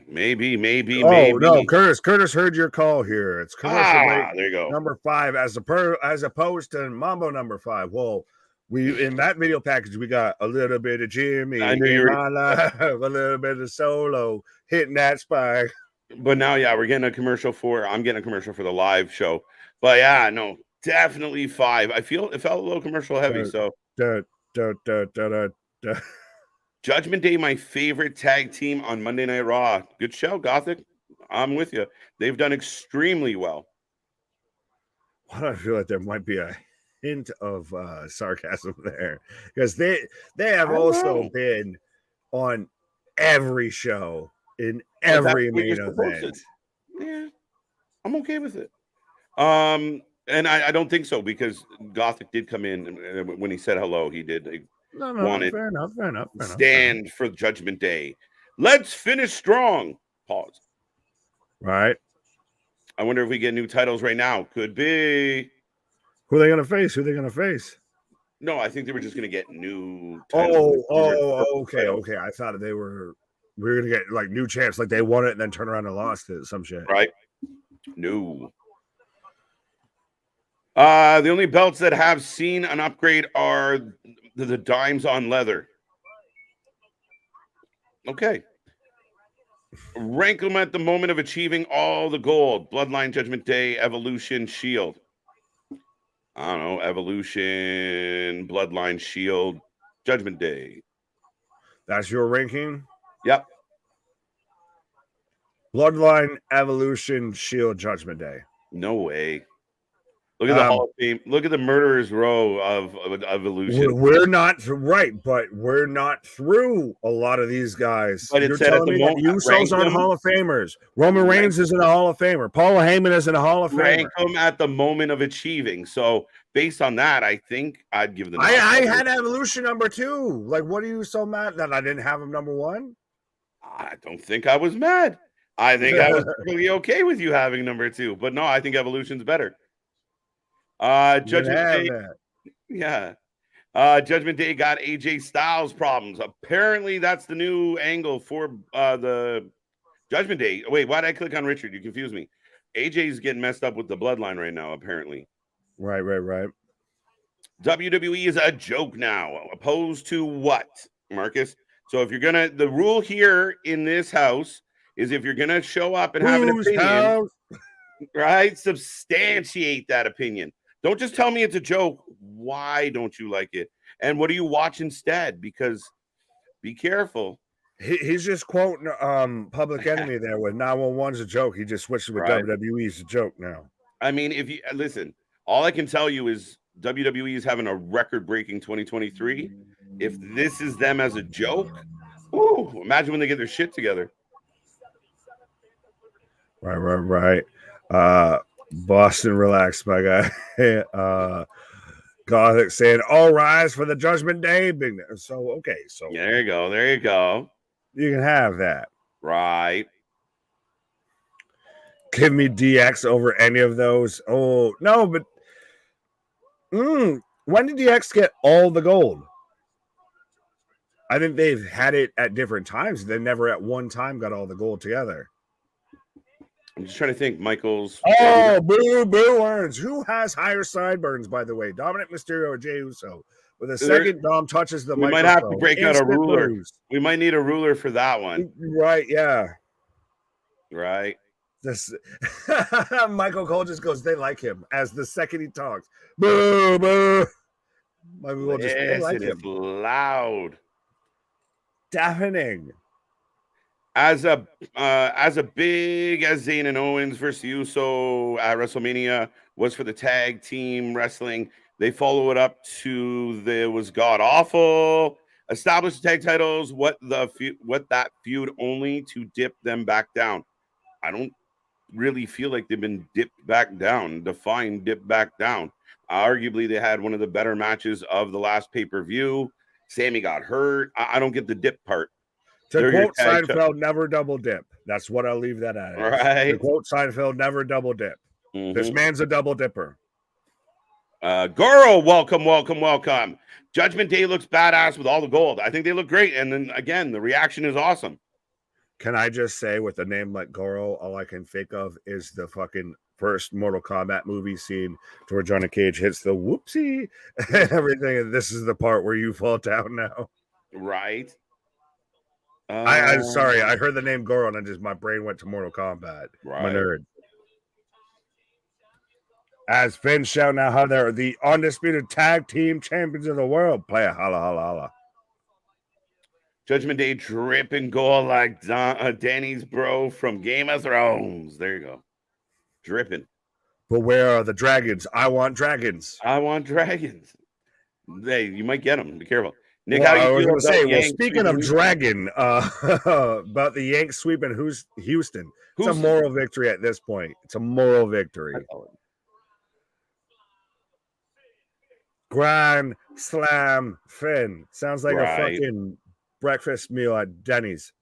[SPEAKER 1] Maybe.
[SPEAKER 2] No, Curtis heard your call here. It's commercial break.
[SPEAKER 1] There you go.
[SPEAKER 2] Number 5 as opposed to Mambo number 5. Well, we in that video package we got a little bit of Jimmy in my life, a little bit of Solo hitting that spike.
[SPEAKER 1] But now, we're getting a commercial I'm getting a commercial for the live show. But no, definitely 5. It felt a little commercial heavy. So Judgment Day, my favorite tag team on Monday Night Raw. Good show, Gothic. I'm with you. They've done extremely well.
[SPEAKER 2] Why do I feel like there might be a hint of sarcasm there? Because they have also been on every show in every main event.
[SPEAKER 1] Yeah, I'm okay with it. And I don't think so, because Gothic did come in, and when he said hello, he did.
[SPEAKER 2] No,
[SPEAKER 1] wanted
[SPEAKER 2] fair enough.
[SPEAKER 1] stand for Judgment Day. Let's finish strong. Pause.
[SPEAKER 2] Right.
[SPEAKER 1] I wonder if we get new titles right now. Could be.
[SPEAKER 2] Who are they going to face?
[SPEAKER 1] No, I think they were just going to get new titles.
[SPEAKER 2] Okay. I thought we were going to get like new champs, like they won it and then turn around and lost it, some shit.
[SPEAKER 1] Right. No. The only belts that have seen an upgrade are the dimes on leather. Okay. Rank them at the moment of achieving all the gold. Bloodline, Judgment Day, Evolution, Shield. I don't know. Evolution, Bloodline, Shield, Judgment Day.
[SPEAKER 2] That's your ranking?
[SPEAKER 1] Yep.
[SPEAKER 2] Bloodline, Evolution, Shield, Judgment Day.
[SPEAKER 1] No way. Look at the Hall of Fame. Look at the Murderers Row of Evolution.
[SPEAKER 2] We're not right, but we're not through a lot of these guys.
[SPEAKER 1] But
[SPEAKER 2] you're telling me that Usos aren't Hall of Famers. Roman Reigns isn't a Hall of Famer. Paul Heyman isn't a Hall of Famer.
[SPEAKER 1] Rank them at the moment of achieving. So based on that, I think I'd give them.
[SPEAKER 2] I had Evolution number 2. Like, what are you so mad that I didn't have him number 1?
[SPEAKER 1] I don't think I was mad. I think I was really okay with you having number 2. But no, I think Evolution's better. Judgment Day, yeah. Judgment Day got AJ Styles problems. Apparently, that's the new angle for the Judgment Day. Wait, why did I click on Richard? You confused me. AJ's getting messed up with the bloodline right now, apparently.
[SPEAKER 2] Right.
[SPEAKER 1] WWE is a joke now, opposed to what, Marcus? So if you're gonna, the rule here in this house is if you're gonna show up and have an opinion, right, substantiate that opinion. Don't just tell me it's a joke. Why don't you like it? And what do you watch instead? Because be careful.
[SPEAKER 2] He's just quoting Public Enemy there with 911's a joke. He just switched with WWE's a joke now.
[SPEAKER 1] I mean, if you listen, all I can tell you is WWE is having a record-breaking 2023. If this is them as a joke, ooh, imagine when they get their shit together.
[SPEAKER 2] Right. Boston, relax, my guy. Gothic saying, "All rise for the Judgment Day." Big. So okay, so
[SPEAKER 1] there you go.
[SPEAKER 2] You can have that,
[SPEAKER 1] right?
[SPEAKER 2] Give me DX over any of those. Oh no, but when did DX get all the gold? I think they've had it at different times. They never at one time got all the gold together.
[SPEAKER 1] I'm just trying to think. Michaels.
[SPEAKER 2] Oh, boo earns. Who has higher sideburns, by the way? Dominic Mysterio or Jey Uso? With a second, Dom touches the microphone.
[SPEAKER 1] We might have to break out a ruler. We might need a ruler for that one.
[SPEAKER 2] Right, yeah.
[SPEAKER 1] Right.
[SPEAKER 2] This Michael Cole just goes, they like him as the second he talks. Boo. Michael Cole just, they like him.
[SPEAKER 1] Loud.
[SPEAKER 2] Deafening.
[SPEAKER 1] As a big as Zayn and Owens versus Uso at WrestleMania was for the tag team wrestling, they follow it up to there was god awful. Established tag titles. What that feud only to dip them back down. I don't really feel like they've been dipped back down. Define dip back down. Arguably, they had one of the better matches of the last pay-per-view. Sammy got hurt. I don't get the dip part.
[SPEAKER 2] To quote Seinfeld, never double dip. That's what I'll leave that at.
[SPEAKER 1] Right.
[SPEAKER 2] To quote Seinfeld, never double dip. Mm-hmm. This man's a double dipper.
[SPEAKER 1] Goro, welcome. Judgment Day looks badass with all the gold. I think they look great. And then again, the reaction is awesome.
[SPEAKER 2] Can I just say, with a name like Goro, all I can think of is the fucking first Mortal Kombat movie scene to where Johnny Cage hits the whoopsie and everything. And this is the part where you fall down now.
[SPEAKER 1] Right.
[SPEAKER 2] I'm sorry. I heard the name Goro and my brain went to Mortal Kombat.
[SPEAKER 1] Right.
[SPEAKER 2] My nerd. As Finn shouting out how they're the undisputed tag team champions of the world. Play a holla, holla, holla.
[SPEAKER 1] Judgment Day dripping gold like Danny's bro from Game of Thrones. There you go. Dripping.
[SPEAKER 2] But where are the dragons? I want dragons.
[SPEAKER 1] Hey, you might get them. Be careful. Nick,
[SPEAKER 2] well, I was going to say, speaking of dragon, about the Yanks sweeping Houston, it's a moral victory at this point. It's a moral victory. Grand Slam Finn. Sounds like
[SPEAKER 1] Right.
[SPEAKER 2] a fucking breakfast meal at Denny's.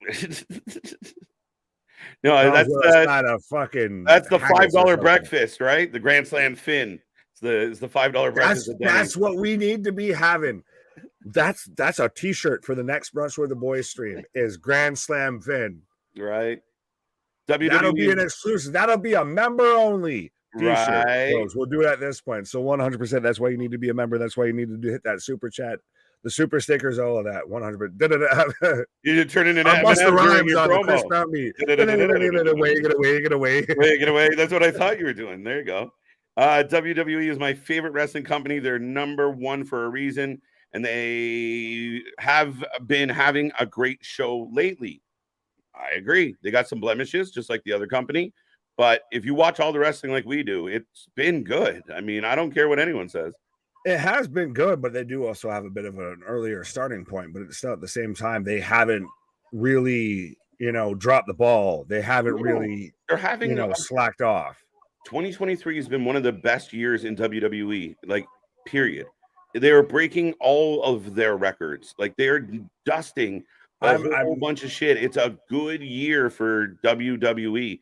[SPEAKER 1] No, that's
[SPEAKER 2] the fucking.
[SPEAKER 1] That's the $5 breakfast, right? The Grand Slam Finn. It's the $5 breakfast.
[SPEAKER 2] That's what we need to be having. That's a T-shirt for the next Brunch with the Boys stream. Is Grand Slam Finn,
[SPEAKER 1] right?
[SPEAKER 2] WWE. That'll be an exclusive. That'll be a member only T-shirt.
[SPEAKER 1] Right.
[SPEAKER 2] Folks. We'll do it at this point. So 100%. That's why you need to be a member. That's why you need to hit that super chat, the super stickers, all of that. 100%.
[SPEAKER 1] You turn into an
[SPEAKER 2] Busta Rhymes on the Chris Brown beat. Get away.
[SPEAKER 1] That's what I thought you were doing. There you go. WWE is my favorite wrestling company. They're number one for a reason, and they have been having a great show lately. I agree. They got some blemishes, just like the other company. But if you watch all the wrestling like we do, it's been good. I mean, I don't care what anyone says.
[SPEAKER 2] It has been good, but they do also have a bit of an earlier starting point. But it's still at the same time, they haven't really, dropped the ball. They haven't really,
[SPEAKER 1] they're having,
[SPEAKER 2] slacked off.
[SPEAKER 1] 2023 has been one of the best years in WWE, like, period. They are breaking all of their records. Like, they're dusting a whole bunch of shit. It's a good year for WWE.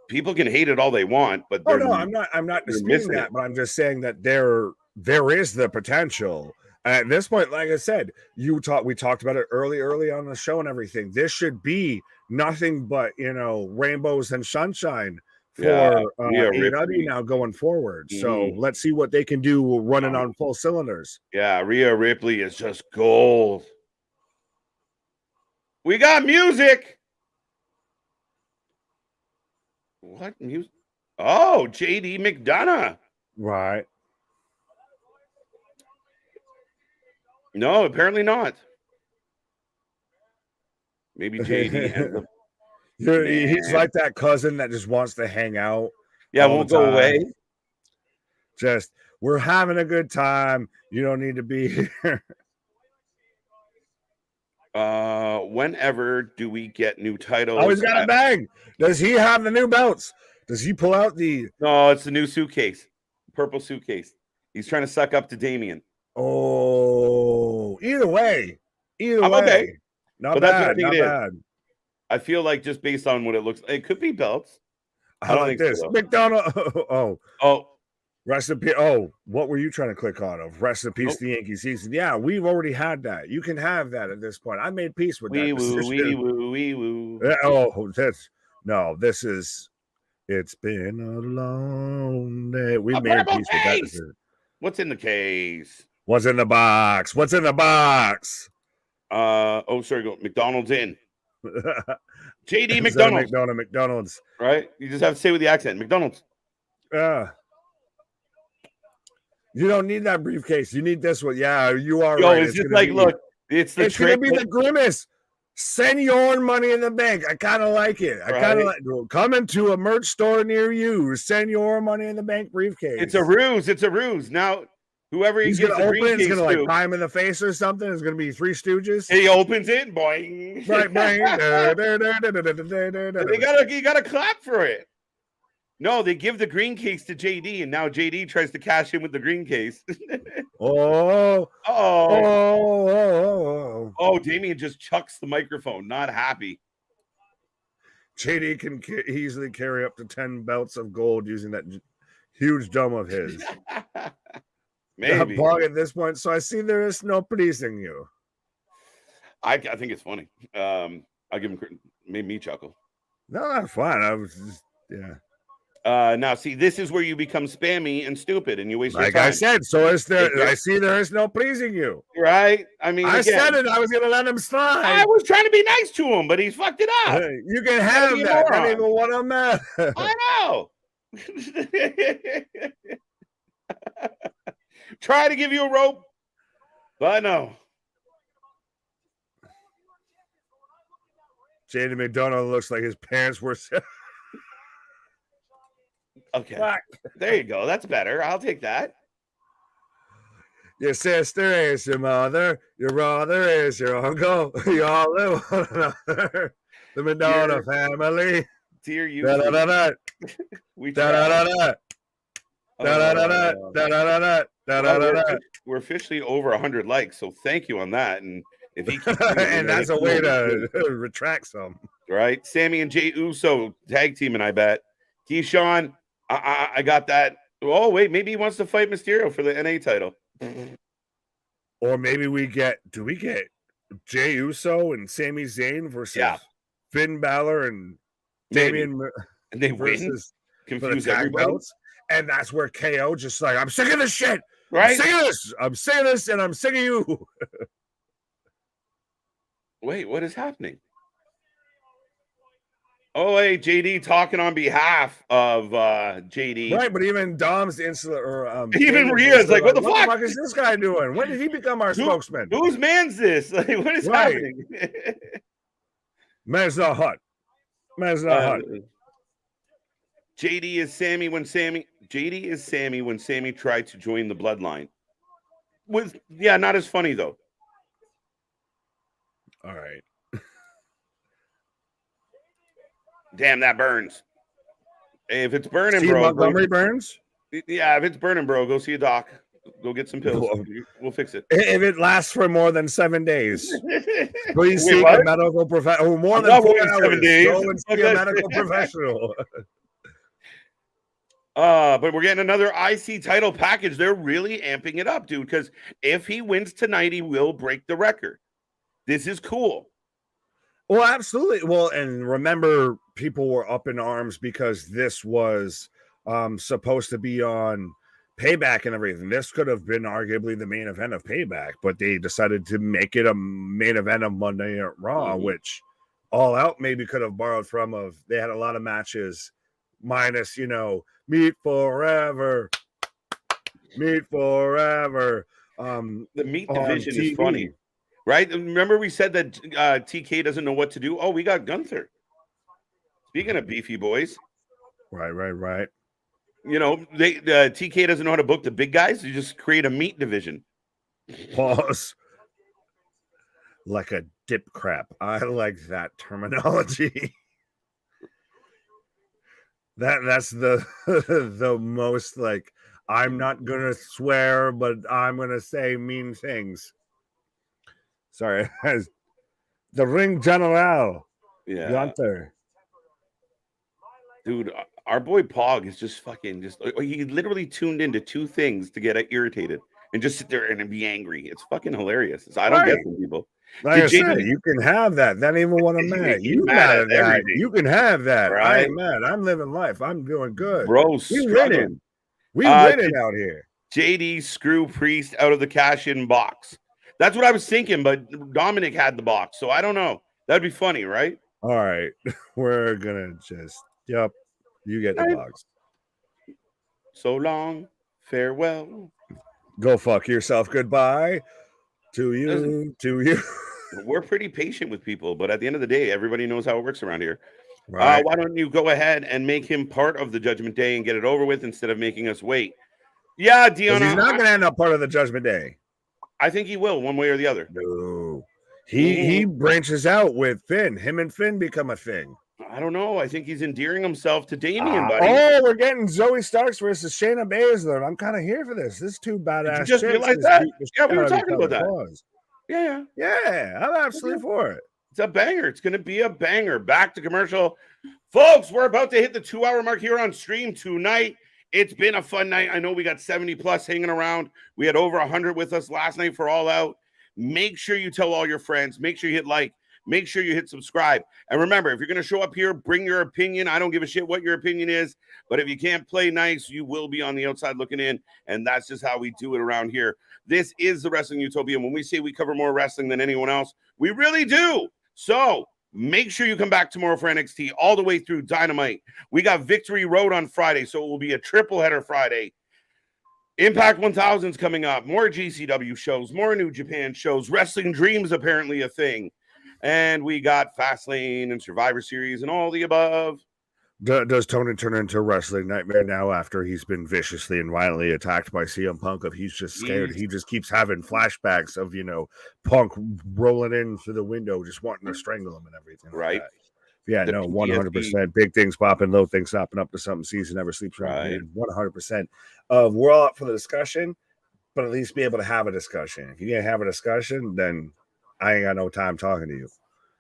[SPEAKER 1] People can hate it all they want, but
[SPEAKER 2] I'm not disputing that, but I'm just saying that there is the potential. At this point, like I said, we talked about it early on the show and everything. This should be nothing but rainbows and sunshine for AEW now going forward. Mm-hmm. So let's see what they can do running on full cylinders.
[SPEAKER 1] Yeah, Rhea Ripley is just gold. We got music. What music? Oh, JD McDonough.
[SPEAKER 2] Right.
[SPEAKER 1] No, apparently not. Maybe JD.
[SPEAKER 2] He's like that cousin that just wants to hang out.
[SPEAKER 1] Yeah, won't go away.
[SPEAKER 2] Just, we're having a good time. You don't need to be here.
[SPEAKER 1] Whenever do we get new titles?
[SPEAKER 2] Oh, he's got a bag. Does he have the new belts? Does he pull out the...
[SPEAKER 1] No, it's the new suitcase. Purple suitcase. He's trying to suck up to Damien.
[SPEAKER 2] Oh, either way. Okay. Not bad.
[SPEAKER 1] I feel like just based on what it looks like, it could be belts.
[SPEAKER 2] I don't like think this. So. McDonald. Oh. Rest in peace. Oh, what were you trying to click on? Of rest in peace, the Yankee season. Yeah, we've already had that. You can have that at this point. I made peace with that.
[SPEAKER 1] Wee woo.
[SPEAKER 2] Oh, this is. It's been a long day. We made peace with that decision.
[SPEAKER 1] What's in the case?
[SPEAKER 2] What's in the box?
[SPEAKER 1] Sorry. McDonald's in. JD
[SPEAKER 2] McDonald's.
[SPEAKER 1] Right? You just have to say with the accent. McDonald's.
[SPEAKER 2] You don't need that briefcase. You need this one. Yeah, you are right.
[SPEAKER 1] It's just like, look, it's going
[SPEAKER 2] to be the grimace. Send your money in the bank. I kind of like it. I kind of like coming to a merch store near you. Send your money in the bank briefcase.
[SPEAKER 1] It's a ruse. Now, whoever
[SPEAKER 2] he's going to open it, he's going to buy him in the face or something. It's going to be Three Stooges.
[SPEAKER 1] He opens it, boing.
[SPEAKER 2] Right,
[SPEAKER 1] you got to clap for it. No, they give the green case to JD, and now JD tries to cash in with the green case.
[SPEAKER 2] Oh,
[SPEAKER 1] Damien just chucks the microphone, not happy.
[SPEAKER 2] JD can easily carry up to 10 belts of gold using that huge dome of his.
[SPEAKER 1] Maybe.
[SPEAKER 2] At this point, so I see there is no pleasing you.
[SPEAKER 1] I think it's funny. I'll give him, made me chuckle.
[SPEAKER 2] No, that's fine. I was just, yeah.
[SPEAKER 1] Now, see, this is where you become spammy and stupid, and you waste your time.
[SPEAKER 2] Like I said, so is there. I see there is no pleasing you,
[SPEAKER 1] right? I mean,
[SPEAKER 2] I said it. I was going to let him slide.
[SPEAKER 1] I was trying to be nice to him, but he's fucked it up.
[SPEAKER 2] You can have that. Not even what I'm at.
[SPEAKER 1] I know. Try to give you a rope, but no.
[SPEAKER 2] JD McDonough looks like his parents were.
[SPEAKER 1] Okay, there you go. That's better. I'll take that.
[SPEAKER 2] Your sister is your mother. Your brother is your uncle. You all live one another. The McDonough family.
[SPEAKER 1] Dear you.
[SPEAKER 2] We
[SPEAKER 1] We're officially over 100 likes, so thank you on that. And if he keeps
[SPEAKER 2] and that's a way to retract some.
[SPEAKER 1] Right, Sammy and Jey Uso tag team, and I bet Keyshawn. I got that. Oh wait, maybe he wants to fight Mysterio for the NA title.
[SPEAKER 2] Or maybe we get Jey Uso and Sami Zayn versus Finn Balor and Damian,
[SPEAKER 1] and they versus confuse everybody. Belts.
[SPEAKER 2] And that's where KO just like, I'm sick of this shit.
[SPEAKER 1] Right?
[SPEAKER 2] I'm sick of this, and I'm sick of you.
[SPEAKER 1] Wait, what is happening? Oh, hey, JD talking on behalf of JD.
[SPEAKER 2] Right, but even Dom's insular, or
[SPEAKER 1] even Rhea's like, what the
[SPEAKER 2] fuck is this guy doing? When did he become our spokesman?
[SPEAKER 1] Whose man's this? Like, what is happening?
[SPEAKER 2] Man's not hot. Man's not hot.
[SPEAKER 1] JD is Sammy when Sammy tried to join the bloodline. Not as funny though.
[SPEAKER 2] All right.
[SPEAKER 1] Damn, that burns. Hey, if it's burning,
[SPEAKER 2] Steve
[SPEAKER 1] bro.
[SPEAKER 2] Montgomery burns?
[SPEAKER 1] Yeah, if it's burning, bro, go see a doc. Go get some pills. We'll fix it.
[SPEAKER 2] If it lasts for more than 7 days, please seek a medical professional. More than 4 hours,
[SPEAKER 1] 7 days.
[SPEAKER 2] Go and see a medical professional.
[SPEAKER 1] But we're getting another IC title package. They're really amping it up, dude, because if he wins tonight, he will break the record. This is cool.
[SPEAKER 2] Well, absolutely. Well, and remember, people were up in arms because this was supposed to be on Payback and everything. This could have been arguably the main event of Payback, but they decided to make it a main event of Monday Night Raw, which All Out maybe could have borrowed from. They had a lot of matches, minus, Meet Forever. The
[SPEAKER 1] meat division is funny. Right? Remember we said that TK doesn't know what to do? Oh, we got Gunther. Speaking of beefy boys.
[SPEAKER 2] Right.
[SPEAKER 1] TK doesn't know how to book the big guys. You just create a meat division.
[SPEAKER 2] Pause. Like a dip crap. I like that terminology. That's the most, like, I'm not going to swear, but I'm going to say mean things. Sorry, the Ring General.
[SPEAKER 1] Yeah,
[SPEAKER 2] Gunther.
[SPEAKER 1] Dude, our boy Pog is just he literally tuned into 2 things to get irritated and just sit there and be angry. It's fucking hilarious. I don't get some people.
[SPEAKER 2] Like I said, you can have that. That ain't even what I'm mad. You mad at that? Everything. You can have that. Right? I ain't mad. I'm living life. I'm doing good.
[SPEAKER 1] Bro,
[SPEAKER 2] we winning. We winning out here.
[SPEAKER 1] JD screw Priest out of the cash-in box. That's what I was thinking, but Dominic had the box, so I don't know. That'd be funny, right?
[SPEAKER 2] All right. We're going to just, you get the box.
[SPEAKER 1] So long. Farewell.
[SPEAKER 2] Go fuck yourself. Goodbye. To you.
[SPEAKER 1] We're pretty patient with people, but at the end of the day, everybody knows how it works around here. Right. Why don't you go ahead and make him part of the Judgment Day and get it over with instead of making us wait? Yeah, Deanna.
[SPEAKER 2] He's not going to end up part of the Judgment Day.
[SPEAKER 1] I think he will, one way or the other.
[SPEAKER 2] No. He branches out with Finn. Him and Finn become a thing.
[SPEAKER 1] I don't know. I think he's endearing himself to Damian, buddy.
[SPEAKER 2] Oh, we're getting Zoe Starks versus Shayna Baszler. I'm kind of here for this. This is 2 badass.
[SPEAKER 1] Did you just realize that? Yeah, we were talking about that. Yeah,
[SPEAKER 2] I'm absolutely for it.
[SPEAKER 1] It's a banger. It's going to be a banger. Back to commercial. Folks, we're about to hit the 2-hour mark here on stream tonight. It's been a fun night. I know we got 70 plus hanging around. We had over 100 with us last night for All Out. Make sure you tell all your friends. Make sure you hit like. Make sure you hit subscribe. And remember, if you're going to show up here, bring your opinion. I don't give a shit what your opinion is. But if you can't play nice, you will be on the outside looking in. And that's just how we do it around here. This is the Wrestling Utopia. When we say we cover more wrestling than anyone else, we really do. So make sure you come back tomorrow for NXT all the way through Dynamite. We got Victory Road on Friday, so it will be a triple header Friday. Impact 1000's coming up. More GCW shows, more New Japan shows. Wrestling Dreams apparently a thing. And we got Fastlane and Survivor Series and all the above.
[SPEAKER 2] Does Tony turn into a wrestling nightmare now after he's been viciously and violently attacked by CM Punk? If he's just scared, he just keeps having flashbacks of, Punk rolling in through the window, just wanting to strangle him and everything.
[SPEAKER 1] Right.
[SPEAKER 2] Like yeah, no, 100%. Big things popping, little things hopping up to something. Season never sleeps around. 100%. We're all up for the discussion. but at least be able to have a discussion. If you can't have a discussion, then I ain't got no time talking to you.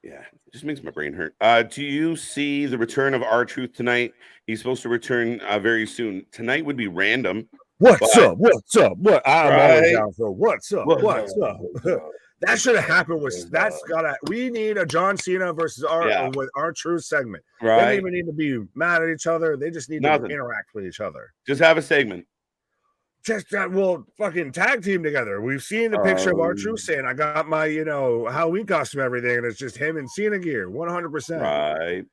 [SPEAKER 1] Yeah, it just makes my brain hurt. Do you see the return of R-Truth tonight? He's supposed to return very soon. Tonight would be random.
[SPEAKER 2] What's up? What's up? What? I'm always down for what's up? What's up? That should have happened with we need a John Cena versus with R-Truth segment.
[SPEAKER 1] Right.
[SPEAKER 2] They don't even need to be mad at each other. They just need to interact with each other.
[SPEAKER 1] Just have a segment.
[SPEAKER 2] Just that we'll fucking tag team together. We've seen the picture of R-Truth saying, I got my, Halloween costume, everything, and it's just him in Cena gear, 100%.
[SPEAKER 1] Right.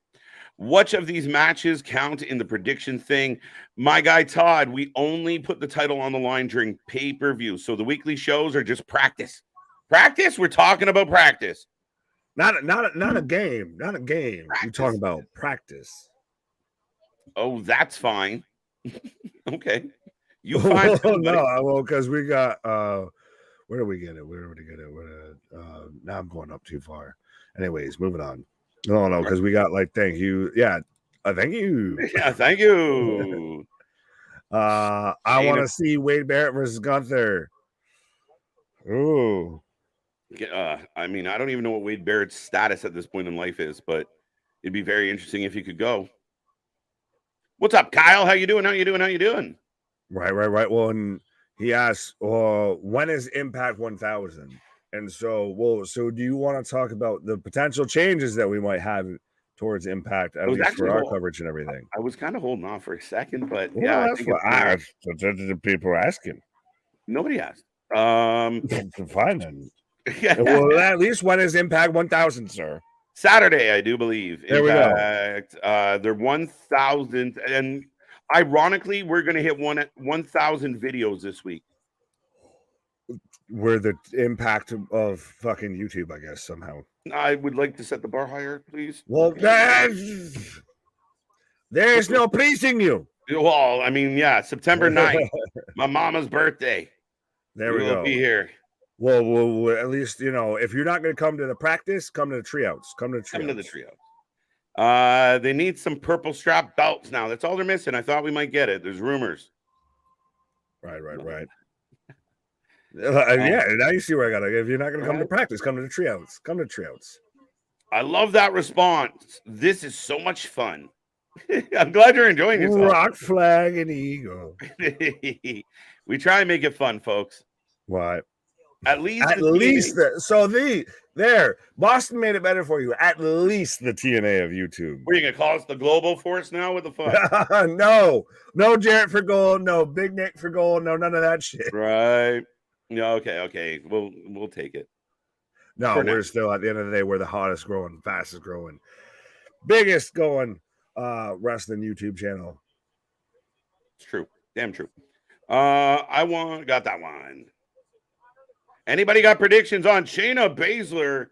[SPEAKER 1] Which of these matches count in the prediction thing? My guy Todd, we only put the title on the line during pay-per-view. So the weekly shows are just practice. Practice? We're talking about practice.
[SPEAKER 2] Not a game. Not a game. You're talking about practice.
[SPEAKER 1] Oh, that's fine. Okay. You find
[SPEAKER 2] well, because we got where do we get it? Now I'm going up too far. Anyways, moving on. No, because we got thank you. Yeah, thank you.
[SPEAKER 1] Yeah, thank you.
[SPEAKER 2] I want to see Wade Barrett versus Gunther. Ooh.
[SPEAKER 1] I mean, I don't even know what Wade Barrett's status at this point in life is, but it'd be very interesting if he could go. What's up, Kyle? How you doing? Right.
[SPEAKER 2] Well, and he asked, when is Impact 1000? And so do you want to talk about the potential changes that we might have towards Impact, at least for our coverage and everything?
[SPEAKER 1] I was kind of holding off for a second, but
[SPEAKER 2] that's what people are asking.
[SPEAKER 1] Nobody asked.
[SPEAKER 2] Fine then. Yeah. Well, at least when is Impact 1000, sir?
[SPEAKER 1] Saturday, I do believe.
[SPEAKER 2] There
[SPEAKER 1] Impact, we go. They're 1,000, and ironically, we're going to hit 1,000 videos this week.
[SPEAKER 2] We're the impact of fucking YouTube, I guess, somehow.
[SPEAKER 1] I would like to set the bar higher, please.
[SPEAKER 2] Well, there's no pleasing you.
[SPEAKER 1] Well, I mean, yeah, September 9th, my mama's birthday.
[SPEAKER 2] There we go.
[SPEAKER 1] We'll be here.
[SPEAKER 2] Well, at least, if you're not going to come to the practice, come to the treeouts. Come to the
[SPEAKER 1] treeouts. They need some purple strap belts now. That's all they're missing. I thought we might get it. There's rumors.
[SPEAKER 2] Right. Yeah, now you see where I got to. If you're not going to come to practice, come to the treeouts. Come to the treeouts.
[SPEAKER 1] I love that response. This is so much fun. I'm glad you're enjoying yourself.
[SPEAKER 2] Rock, flag, and eagle.
[SPEAKER 1] We try and make it fun, folks.
[SPEAKER 2] What?
[SPEAKER 1] At least
[SPEAKER 2] Boston made it better for you. At least the TNA of YouTube.
[SPEAKER 1] What are you gonna call us, the global force now with the fun?
[SPEAKER 2] No Jarrett for gold, no Big Nick for gold, no none of that shit.
[SPEAKER 1] Right. Yeah, okay. We'll take it.
[SPEAKER 2] No, we're still at the end of the day, we're the hottest growing, fastest growing, biggest going wrestling YouTube channel.
[SPEAKER 1] It's true. Damn true. Got that one. Anybody got predictions on Shayna Baszler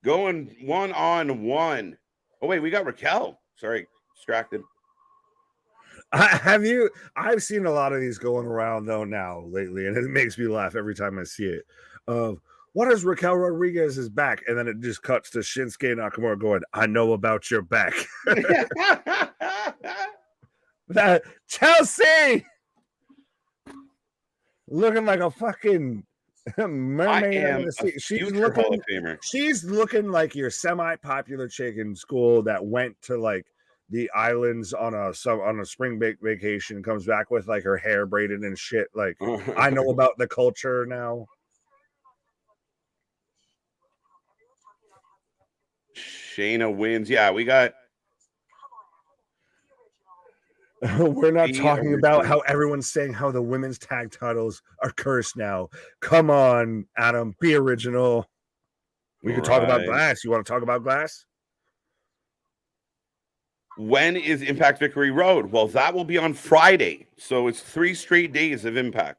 [SPEAKER 1] going 1-on-1? Oh, wait, we got Raquel. Sorry, distracted.
[SPEAKER 2] I've seen a lot of these going around, though, now lately, and it makes me laugh every time I see it. What is Raquel Rodriguez's back? And then it just cuts to Shinsuke Nakamura going, I know about your back. Chelsea! Looking like a fucking mermaid on the sea. She's looking like your semi-popular chick in school that went to the islands on a spring vacation, comes back with her hair braided and shit. I know about the culture now.
[SPEAKER 1] Shayna wins. Yeah, we got.
[SPEAKER 2] We're not talking about how everyone's saying how the women's tag titles are cursed now. Come on, Adam, be original. We could talk about Glass. You want to talk about Glass?
[SPEAKER 1] When is Impact Victory Road? Well, that will be on Friday. So it's 3 straight days of Impact.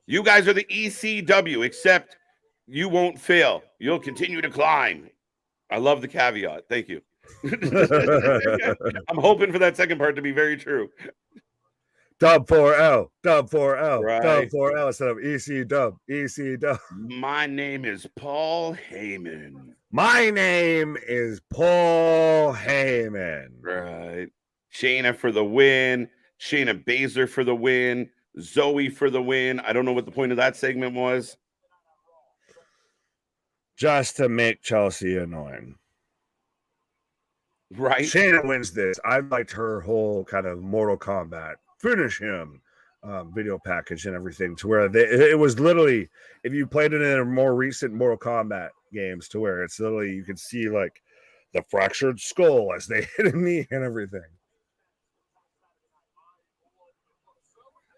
[SPEAKER 1] You guys are the ECW, except you won't fail. You'll continue to climb. I love the caveat. Thank you. I'm hoping for that second part to be very true.
[SPEAKER 2] Dub 4L.
[SPEAKER 1] Right.
[SPEAKER 2] Dub 4L instead of EC Dub.
[SPEAKER 1] My name is Paul Heyman.
[SPEAKER 2] My name is Paul Heyman.
[SPEAKER 1] Right. Shayna for the win. Shayna Baszler for the win. Zoe for the win. I don't know what the point of that segment was.
[SPEAKER 2] Just to make Chelsea annoying.
[SPEAKER 1] Right.
[SPEAKER 2] Shayna wins this. I liked her whole kind of Mortal Kombat finish him video package and everything, to where it was literally, if you played it in a more recent Mortal Kombat games, to where it's literally you could see like the fractured skull as they hit a knee and everything.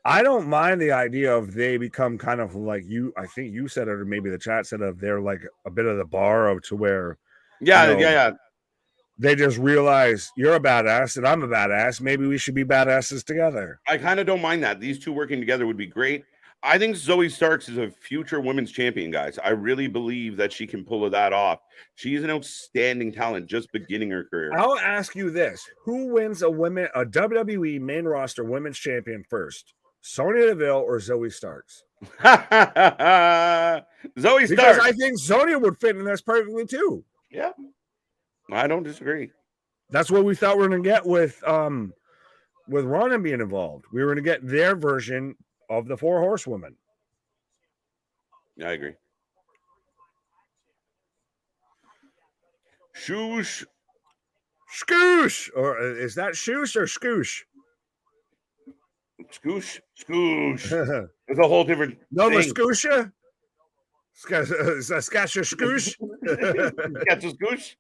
[SPEAKER 2] I don't mind the idea of they become kind of like you. I think you said it, or maybe the chat said of they're like a bit of the bar of to where,
[SPEAKER 1] yeah.
[SPEAKER 2] They just realize you're a badass and I'm a badass. Maybe we should be badasses together.
[SPEAKER 1] I kind of don't mind that. These two working together would be great. I think Zoe Starks is a future women's champion, guys. I really believe that she can pull that off. She's an outstanding talent, just beginning her career.
[SPEAKER 2] I'll ask you this: who wins a WWE main roster women's champion first? Sonya Deville or Zoe Starks?
[SPEAKER 1] Zoe Starks.
[SPEAKER 2] Because I think Sonya would fit in this perfectly too.
[SPEAKER 1] Yeah. I don't disagree.
[SPEAKER 2] That's what we thought we were going to get with Rana being involved. We were going to get their version of the 4 horsewomen.
[SPEAKER 1] Yeah, I agree. Shoosh.
[SPEAKER 2] Scoosh. Or is that shoosh or scoosh?
[SPEAKER 1] Scoosh. Scoosh. It's a whole different
[SPEAKER 2] Nova Scotia? Scasha Scoosh?
[SPEAKER 1] Scasha Scoosh?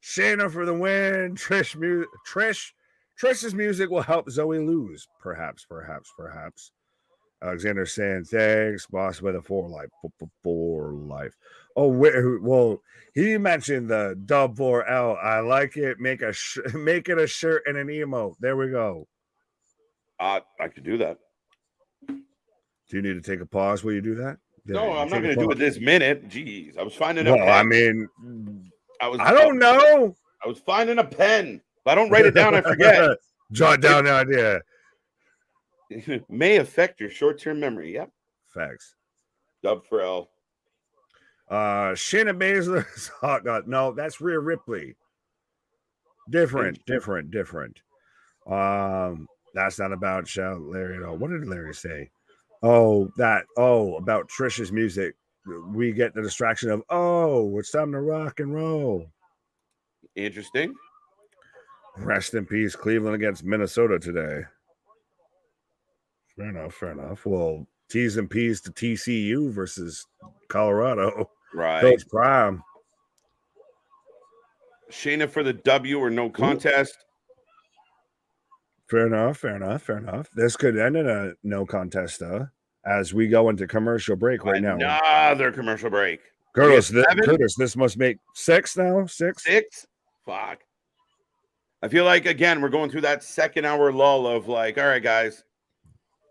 [SPEAKER 2] Shayna for the win. Trish's music will help Zoe lose. Perhaps. Alexander saying thanks, boss, with a 4 life. 4 life. Oh, well, he mentioned the dub 4L. I like it. Make it a shirt and an emote. There we go.
[SPEAKER 1] I could do that.
[SPEAKER 2] Do you need to take a pause while you do that?
[SPEAKER 1] No, I'm not going to do it this minute. Jeez, I was finding
[SPEAKER 2] a pen. I mean, I don't
[SPEAKER 1] know. I was finding a pen. If I don't write it down, I forget.
[SPEAKER 2] Jot down the idea.
[SPEAKER 1] May affect your short-term memory. Yep.
[SPEAKER 2] Facts.
[SPEAKER 1] Dub for L.
[SPEAKER 2] Shayna Baszler's hot god. No, that's Rhea Ripley. Different. That's not about Larry at all. What did Larry say? About Trish's music. We get the distraction of, it's time to rock and roll.
[SPEAKER 1] Interesting.
[SPEAKER 2] Rest in peace, Cleveland against Minnesota today. Fair enough. Well, T's and P's to TCU versus Colorado.
[SPEAKER 1] Right.
[SPEAKER 2] Coach Prime.
[SPEAKER 1] Shayna for the W or no contest.
[SPEAKER 2] Fair enough. This could end in a no contest, though, as we go into commercial break right now.
[SPEAKER 1] Another commercial break.
[SPEAKER 2] Curtis, this must make 6 now? 6?
[SPEAKER 1] Fuck. I feel like, again, we're going through that second hour lull of like, all right, guys,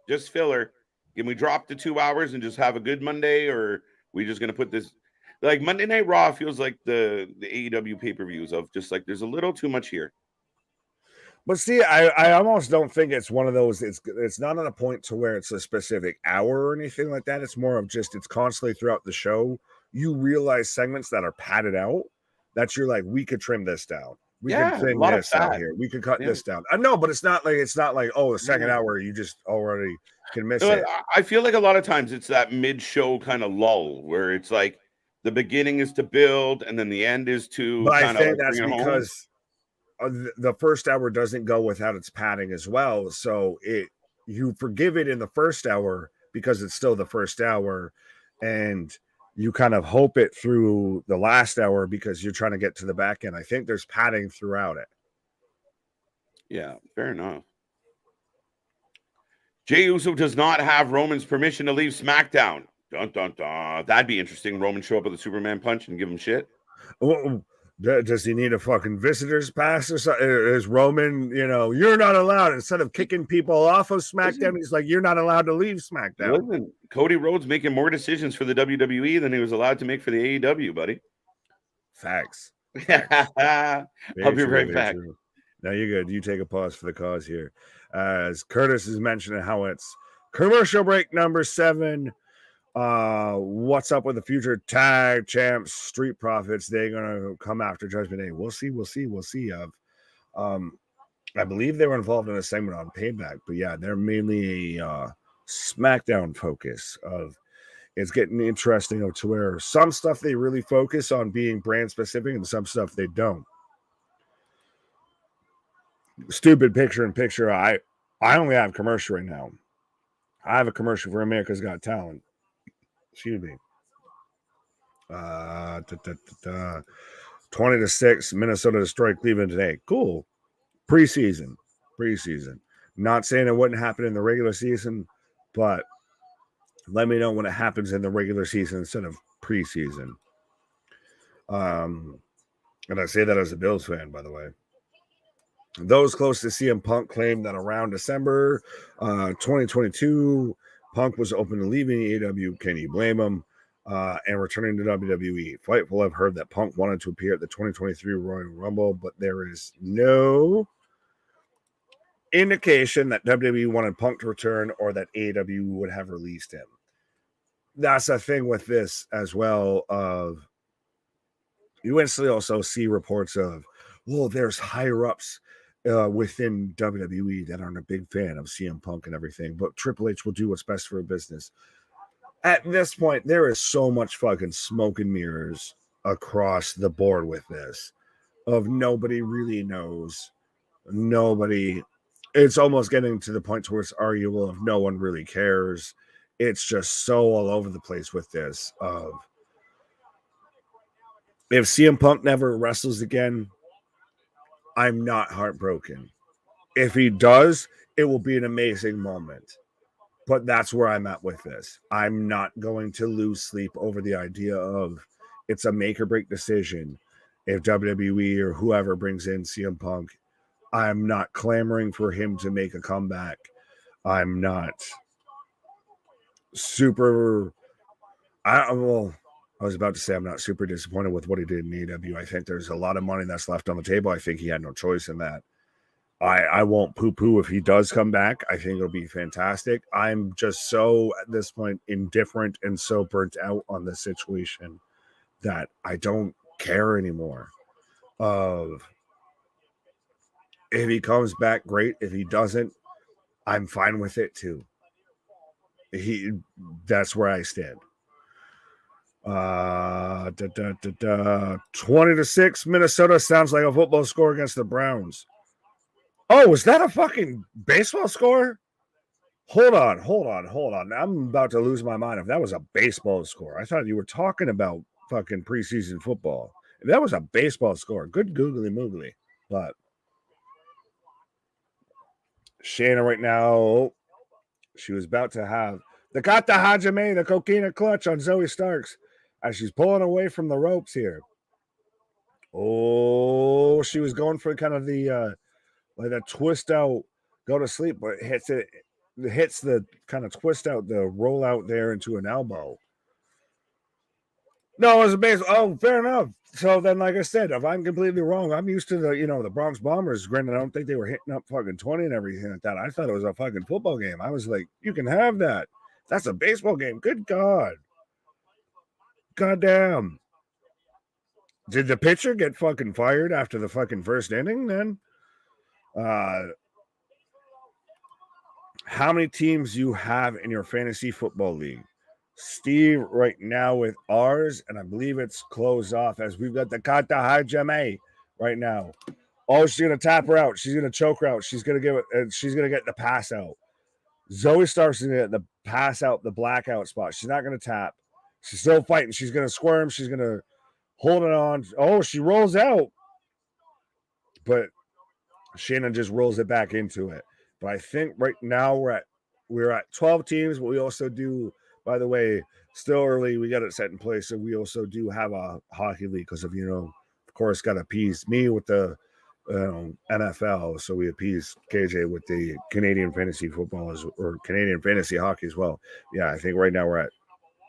[SPEAKER 1] just filler. Can we drop to 2 hours and just have a good Monday? Or we just going to put this, like Monday Night Raw feels like the AEW pay-per-views of just like, there's a little too much here.
[SPEAKER 2] But see, I almost don't think it's one of those. It's not on a point to where it's a specific hour or anything like that. It's more of just it's constantly throughout the show. You realize segments that are padded out that you're like, we could trim this down. We can trim this out here. We could cut this down. No, but it's not like the second hour you just already can miss it.
[SPEAKER 1] I feel like a lot of times it's that mid-show kind of lull where it's like the beginning is to build and then the end is to.
[SPEAKER 2] But I think that's because the first hour doesn't go without its padding as well. So you forgive it in the first hour because it's still the first hour, and you kind of hope it through the last hour because you're trying to get to the back end. I think there's padding throughout it.
[SPEAKER 1] Yeah, fair enough. Jey Uso does not have Roman's permission to leave SmackDown. Dun, dun, dun. That'd be interesting. Roman show up with a Superman punch and give him shit.
[SPEAKER 2] Does he need a fucking visitor's pass or something? Is Roman, you're not allowed, instead of kicking people off of SmackDown, he's like, you're not allowed to leave SmackDown.
[SPEAKER 1] Listen, Cody Rhodes making more decisions for the WWE than he was allowed to make for the AEW, buddy.
[SPEAKER 2] Facts.
[SPEAKER 1] I'll be right back.
[SPEAKER 2] No, you're good. You take a pause for the cause here. As Curtis is mentioning how it's commercial break number 7. What's up with the future tag champs, Street Profits? They're gonna come after Judgment Day. We'll see. I believe they were involved in a segment on Payback, but yeah, they're mainly a SmackDown focus of. It's getting interesting to where some stuff they really focus on being brand specific and some stuff they don't. Stupid picture in picture. I only have commercial right now. I have a commercial for America's Got Talent. Excuse me. 20-6, Minnesota destroyed Cleveland today. Cool. Preseason. Not saying it wouldn't happen in the regular season, but let me know when it happens in the regular season instead of preseason. And I say that as a Bills fan, by the way. Those close to CM Punk claimed that around December 2022, Punk was open to leaving AEW. Can you blame him? And returning to WWE. Fightful have heard that Punk wanted to appear at the 2023 Royal Rumble, but there is no indication that WWE wanted Punk to return or that AEW would have released him. That's a thing with this as well. Of you instantly also see reports of, well, there's higher ups within WWE that aren't a big fan of CM Punk and everything, but Triple H will do what's best for a business. At this point, there is so much fucking smoke and mirrors across the board with this. Of nobody really knows. It's almost getting to the point where it's arguable if no one really cares. It's just so all over the place with this. Of if CM Punk never wrestles again, I'm not heartbroken. If he does, it will be an amazing moment. But that's where I'm at with this. I'm not going to lose sleep over the idea of it's a make or break decision. If WWE or whoever brings in CM Punk, I'm not clamoring for him to make a comeback. I'm not super. I was about to say I'm not super disappointed with what he did in AEW. I think there's a lot of money that's left on the table. I think he had no choice in that. I won't poo-poo if he does come back. I think it'll be fantastic. I'm just so, at this point, indifferent and so burnt out on the situation that I don't care anymore. If he comes back, great. If he doesn't, I'm fine with it too. That's where I stand. 20-6, Minnesota sounds like a football score against the Browns. Oh, was that a fucking baseball score? Hold on. I'm about to lose my mind if that was a baseball score. I thought you were talking about fucking preseason football. If that was a baseball score, good googly moogly. But Shayna right now, she was about to have the Kata Hajime, the coquina clutch on Zoe Starks as she's pulling away from the ropes here. Oh, she was going for kind of the like a twist out, go to sleep, but hits the kind of twist out, the roll out there into an elbow. No, it was a base. Oh, fair enough. So then, like I said, if I'm completely wrong, I'm used to the Bronx Bombers. Granted, I don't think they were hitting up fucking 20 and everything like that. I thought it was a fucking football game. I was like, you can have that. That's a baseball game. Good God. Goddamn. Did the pitcher get fucking fired after the fucking first inning then? How many teams you have in your fantasy football league? Steve right now with ours, and I believe it's closed off as we've got the Kata Hajime right now. Oh, she's gonna tap her out. She's gonna choke her out. She's gonna give it, and she's gonna get the pass out. Zoe Starks is gonna get the pass out, the blackout spot. She's not gonna tap. She's still fighting. She's gonna squirm. She's gonna hold it on. Oh, she rolls out, but Shannon just rolls it back into it. But I think right now we're at 12 teams, but we also do, by the way, still early. We got it set in place. So we also do have a hockey league because of course, got to appease me with the NFL. So we appease KJ with the Canadian fantasy football or Canadian fantasy hockey as well. Yeah, I think right now we're at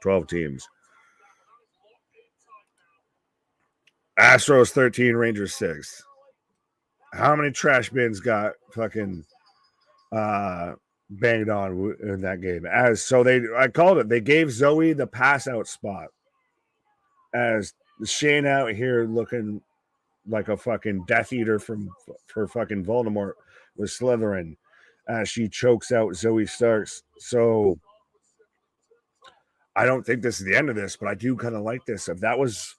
[SPEAKER 2] 12 teams. Astros 13, Rangers 6. How many trash bins got fucking banged on in that game? I called it. They gave Zoe the pass out spot as Shane out here looking like a fucking Death Eater for fucking Voldemort with Slytherin as she chokes out Zoe Starks. So I don't think this is the end of this, but I do kind of like this. If that was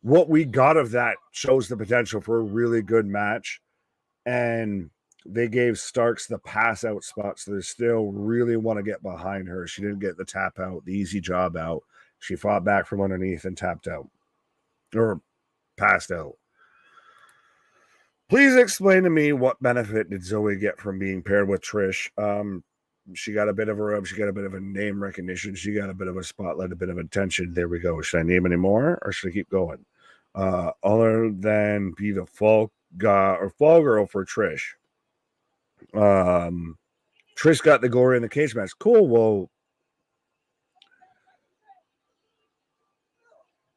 [SPEAKER 2] what we got of that, shows the potential for a really good match. And they gave Starks the pass out spot, so they still really want to get behind her. She didn't get the tap out, the easy job out. She fought back from underneath and tapped out or passed out. Please explain to me what benefit did Zoe get from being paired with Trish? She got a bit of a rub. She got a bit of a name recognition. She got a bit of a spotlight, a bit of attention. There we go. Should I name any more or should I keep going? Other than be the fall guy or fall girl for Trish. Trish got the glory in the cage match. Cool. Well,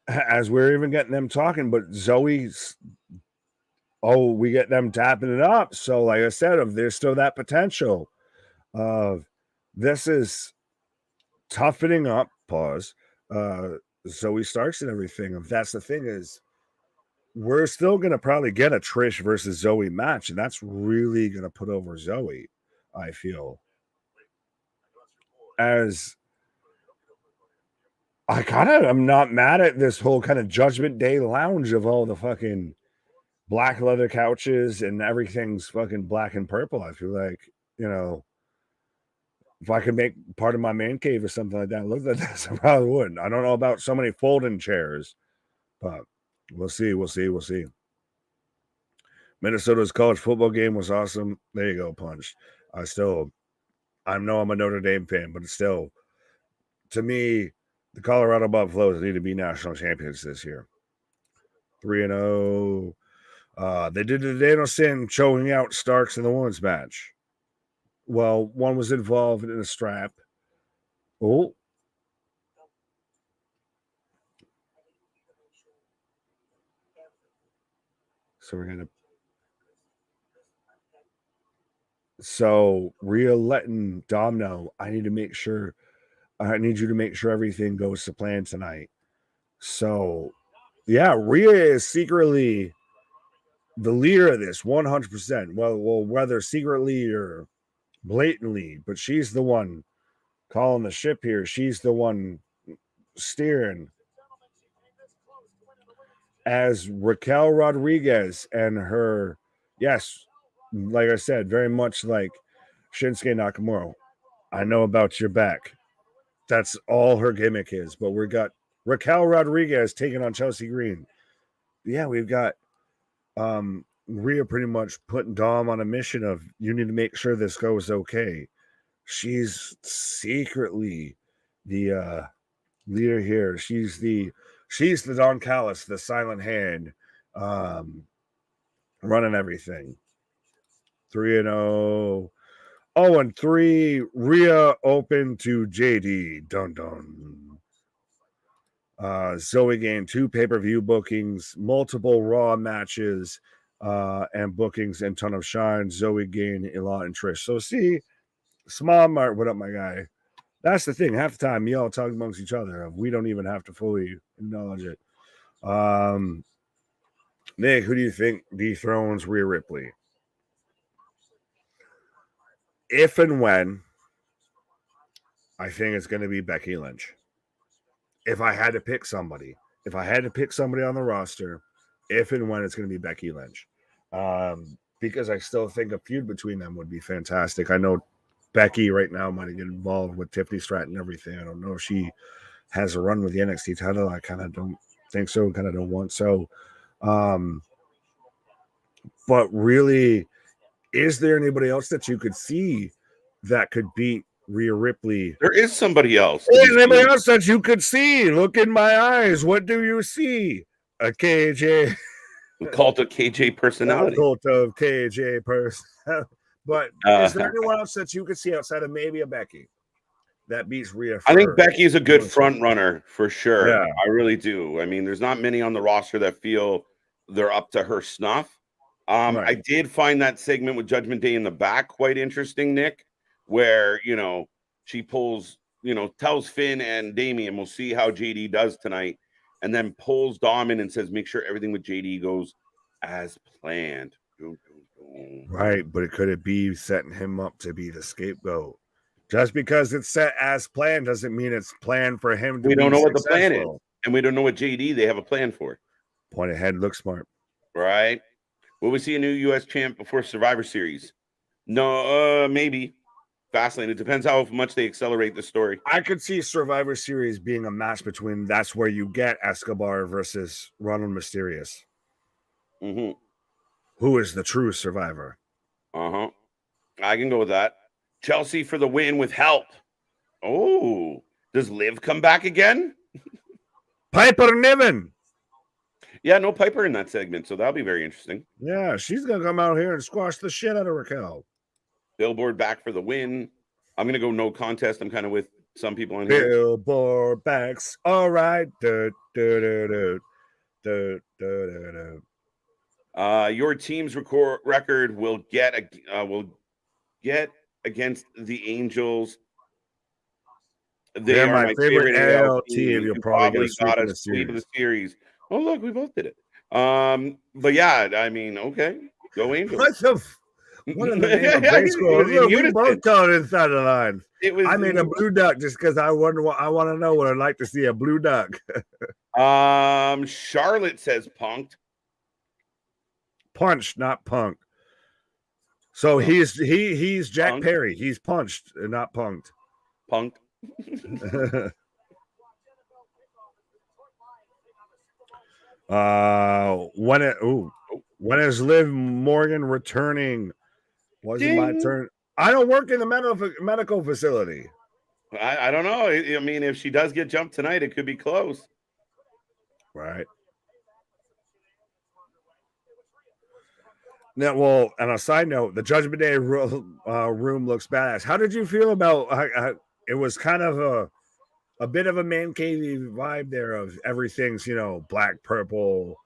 [SPEAKER 2] as we're even getting them talking, but Zoe's, we get them tapping it up. So, like I said, there's still that potential of this is toughening up. Pause. Zoe Starks and everything. If that's the thing is, we're still gonna probably get a Trish versus Zoe match, and that's really gonna put over Zoe. I feel as I kind of am not mad at this whole kind of Judgment Day lounge of all the fucking black leather couches and everything's fucking black and purple. I feel like, if I could make part of my man cave or something like that, look at this, I probably would. I don't know about so many folding chairs, but we'll see. Minnesota's college football game was awesome. There you go, Punch. I know I'm a Notre Dame fan, but it's still, to me, the Colorado Buffaloes need to be national champions this year. 3-0. They did the Danielson choking out Starks in the women's match. Well, one was involved in a strap. Oh. So we're going to. So Rhea letting Dom know, I need you to make sure everything goes to plan tonight. So, yeah, Rhea is secretly the leader of this 100%. Well, whether secretly or blatantly, but she's the one calling the ship here. She's the one steering. As Raquel Rodriguez and her, yes, like I said, very much like Shinsuke Nakamura. I know about your back. That's all her gimmick is. But we got Raquel Rodriguez taking on Chelsea Green. Yeah, we've got Rhea pretty much putting Dom on a mission of you need to make sure this goes okay. She's secretly the leader here. She's the Don Callis, the silent hand, running everything. 3-0. 0-3. Rhea open to JD. Dun dun. Zoe gained 2 pay-per-view bookings, multiple Raw matches, and bookings, and ton of shine. Zoe gained a lot in Trish. So see, Small Mart, what up, my guy? That's the thing. Half the time, y'all talk amongst each other. We don't even have to fully acknowledge it. Nick, who do you think dethrones Rhea Ripley? If and when, I think it's going to be Becky Lynch. If I had to pick somebody on the roster, if and when, it's going to be Becky Lynch. Because I still think a feud between them would be fantastic. I know Becky right now might get involved with Tiffany Stratton and everything. I don't know if she has a run with the NXT title. I kind of don't think so. Kind of don't want so. But really, is there anybody else that you could see that could beat Rhea Ripley?
[SPEAKER 1] There is somebody else.
[SPEAKER 2] Is anybody else that you could see? Look in my eyes. What do you see? A KJ.
[SPEAKER 1] A cult of KJ personality.
[SPEAKER 2] A cult of KJ personality. But is there anyone else that you could see outside of maybe a Becky that beats Rhea?
[SPEAKER 1] I think Becky's a good front runner for sure.
[SPEAKER 2] Yeah.
[SPEAKER 1] I really do. I mean, there's not many on the roster that feel they're up to her snuff. Right. I did find that segment with Judgment Day in the back quite interesting, Nick, where, she pulls, tells Finn and Damian, we'll see how JD does tonight, and then pulls Dom in and says, make sure everything with JD goes as planned.
[SPEAKER 2] Right, but could it be setting him up to be the scapegoat? Just because it's set as planned doesn't mean it's planned for him to
[SPEAKER 1] We
[SPEAKER 2] be
[SPEAKER 1] don't know what the
[SPEAKER 2] successful.
[SPEAKER 1] plan is, and we don't know what JD they have a plan for.
[SPEAKER 2] Point ahead, look smart.
[SPEAKER 1] Right? Will we see a new U.S. champ before Survivor Series? No, maybe. Wrasslin. It depends how much they accelerate the story.
[SPEAKER 2] I could see Survivor Series being a match between that's where you get Escobar versus Ronald Mysterious.
[SPEAKER 1] Mm-hmm.
[SPEAKER 2] Who is the true survivor?
[SPEAKER 1] Uh-huh. I can go with that. Chelsea for the win with help. Oh, does Liv come back again?
[SPEAKER 2] Piper Niven.
[SPEAKER 1] Yeah, no Piper in that segment, so that'll be very interesting.
[SPEAKER 2] Yeah, she's going to come out here and squash the shit out of Raquel.
[SPEAKER 1] Billboard back for the win. I'm going to go no contest. I'm kind of with some people on here.
[SPEAKER 2] Billboard backs. All right.
[SPEAKER 1] Your team's record will get against the Angels. They are my favorite AL team.
[SPEAKER 2] You'll probably
[SPEAKER 1] got a sweep of the series. Oh, look, we both did it. But yeah, I mean, okay, go Angels.
[SPEAKER 2] What in the name of baseball? We both caught inside the line. I made a blue duck just because I want to know what I'd like to see a blue duck.
[SPEAKER 1] Charlotte says punked.
[SPEAKER 2] Punched, not punk. So he's Jack
[SPEAKER 1] Punked.
[SPEAKER 2] Perry. He's punched and not punked.
[SPEAKER 1] Punked.
[SPEAKER 2] When is Liv Morgan returning? Wasn't my turn. I don't work in the medical facility.
[SPEAKER 1] I don't know. I mean, if she does get jumped tonight, it could be close.
[SPEAKER 2] Right. Now, well, on a side note, the Judgment Day room looks badass. How did you feel about it? Was kind of a bit of a man cavey vibe there of everything's, black, purple,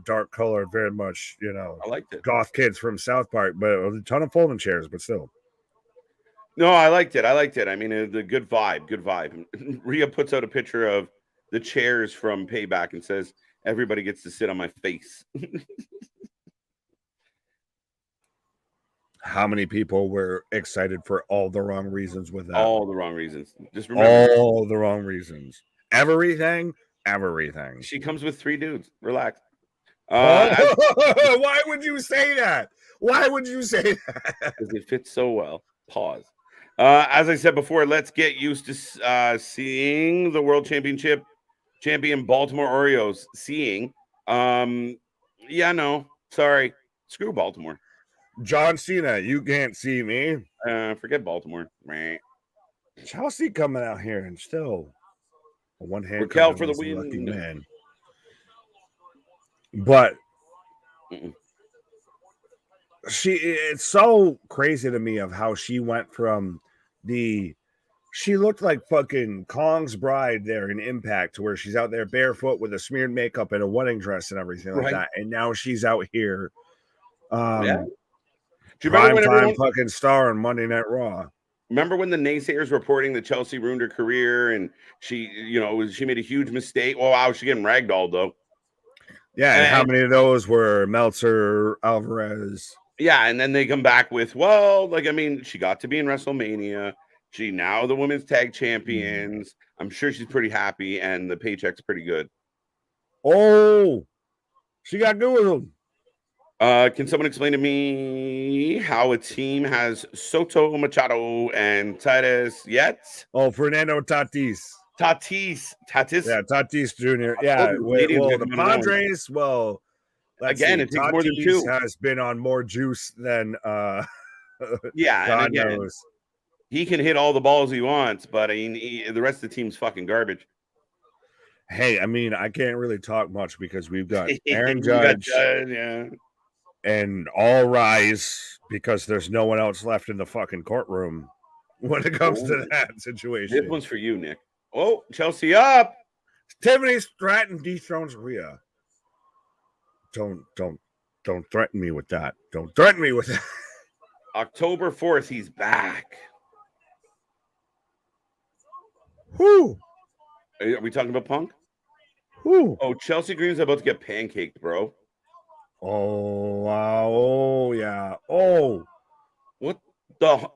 [SPEAKER 2] dark colored, very much,
[SPEAKER 1] I liked it.
[SPEAKER 2] Goth kids from South Park, but a ton of folding chairs, but still.
[SPEAKER 1] No, I liked it. I mean, the good vibe. Rhea puts out a picture of the chairs from Payback and says, everybody gets to sit on my face.
[SPEAKER 2] How many people were excited for all the wrong reasons with that?
[SPEAKER 1] All the wrong reasons. Just remember.
[SPEAKER 2] All the wrong reasons. Everything.
[SPEAKER 1] She comes with 3 dudes. Relax.
[SPEAKER 2] Why would you say that? Why would you say that?
[SPEAKER 1] Because it fits so well. Pause. As I said before, let's get used to seeing the world champion Baltimore Orioles. No. Sorry. Screw Baltimore.
[SPEAKER 2] John Cena, you can't see me.
[SPEAKER 1] Forget Baltimore.
[SPEAKER 2] Chelsea coming out here and still a one-hand
[SPEAKER 1] Raquel for the win.
[SPEAKER 2] Lucky man. But it's so crazy to me of how she went from she looked like fucking Kong's bride there in Impact, where she's out there barefoot with a smeared makeup and a wedding dress and everything like that. And now she's out here.
[SPEAKER 1] Do you remember when everyone
[SPEAKER 2] fucking star on Monday Night Raw?
[SPEAKER 1] Remember when the naysayers reporting that Chelsea ruined her career and she made a huge mistake? Oh, wow, she's getting ragdolled though.
[SPEAKER 2] Yeah, and how many of those were Meltzer, Alvarez?
[SPEAKER 1] Yeah, and then they come back with, she got to be in WrestleMania. She now the women's tag champions. I'm sure she's pretty happy, and the paycheck's pretty good.
[SPEAKER 2] Oh, she got good with them.
[SPEAKER 1] Can someone explain to me how a team has Soto, Machado, and Titus yet?
[SPEAKER 2] Oh, Fernando Tatis.
[SPEAKER 1] Tatis.
[SPEAKER 2] Yeah, Tatis Jr. Yeah, the Padres,
[SPEAKER 1] again, it takes more than 2.
[SPEAKER 2] Has been on more juice than
[SPEAKER 1] yeah, God and again, knows. He can hit all the balls he wants, but the rest of the team's fucking garbage.
[SPEAKER 2] Hey, I mean, I can't really talk much because we've got Aaron Judge. And all rise because there's no one else left in the fucking courtroom when it comes to that situation.
[SPEAKER 1] This one's for you, Nick. Oh, Chelsea up.
[SPEAKER 2] Tiffany Stratton dethrones Rhea. Don't threaten me with that. Don't threaten me with that.
[SPEAKER 1] October 4th, he's back.
[SPEAKER 2] Who?
[SPEAKER 1] Are we talking about Punk?
[SPEAKER 2] Who?
[SPEAKER 1] Oh, Chelsea Green's about to get pancaked, bro.
[SPEAKER 2] Oh, wow. Oh, yeah. Oh.
[SPEAKER 1] What the?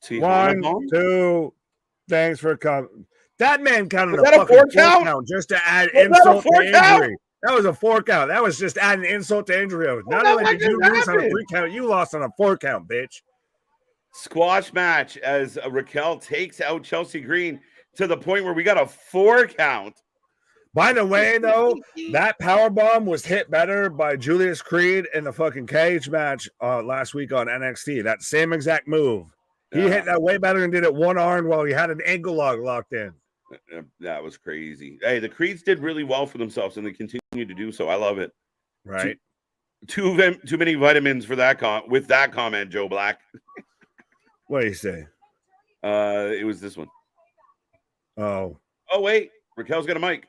[SPEAKER 1] Tijuana
[SPEAKER 2] 1,
[SPEAKER 1] bomb?
[SPEAKER 2] 2. Thanks for coming. That man counted
[SPEAKER 1] Was that a
[SPEAKER 2] fucking
[SPEAKER 1] 4 count?
[SPEAKER 2] just to add
[SPEAKER 1] Was that a
[SPEAKER 2] insult
[SPEAKER 1] 4
[SPEAKER 2] to
[SPEAKER 1] count?
[SPEAKER 2] injury. That was a 4 count. That was just adding insult to injury. Not only did you lose on a 3 count, you lost on a 4 count, bitch.
[SPEAKER 1] Squash match as Raquel takes out Chelsea Green to the point where we got a 4 count.
[SPEAKER 2] By the way, though, that power bomb was hit better by Julius Creed in the fucking cage match last week on NXT. That same exact move. He hit that way better and did it one arm while he had an ankle locked in.
[SPEAKER 1] That was crazy. Hey, the Creeds did really well for themselves, and they continue to do so. I love it.
[SPEAKER 2] Right.
[SPEAKER 1] Too many vitamins for that with that comment, Joe Black.
[SPEAKER 2] What do you say?
[SPEAKER 1] It was this one.
[SPEAKER 2] Oh,
[SPEAKER 1] wait. Raquel's got a mic.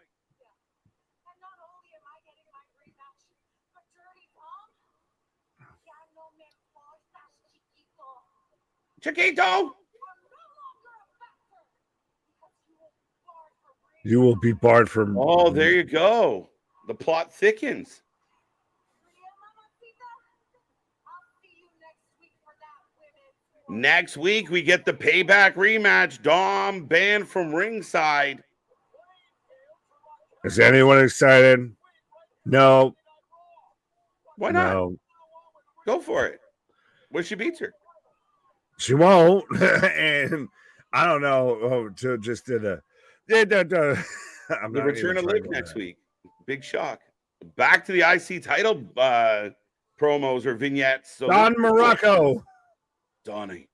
[SPEAKER 1] Chiquito!
[SPEAKER 2] You will be barred from.
[SPEAKER 1] Oh, there you go. The plot thickens. Next week, we get the payback rematch. Dom banned from ringside.
[SPEAKER 2] Is anyone excited? No.
[SPEAKER 1] Why not?
[SPEAKER 2] No.
[SPEAKER 1] Go for it. What she beats her?
[SPEAKER 2] She won't. And I don't know. Oh, to just did a.
[SPEAKER 1] The return of Liv next week. Big shock. Back to the IC title promos or vignettes. So
[SPEAKER 2] Don Morocco.
[SPEAKER 1] Donnie.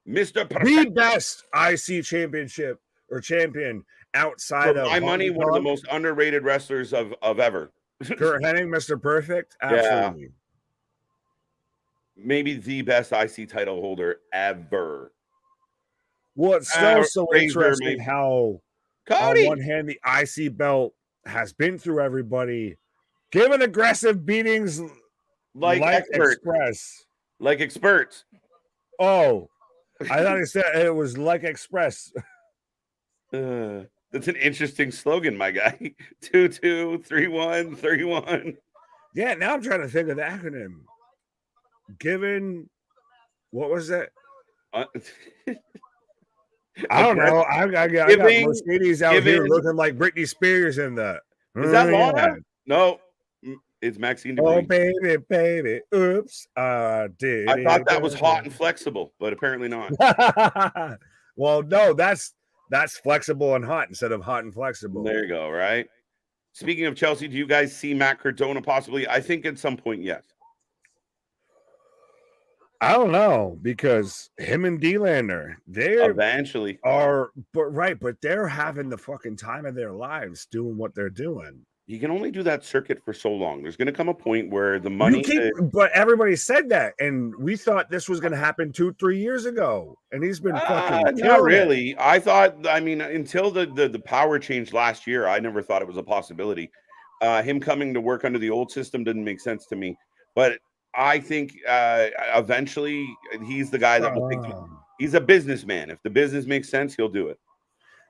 [SPEAKER 1] Mr. Perfect.
[SPEAKER 2] The best IC championship or champion outside of
[SPEAKER 1] my money, one of the most underrated wrestlers of ever.
[SPEAKER 2] Kurt Hennig, Mr. Perfect. Absolutely.
[SPEAKER 1] Yeah. Maybe the best IC title holder ever.
[SPEAKER 2] Well, it's still so interesting how
[SPEAKER 1] Cody,
[SPEAKER 2] on one hand, the IC belt has been through everybody, given aggressive beatings
[SPEAKER 1] like
[SPEAKER 2] Express.
[SPEAKER 1] Like experts.
[SPEAKER 2] Oh, I thought he said it was like Express.
[SPEAKER 1] That's an interesting slogan, my guy. 223131.
[SPEAKER 2] Yeah, now I'm trying to think of the acronym. Given, what was that? I don't know. I got Mercedes out here looking like Britney Spears in that.
[SPEAKER 1] Is that Lana? No, it's Maxine Debris.
[SPEAKER 2] Oh, baby. Oops. I
[SPEAKER 1] thought that was hot and flexible, but apparently not.
[SPEAKER 2] Well, no, that's flexible and hot instead of hot and flexible.
[SPEAKER 1] There you go, right? Speaking of Chelsea, do you guys see Matt Cardona possibly? I think at some point, yes.
[SPEAKER 2] I don't know, because him and D-Lander, they
[SPEAKER 1] eventually
[SPEAKER 2] are, but they're having the fucking time of their lives doing what they're doing.
[SPEAKER 1] You can only do that circuit for so long. There's going to come a point where the money.
[SPEAKER 2] But everybody said that, and we thought this was going to happen 2-3 years ago, and he's been fucking.
[SPEAKER 1] Not really. I thought. I mean, until the power changed last year, I never thought it was a possibility. Him coming to work under the old system didn't make sense to me, but I think eventually he's the guy that will pick them. He's a businessman. If the business makes sense, he'll do it.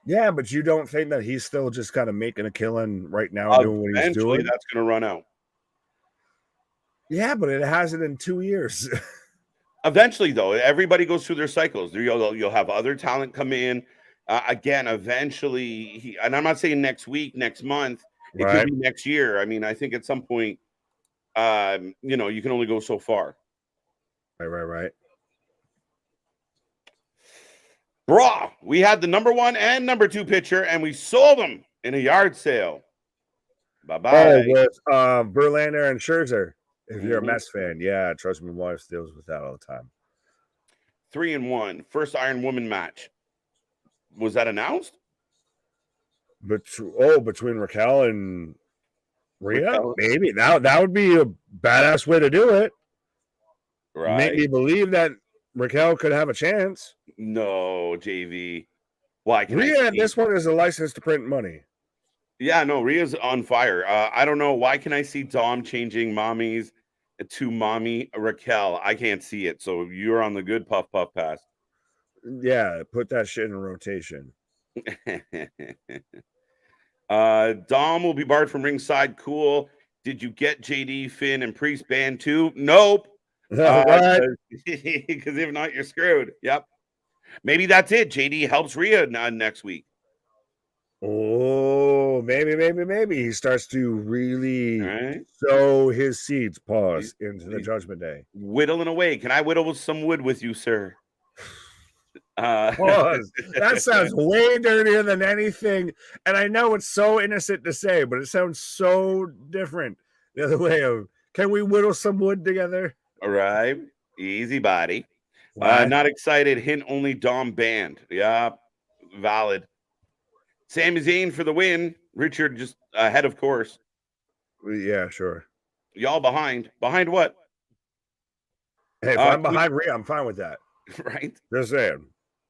[SPEAKER 2] Yeah, but you don't think that he's still just kind of making a killing right now doing what he's doing?
[SPEAKER 1] That's going to run out.
[SPEAKER 2] Yeah, but it hasn't in 2 years.
[SPEAKER 1] Eventually, though, everybody goes through their cycles. You'll have other talent come in. Again, eventually, and I'm not saying next week, next month. It could be next year. I mean, I think at some point, you can only go so far.
[SPEAKER 2] Right.
[SPEAKER 1] Raw, we had the number 1 and number 2 pitcher, and we sold them in a yard sale. Bye-bye.
[SPEAKER 2] With Verlander and Scherzer. If you're a Mets fan, yeah, trust me, my wife deals with that all the time.
[SPEAKER 1] 3-1, first Iron Woman match. Was that announced?
[SPEAKER 2] Between Raquel and Rhea? Maybe. That would be a badass way to do it.
[SPEAKER 1] Right.
[SPEAKER 2] Make me believe that Raquel could have a chance.
[SPEAKER 1] No, JV. Why?
[SPEAKER 2] Rhea, this one is a license to print money.
[SPEAKER 1] Yeah, no, Rhea's on fire. I don't know. Why can I see Dom changing mommies to mommy Raquel? I can't see it. So you're on the good puff pass.
[SPEAKER 2] Yeah, put that shit in rotation.
[SPEAKER 1] Dom will be barred from ringside. Cool. Did you get JD, Finn, and Priest banned too? Nope.
[SPEAKER 2] Right.
[SPEAKER 1] Because if not, you're screwed. Yep. Maybe that's it. JD helps Rhea next week.
[SPEAKER 2] Oh, maybe he starts to really sow his seeds, into the Judgment Day.
[SPEAKER 1] Whittling away. Can I whittle some wood with you, sir?
[SPEAKER 2] Pause. That sounds way dirtier than anything. And I know it's so innocent to say, but it sounds so different. The other way of, can we whittle some wood together?
[SPEAKER 1] All right. Easy body. Not excited. Hint only Dom banned. Yeah. Valid. Sami Zayn for the win. Richard just ahead, of course.
[SPEAKER 2] Yeah, sure.
[SPEAKER 1] Y'all behind. Behind what?
[SPEAKER 2] Hey, if I'm behind Rhea, I'm fine with that.
[SPEAKER 1] Right?
[SPEAKER 2] Just saying.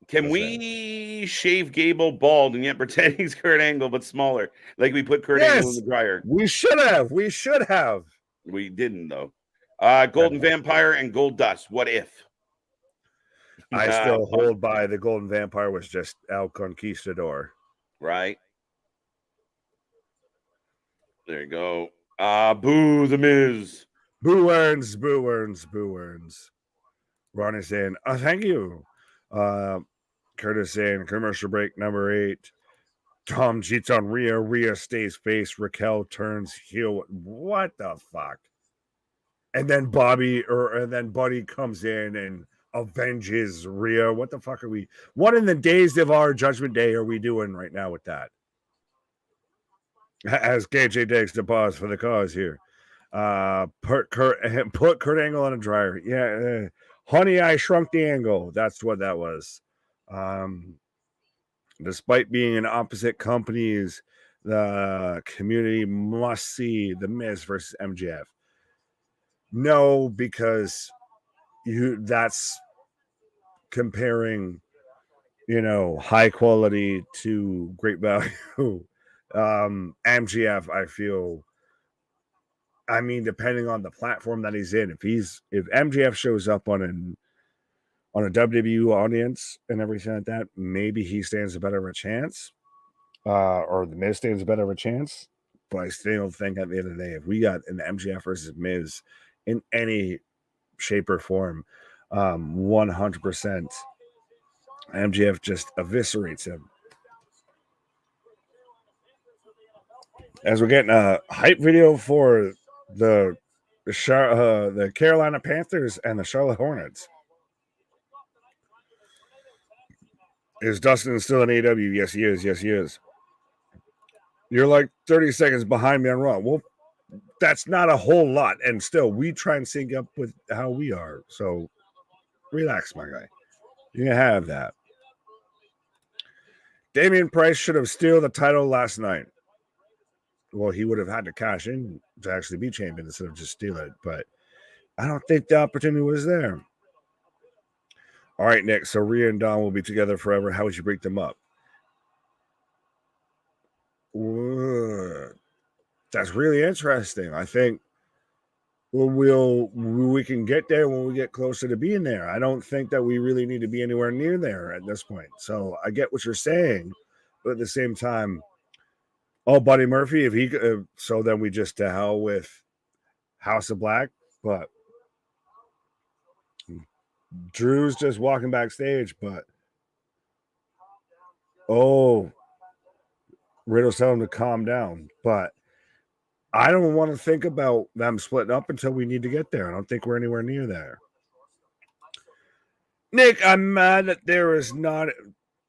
[SPEAKER 1] Can we shave Gable bald and yet pretend he's Kurt Angle but smaller? Like we put Kurt Angle in the dryer.
[SPEAKER 2] We should have.
[SPEAKER 1] We didn't, though. Golden Vampire and Gold Dust. What if?
[SPEAKER 2] I still hold by the Golden Vampire was just El Conquistador.
[SPEAKER 1] Right. There you go. Boo the Miz.
[SPEAKER 2] Boo earns. Ron is saying, thank you. Curtis saying, commercial break number 8. Tom cheats on Rhea. Rhea stays face. Raquel turns heel. What the fuck? And then Buddy comes in and avenges Rhea. What the fuck are we? What in the days of our Judgment Day are we doing right now with that? As KJ takes the pause for the cause here. Put Kurt Angle on a dryer. Yeah. Honey, I Shrunk the Angle. That's what that was. Despite being in opposite companies, the community must see The Miz versus MJF. No, because that's comparing, high quality to great value. MJF, I feel, depending on the platform that he's in, if MJF shows up on a WWE audience and everything like that, maybe he stands a better of a chance, or the Miz stands a better of a chance. But I still think at the end of the day, if we got an MJF versus Miz in any shape or form, 100%, MJF just eviscerates him. As we're getting a hype video for the Carolina Panthers and the Charlotte Hornets. Is Dustin still in AEW? Yes, he is. You're like 30 seconds behind me on Raw. Well, that's not a whole lot. And still, we try and sync up with how we are. So relax, my guy. You can have that. Damian Price should have stolen the title last night. Well, he would have had to cash in to actually be champion instead of just steal it. But I don't think the opportunity was there. All right, Nick. So Rhea and Dom will be together forever. How would you break them up? That's really interesting. I think we can get there when we get closer to being there. I don't think that we really need to be anywhere near there at this point. So I get what you're saying, but at the same time, Buddy Murphy, if he so then we just to hell with House of Black, but Drew's just walking backstage, but Riddle's telling him to calm down, but I don't want to think about them splitting up until we need to get there. I don't think we're anywhere near there. Nick, I'm mad that there is not.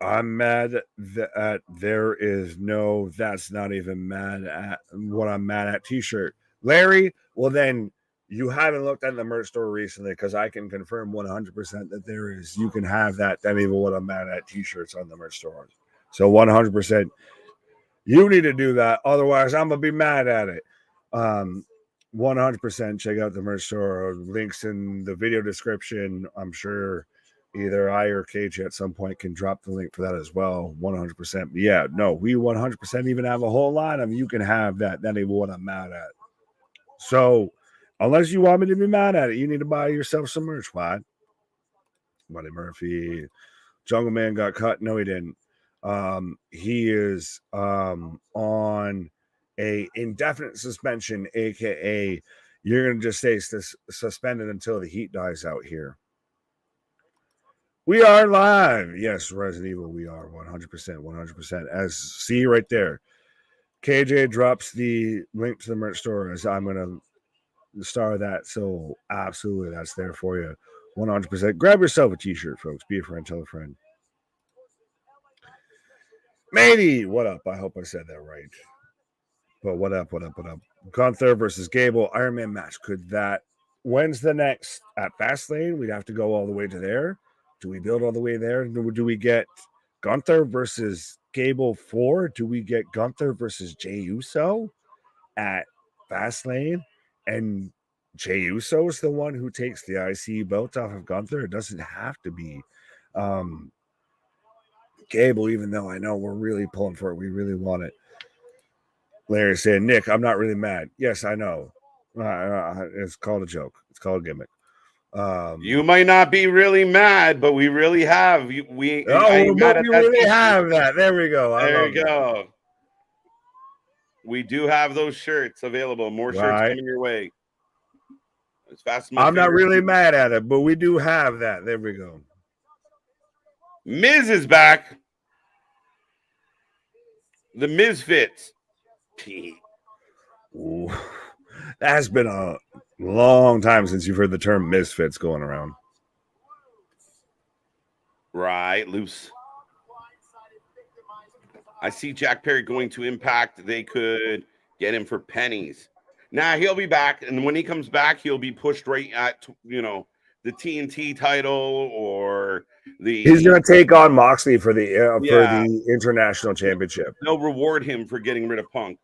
[SPEAKER 2] I'm mad that there is no. That's not even mad at what I'm mad at. T-shirt, Larry. Well, then you haven't looked at the merch store recently because I can confirm 100% that there is. You can have that. Then even what I'm mad at T-shirts on the merch store. So 100%. You need to do that. Otherwise, I'm going to be mad at it. 100% check out the merch store. Links in the video description. I'm sure either I or KJ at some point can drop the link for that as well. 100%. Yeah, no, we 100% even have a whole line of you can have that. That ain't what I'm mad at. So, unless you want me to be mad at it, you need to buy yourself some merch. Why? Buddy Murphy. Jungle Man got cut. No, he didn't. He is on a indefinite suspension, aka you're going to just stay suspended until the heat dies out here. We are live. Yes, Resident Evil, we are 100%, 100%. As see right there, KJ drops the link to the merch store as I'm going to star that. So absolutely, that's there for you. 100%. Grab yourself a t-shirt, folks. Be a friend, tell a friend. Matey, what up? I hope I said that right. But what up? Gunther versus Gable Iron Man match. When's the next at Fastlane? We'd have to go all the way to there. Do we build all the way there? Do we get Gunther versus Gable 4? Do we get Gunther versus Jey Uso at Fastlane? And Jey Uso is the one who takes the IC belt off of Gunther. It doesn't have to be Gable, even though I know we're really pulling for it. We really want it. Larry said, Nick, I'm not really mad. Yes, I know. It's called a joke. It's called a gimmick.
[SPEAKER 1] You might not be really mad, but we really have. We
[SPEAKER 2] really have that. There we go.
[SPEAKER 1] There you go. We do have those shirts available. More shirts coming your way. As fast as
[SPEAKER 2] I'm not really mad at it, but we do have that. There we go.
[SPEAKER 1] Miz is back. The Misfits.
[SPEAKER 2] Ooh, that's been a long time since you've heard the term Misfits going around.
[SPEAKER 1] Right, loose. I see Jack Perry going to Impact. They could get him for pennies. Nah, he'll be back, and when he comes back, he'll be pushed right at the TNT title or the.
[SPEAKER 2] He's going to take on Moxley for the international championship.
[SPEAKER 1] They'll reward him for getting rid of Punk.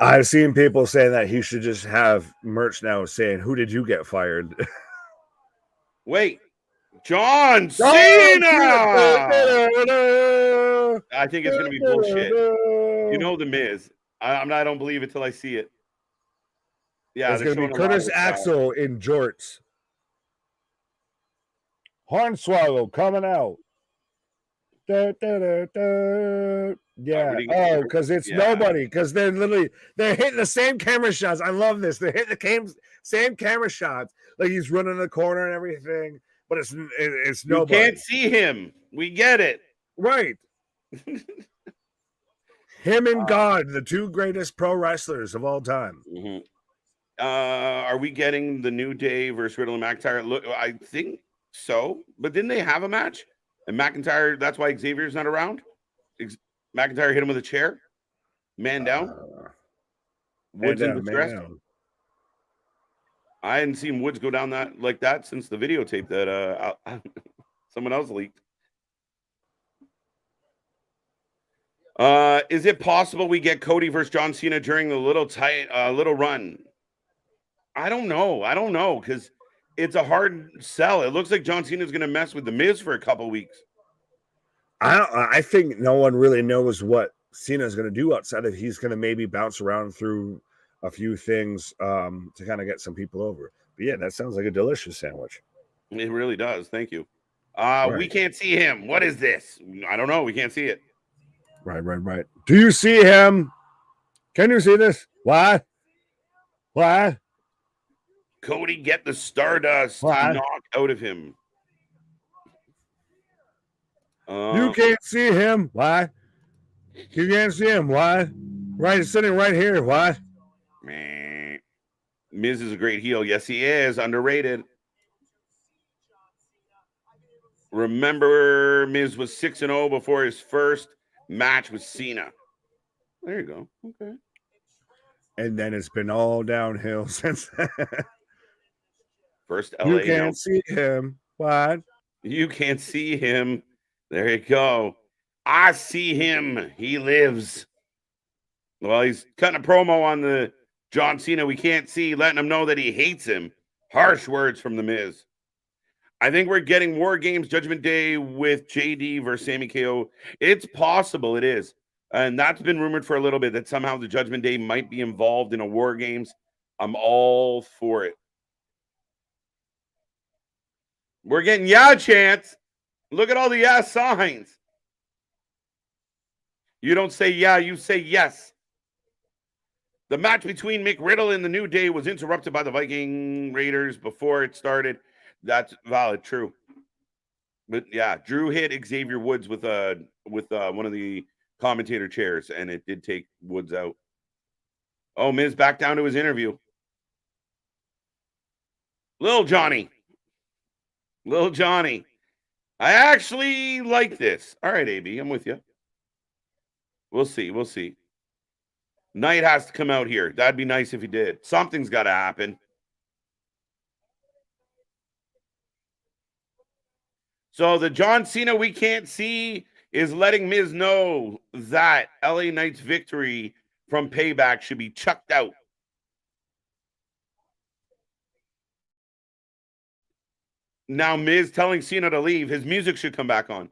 [SPEAKER 2] I've seen people saying that he should just have merch now saying, "Who did you get fired?"
[SPEAKER 1] Wait, John Cena! I think it's going to be bullshit. You know the Miz. I don't believe it till I see it. Yeah,
[SPEAKER 2] it's going to be Curtis Axel in jorts. Hornswoggle coming out. Yeah. Oh, because it's nobody. Because they're hitting the same camera shots. I love this. They're hitting the same camera shots. Like he's running the corner and everything. But it's nobody.
[SPEAKER 1] You can't see him. We get it.
[SPEAKER 2] Right. Him and God, the two greatest pro wrestlers of all time.
[SPEAKER 1] Mm-hmm. Are we getting the New Day versus Riddle and McIntyre? Look, I think so. But didn't they have a match? And McIntyre, that's why Xavier's not around. McIntyre hit him with a chair. Man down. Woods in distress. I hadn't seen Woods go down like that since the videotape that someone else leaked. Is it possible we get Cody versus John Cena during the little run? I don't know because it's a hard sell. It looks like John Cena is going to mess with the Miz for a couple weeks.
[SPEAKER 2] I think no one really knows what Cena is going to do outside of he's going to maybe bounce around through a few things to kind of get some people over. But yeah, that sounds like a delicious sandwich.
[SPEAKER 1] It really does. Thank you. We can't see him. What is this? I don't know. We can't see it.
[SPEAKER 2] Right. Do you see him? Can you see this? What?
[SPEAKER 1] Cody, get the Stardust knocked out of him.
[SPEAKER 2] You can't see him. Why? You can't see him. Why? Right, he's sitting right here. Why?
[SPEAKER 1] Man, Miz is a great heel. Yes, he is. Underrated. Remember, Miz was 6-0 before his first match with Cena. There you go. Okay.
[SPEAKER 2] And then it's been all downhill since then.
[SPEAKER 1] First LA.
[SPEAKER 2] You can't see him. What?
[SPEAKER 1] You can't see him. There you go. I see him. He lives. Well, he's cutting a promo on the John Cena we can't see, letting him know that he hates him. Harsh words from The Miz. I think we're getting War Games Judgment Day with JD versus Sami KO. It's possible. It is. And that's been rumored for a little bit that somehow the Judgment Day might be involved in a War Games. I'm all for it. We're getting chance. Look at all the signs. You don't say yeah, you say yes. The match between Mick Riddle and the New Day was interrupted by the Viking Raiders before it started. That's valid, true. But yeah, Drew hit Xavier Woods with one of the commentator chairs, and it did take Woods out. Oh, Miz back down to his interview. Little Johnny. I actually like this. All right, AB, I'm with you. We'll see. Knight has to come out here. That'd be nice if he did. Something's got to happen. So the John Cena we can't see is letting Miz know that LA Knight's victory from Payback should be chucked out. Now Miz telling Cena to leave. His music should come back on.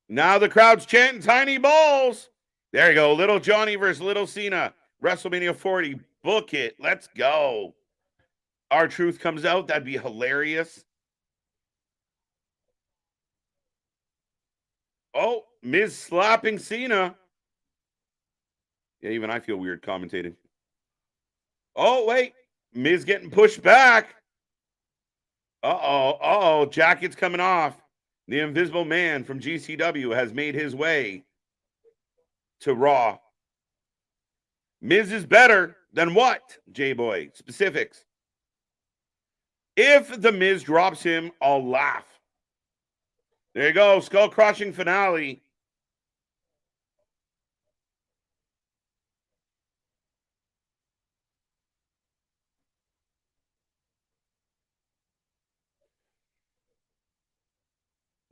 [SPEAKER 1] Now the crowd's chanting tiny balls. There you go. Little Johnny versus Little Cena. WrestleMania 40. Book it. Let's go. R-Truth comes out. That'd be hilarious. Oh, Miz slapping Cena. Yeah, even I feel weird commentating. Oh, wait. Miz getting pushed back. Uh-oh. Jacket's coming off. The Invisible Man from GCW has made his way to Raw. Miz is better than what, J-Boy? Specifics. If the Miz drops him, I'll laugh. There you go. Skull-crushing finale.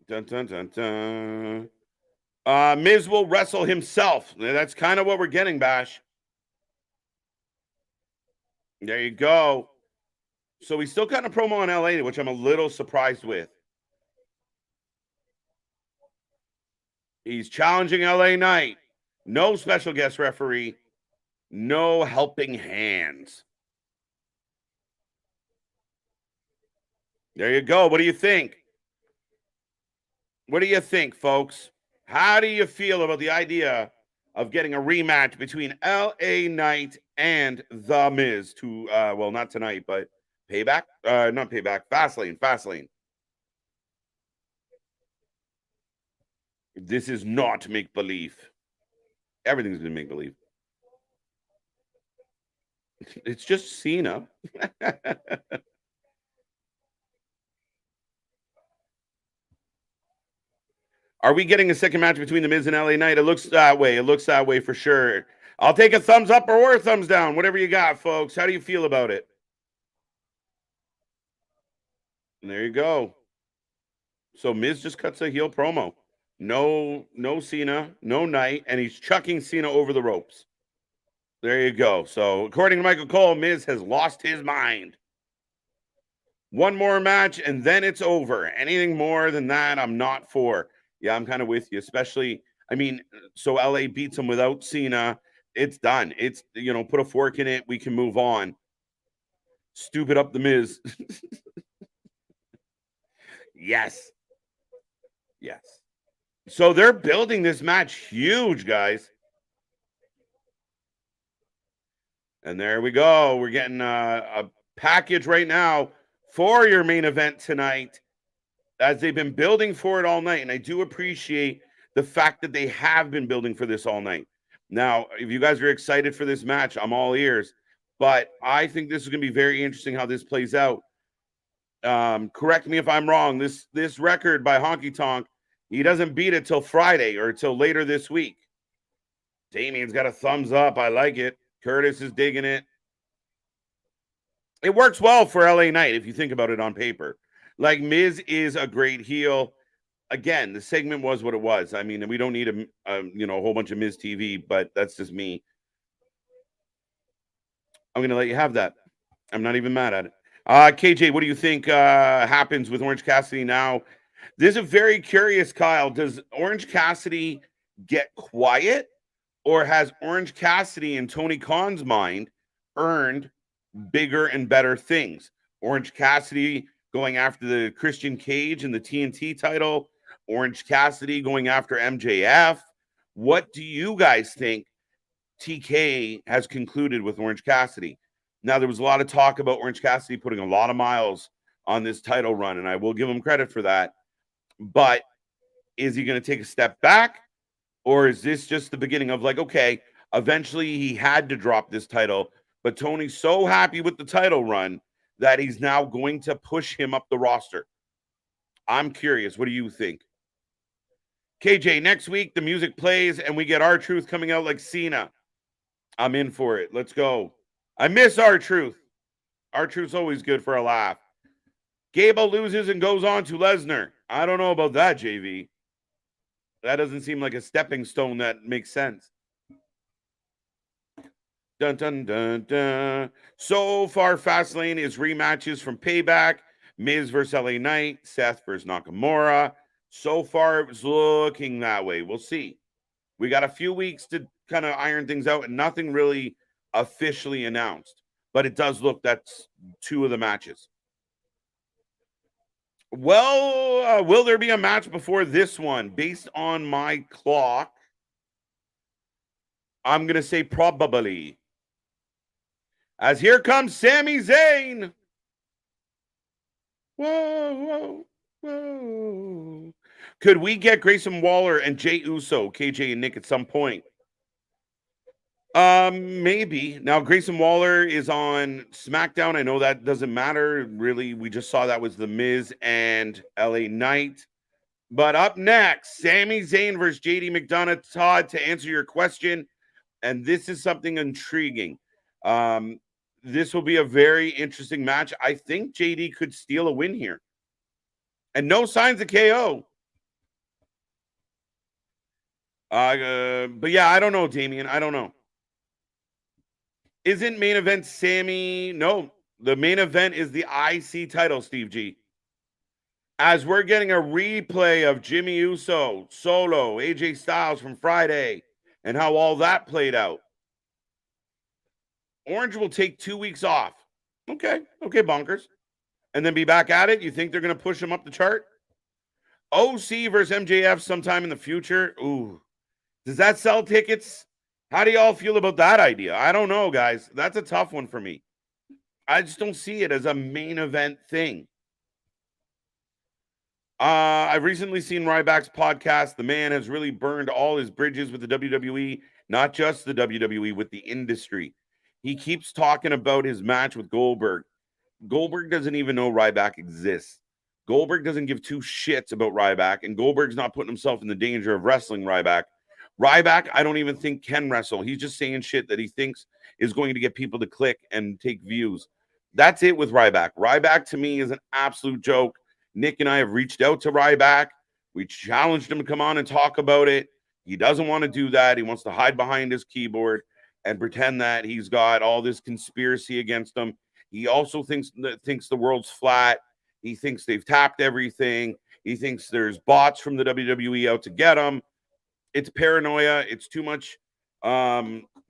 [SPEAKER 1] Dun, dun, dun, dun. Miz will wrestle himself. That's kind of what we're getting, Bash. There you go. So we still got a promo on LA, which I'm a little surprised with. He's challenging LA Knight. No special guest referee. No helping hands. There you go. What do you think? What do you think, folks? How do you feel about the idea of getting a rematch between LA Knight and The Miz to, well, not tonight, but Payback? Not Payback, Fastlane. This is not make-believe. Everything's been make-believe. It's just Cena. Are we getting a second match between The Miz and LA Knight? It looks that way. It looks that way for sure. I'll take a thumbs up or a thumbs down. Whatever you got, folks. How do you feel about it? And there you go. So Miz just cuts a heel promo. No Cena, no Knight, and he's chucking Cena over the ropes. There you go. So according to Michael Cole, Miz has lost his mind. One more match, and then it's over. Anything more than that, I'm not for. Yeah, I'm kind of with you, especially, I mean, so LA beats him without Cena. It's done. It's, put a fork in it. We can move on. Stupid up the Miz. Yes. So they're building this match huge, guys. And there we go. We're getting a package right now for your main event tonight, as they've been building for it all night. And I do appreciate the fact that they have been building for this all night. Now, if you guys are excited for this match, I'm all ears. But I think this is going to be very interesting how this plays out. Correct me if I'm wrong. This record by Honky Tonk, he doesn't beat it till Friday or till later this week. Damien's got a thumbs up. I like it. Curtis is digging it. It works well for LA Knight if you think about it on paper. Like, Miz is a great heel. Again, the segment was what it was. I mean, we don't need a whole bunch of Miz TV, but that's just me. I'm going to let you have that. I'm not even mad at it. KJ, what do you think happens with Orange Cassidy now? This is very curious, Kyle. Does Orange Cassidy get quiet, or has Orange Cassidy in Tony Khan's mind earned bigger and better things? Orange Cassidy going after the Christian Cage and the TNT title. Orange Cassidy going after MJF. What do you guys think TK has concluded with Orange Cassidy? Now, there was a lot of talk about Orange Cassidy putting a lot of miles on this title run, and I will give him credit for that. But is he going to take a step back? Or is this just the beginning of like, okay, eventually he had to drop this title, but Tony's so happy with the title run that he's now going to push him up the roster? I'm curious. What do you think? KJ, next week the music plays and we get R-Truth coming out like Cena. I'm in for it. Let's go. I miss R-Truth. R-Truth's always good for a laugh. Gable loses and goes on to Lesnar. I don't know about that, JV. That doesn't seem like a stepping stone that makes sense. Dun, dun, dun, dun. So far, Fastlane is rematches from Payback. Miz versus LA Knight. Seth versus Nakamura. So far, it was looking that way. We'll see. We got a few weeks to kind of iron things out and nothing really officially announced. But it does look that's two of the matches. Well, will there be a match before this one? Based on my clock, I'm going to say probably. As here comes Sami Zayn. Whoa, whoa, whoa. Could we get Grayson Waller and Jey Uso, KJ and Nick at some point? Maybe. Now, Grayson Waller is on SmackDown. I know that doesn't matter. Really, we just saw that was The Miz and LA Knight. But up next, Sami Zayn versus JD McDonough. Todd, to answer your question, and this is something intriguing. This will be a very interesting match. I think JD could steal a win here. And no signs of KO. But yeah, I don't know, Damian. I don't know. Isn't main event Sammy? No, the main event is the IC title, Steve G. As we're getting a replay of Jimmy Uso, Solo, AJ Styles from Friday, and how all that played out. Orange will take 2 weeks off. Okay, bonkers. And then be back at it? You think they're going to push him up the chart? OC versus MJF sometime in the future? Ooh. Does that sell tickets? How do y'all feel about that idea? I don't know, guys. That's a tough one for me. I just don't see it as a main event thing. I've recently seen Ryback's podcast. The man has really burned all his bridges with the WWE, not just the WWE, with the industry. He keeps talking about his match with Goldberg. Goldberg doesn't even know Ryback exists. Goldberg doesn't give two shits about Ryback, and Goldberg's not putting himself in the danger of wrestling Ryback. Ryback, I don't even think can wrestle. He's just saying shit that he thinks is going to get people to click and take views. That's it with Ryback. Ryback, to me, is an absolute joke. Nick and I have reached out to Ryback. We challenged him to come on and talk about it. He doesn't want to do that. He wants to hide behind his keyboard and pretend that he's got all this conspiracy against him. He also thinks the world's flat. He thinks they've tapped everything. He thinks there's bots from the WWE out to get him. It's paranoia. It's too much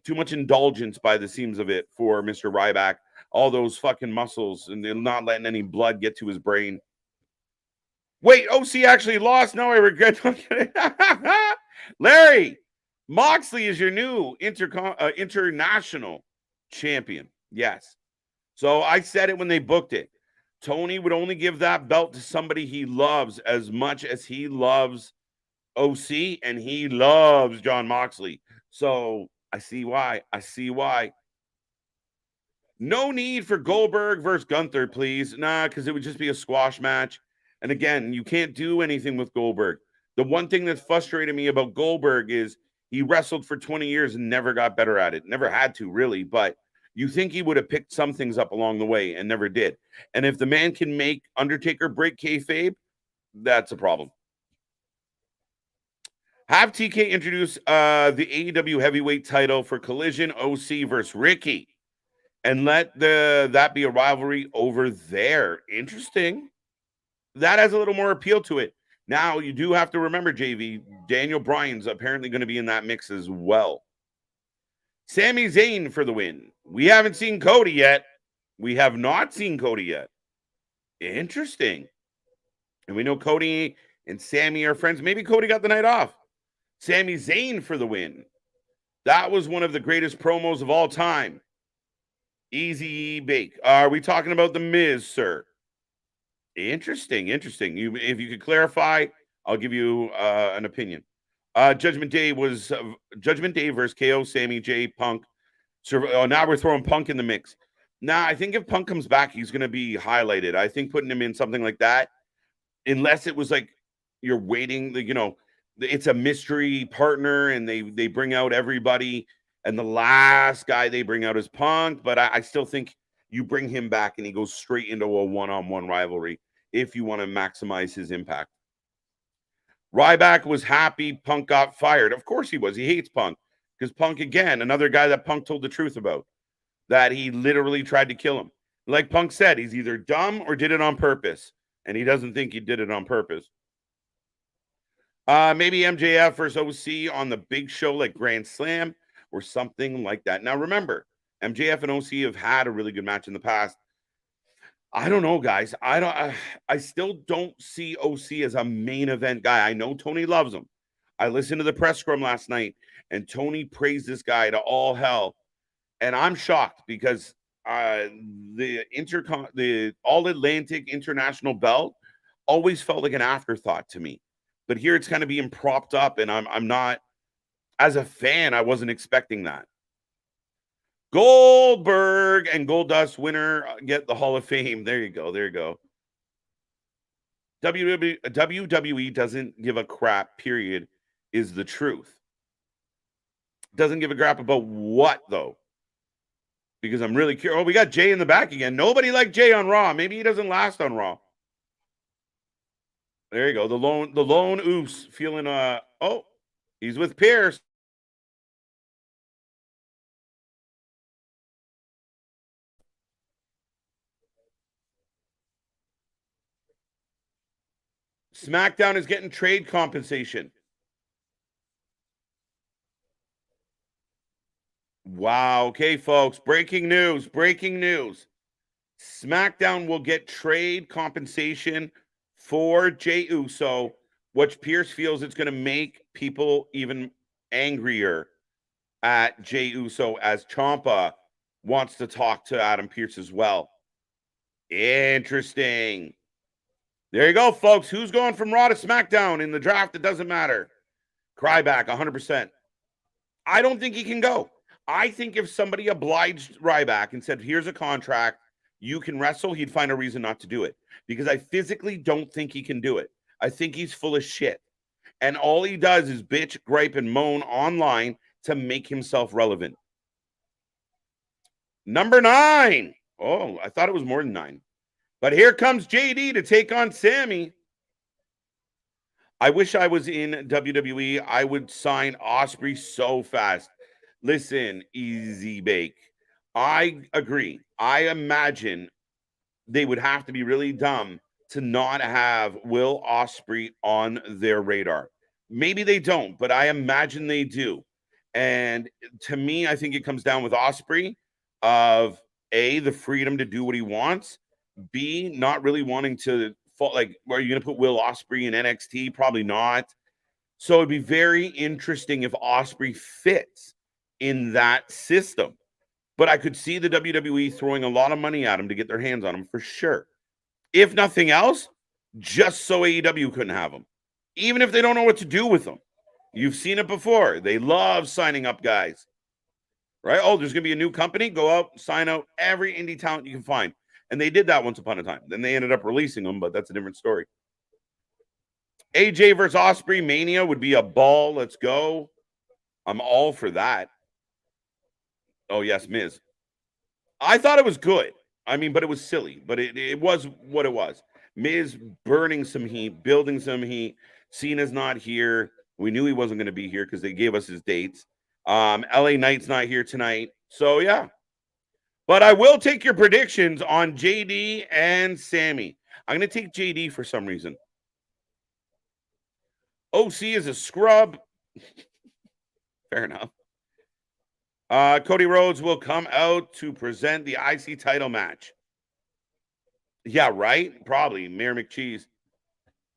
[SPEAKER 1] indulgence by the seams of it for Mr. Ryback. All those fucking muscles and they're not letting any blood get to his brain. Wait, OC actually lost. No, I regret. Larry, Moxley is your new international champion. Yes. So I said it when they booked it. Tony would only give that belt to somebody he loves as much as he loves OC, and he loves John Moxley. So I see why. No need for Goldberg versus Gunther, please. Nah, because it would just be a squash match. And again, you can't do anything with Goldberg. The one thing that frustrated me about Goldberg is he wrestled for 20 years and never got better at it. Never had to, really. But you think he would have picked some things up along the way and never did. And if the man can make Undertaker break kayfabe, that's a problem. Have TK introduce the AEW heavyweight title for Collision, OC versus Ricky. And let that be a rivalry over there. Interesting. That has a little more appeal to it. Now, you do have to remember, JV, Daniel Bryan's apparently going to be in that mix as well. Sami Zayn for the win. We haven't seen Cody yet. We have not seen Cody yet. Interesting. And we know Cody and Sammy are friends. Maybe Cody got the night off. Sami Zayn for the win. That was one of the greatest promos of all time. Easy bake. Are we talking about the Miz, sir? Interesting. If you could clarify, I'll give you an opinion. Judgment Day versus KO, Sammy J, Punk. Now we're throwing Punk in the mix. Now I think if Punk comes back, he's going to be highlighted. I think putting him in something like that, unless it was like you're waiting, it's a mystery partner and they bring out everybody, and the last guy they bring out is Punk. But I still think you bring him back and he goes straight into a one-on-one rivalry if you want to maximize his impact. Ryback was happy Punk got fired. Of course he was. He hates Punk because Punk, again, another guy that Punk told the truth about, that he literally tried to kill him. Like Punk said, he's either dumb or did it on purpose, and he doesn't think he did it on purpose. Maybe MJF versus OC on the big show like Grand Slam or something like that. Now, remember, MJF and OC have had a really good match in the past. I don't know, guys. I still don't see OC as a main event guy. I know Tony loves him. I listened to the press scrum last night, and Tony praised this guy to all hell. And I'm shocked because the All Atlantic International belt always felt like an afterthought to me. But here it's kind of being propped up, and I'm not, as a fan, I wasn't expecting that. Goldberg and Goldust winner get the Hall of Fame. There you go. WWE doesn't give a crap, period, is the truth. Doesn't give a crap about what, though? Because I'm really curious. Oh, we got Jay in the back again. Nobody liked Jay on Raw. Maybe he doesn't last on Raw. There you go. The lone Oos feeling he's with Pierce. SmackDown is getting trade compensation. Wow. Okay, folks. Breaking news. SmackDown will get trade compensation for Jey Uso, which Pierce feels it's going to make people even angrier at Jey Uso, as Ciampa wants to talk to Adam Pierce as well. Interesting. There you go, folks. Who's going from Raw to SmackDown in the draft? It doesn't matter. Ryback, 100%. I don't think he can go. I think if somebody obliged Ryback and said, here's a contract, you can wrestle, he'd find a reason not to do it. Because I physically don't think he can do it. I think he's full of shit. And all he does is bitch, gripe, and moan online to make himself relevant. Number 9. Oh, I thought it was more than 9. But here comes JD to take on Sammy. I wish I was in WWE. I would sign Ospreay so fast. Listen, Easy Bake. I agree. I imagine they would have to be really dumb to not have Will Ospreay on their radar. Maybe they don't, but I imagine they do. And to me, I think it comes down with Ospreay of A, the freedom to do what he wants, B, not really wanting to fall. Like, are you going to put Will Ospreay in NXT? Probably not. So it'd be very interesting if Ospreay fits in that system. But I could see the WWE throwing a lot of money at him to get their hands on him for sure. If nothing else, just so AEW couldn't have him. Even if they don't know what to do with them. You've seen it before. They love signing up guys. Right? Oh, there's going to be a new company. Go out, sign out every indie talent you can find. And they did that once upon a time. Then they ended up releasing them, but that's a different story. AJ versus Ospreay Mania would be a ball. Let's go. I'm all for that. Oh, yes, Miz. I thought it was good. I mean, but it was silly. But it was what it was. Miz burning some heat, building some heat. Cena's not here. We knew he wasn't going to be here because they gave us his dates. LA Knight's not here tonight. So, yeah. But I will take your predictions on JD and Sammy. I'm going to take JD for some reason. OC is a scrub. Fair enough. Cody Rhodes will come out to present the IC title match. Yeah, right? Probably. Mayor McCheese.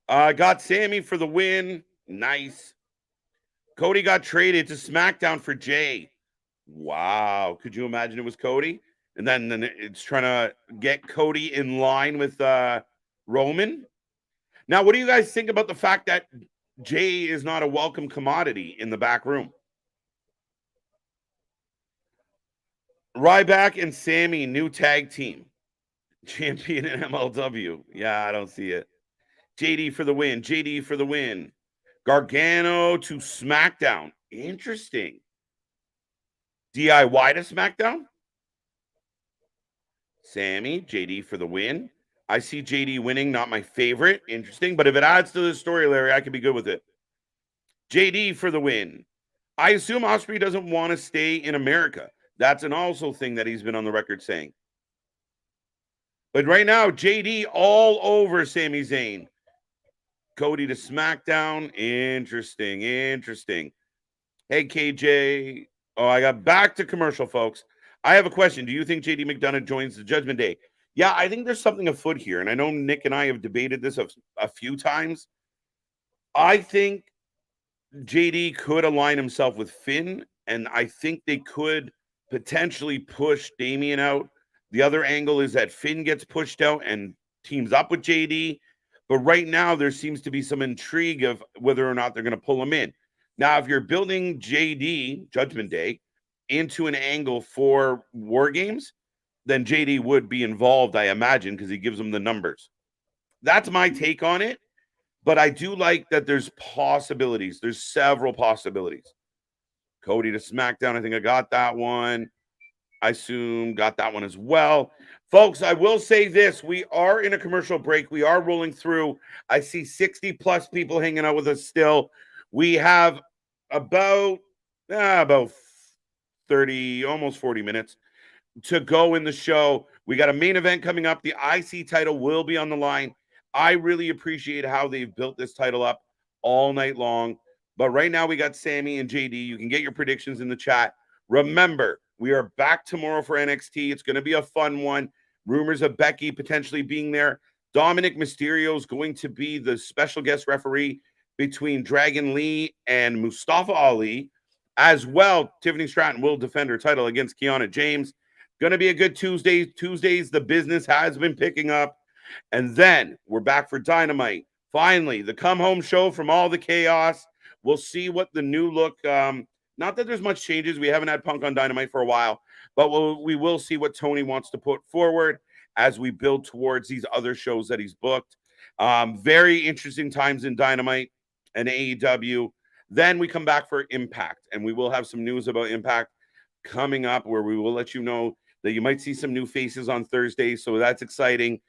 [SPEAKER 1] Got Sammy for the win. Nice. Cody got traded to SmackDown for Jay. Wow. Could you imagine it was Cody? And then it's trying to get Cody in line with Roman. Now, what do you guys think about the fact that Jay is not a welcome commodity in the back room? Ryback and Sammy, new tag team. Champion in MLW. Yeah, I don't see it. JD for the win. JD for the win. Gargano to SmackDown. Interesting. DIY to SmackDown. Sammy, JD for the win. I see JD winning, not my favorite. Interesting. But if it adds to the story, Larry, I could be good with it. JD for the win. I assume Ospreay doesn't want to stay in America. That's an also thing that he's been on the record saying. But right now, JD all over Sami Zayn. Cody to SmackDown. Interesting. Interesting. Hey, KJ. Oh, I got back to commercial, folks. I have a question. Do you think JD McDonough joins the Judgment Day? Yeah, I think there's something afoot here. And I know Nick and I have debated this a few times. I think JD could align himself with Finn, and I think they could potentially push Damian out. The other angle is that Finn gets pushed out and teams up with JD. But right now, there seems to be some intrigue of whether or not they're going to pull him in. Now, if you're building JD, Judgment Day, into an angle for War Games, then JD would be involved, I imagine, because he gives them the numbers. That's my take on it. But I do like that there's possibilities. There's several possibilities. Cody to SmackDown. I think I got that one. I assume got that one as well. Folks, I will say this. We are in a commercial break. We are rolling through. I see 60 plus people hanging out with us still. We have about 30, almost 40 minutes to go in the show. We got a main event coming up. The IC title will be on the line. I really appreciate how they've built this title up all night long. But right now we got Sammy and JD. You can get your predictions in the chat. Remember, we are back tomorrow for NXT. It's going to be a fun one. Rumors of Becky potentially being there. Dominic Mysterio is going to be the special guest referee between Dragon Lee and Mustafa Ali. As well, Tiffany Stratton will defend her title against Kiana James. Going to be a good Tuesday. Tuesdays, the business has been picking up. And then we're back for Dynamite. Finally, the come home show from all the chaos. We'll see what the new look, not that there's much changes. We haven't had Punk on Dynamite for a while, but we will see what Tony wants to put forward as we build towards these other shows that he's booked. Very interesting times in Dynamite and AEW. Then we come back for Impact, and we will have some news about Impact coming up where we will let you know that you might see some new faces on Thursday. So that's exciting.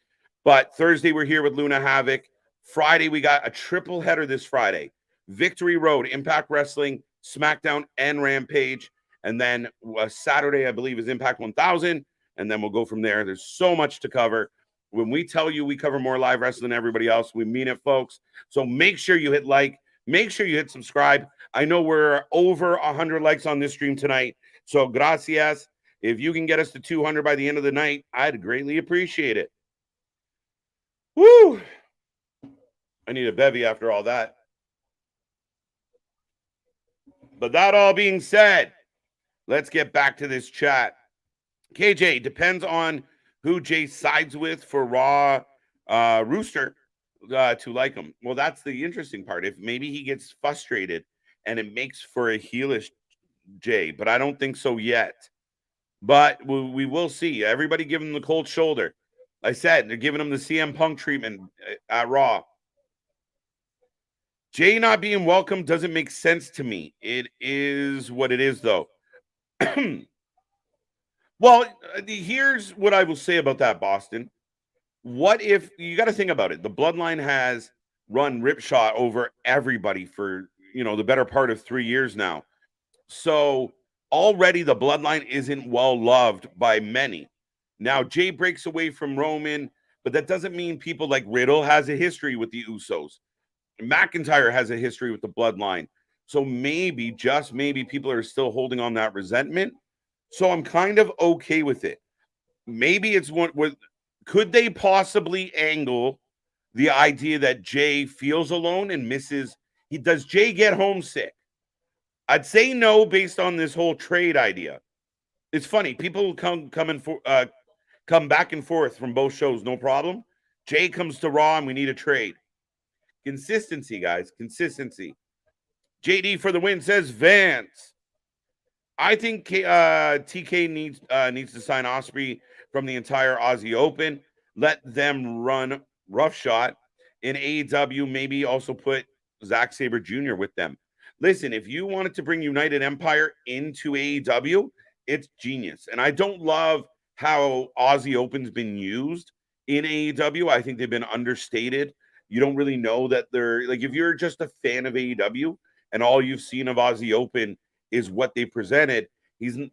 [SPEAKER 1] But Thursday, we're here with Luna Havoc. Friday, we got a triple header this Friday. Victory Road, Impact Wrestling, SmackDown, and Rampage. And then Saturday, I believe, is Impact 1000. And then we'll go from there. There's so much to cover. When we tell you we cover more live wrestling than everybody else, we mean it, folks. So make sure you hit like. Make sure you hit subscribe. I know we're over 100 likes on this stream tonight. So gracias. If you can get us to 200 by the end of the night, I'd greatly appreciate it. Woo! I need a bevy after all that. But that all being said, let's get back to this chat. KJ, depends on who Jay sides with for Raw Rooster to like him. Well, that's the interesting part. If maybe he gets frustrated and it makes for a heelish Jay, but I don't think so yet. But we will see. Everybody give him the cold shoulder. I said they're giving him the CM Punk treatment at Raw. Jay not being welcome doesn't make sense to me. It is what it is, though. Well, here's what I will say about that, Boston. What if you got to think about it? The Bloodline has run ripshot over everybody for the better part of 3 years now. So already the Bloodline isn't well loved by many. Now Jay breaks away from Roman, but that doesn't mean people like Riddle has a history with the Usos. McIntyre has a history with the Bloodline. So maybe, just maybe, people are still holding on that resentment. So I'm kind of okay with it. Maybe it's what Could they possibly angle the idea that Jay feels alone and misses? Does Jay get homesick? I'd say no based on this whole trade idea. It's funny. People come back and forth from both shows, no problem. Jay comes to Raw and we need a trade. Consistency, guys. Consistency. JD for the win says Vance. I think TK needs to sign Osprey from the entire Aussie Open. Let them run roughshod in AEW. Maybe also put Zack Sabre Jr. with them. Listen, if you wanted to bring United Empire into AEW, it's genius. And I don't love how Aussie Open's been used in AEW. I think they've been understated. You don't really know that they're like, if you're just a fan of AEW and all you've seen of Aussie Open is what they presented,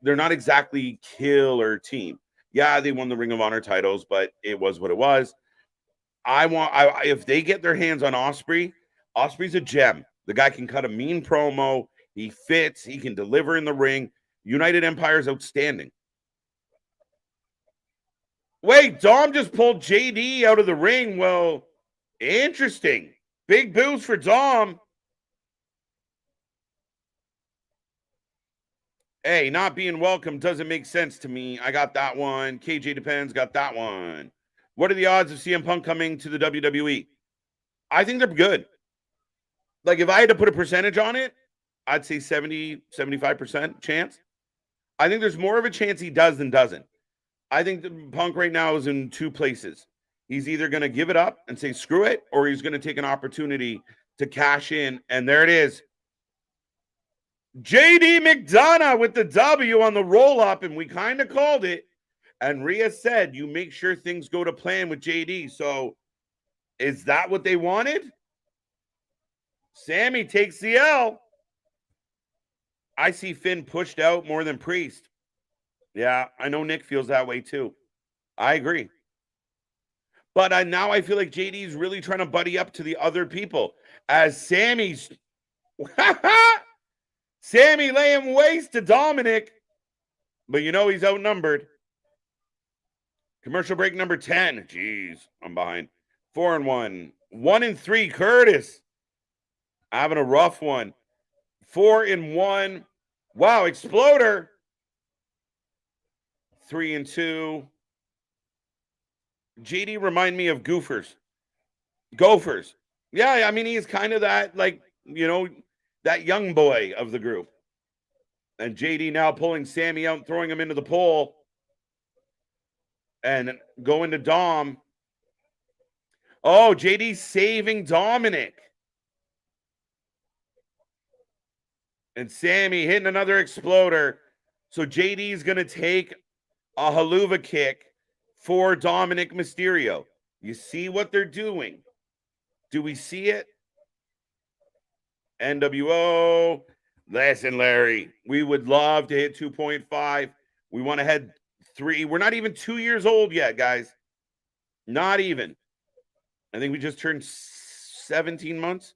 [SPEAKER 1] they're not exactly killer team. Yeah, they won the Ring of Honor titles, but it was what it was. If they get their hands on Osprey, Osprey's a gem. The guy can cut a mean promo. He fits. He can deliver in the ring. United Empire is outstanding. Wait, Dom just pulled JD out of the ring. Well, interesting. Big boost for Dom. Hey, not being welcome doesn't make sense to me. I got that one. KJ Depends got that one. What are the odds of CM Punk coming to the WWE? I think they're good. Like, if I had to put a percentage on it, I'd say 70, 75% chance. I think there's more of a chance he does than doesn't. I think the Punk right now is in two places. He's either going to give it up and say, screw it, or he's going to take an opportunity to cash in. And there it is. JD McDonough with the W on the roll-up, and we kind of called it. And Rhea said, you make sure things go to plan with JD. So is that what they wanted? Sammy takes the L. I see Finn pushed out more than Priest. Yeah, I know Nick feels that way too. I agree. But now I feel like JD's really trying to buddy up to the other people. As Sammy's... Sammy laying waste to Dominic. But you know he's outnumbered. Commercial break number 10. Jeez, I'm behind. 4-1. 1-3, Curtis. Having a rough one. 4-1. Wow, Exploder. 3-2. JD remind me of Gophers. Yeah, I mean, he's kind of that, like, you know, that young boy of the group. And JD now pulling Sammy out and throwing him into the pole. And going to Dom. Oh, JD saving Dominic. And Sammy hitting another exploder. So JD's going to take a haluva kick for Dominic Mysterio. You see what they're doing? Do we see it? NWO. Listen, Larry, we would love to hit 2.5. We want to head 3. We're not even 2 years old yet, guys. Not even. I think we just turned 17 months.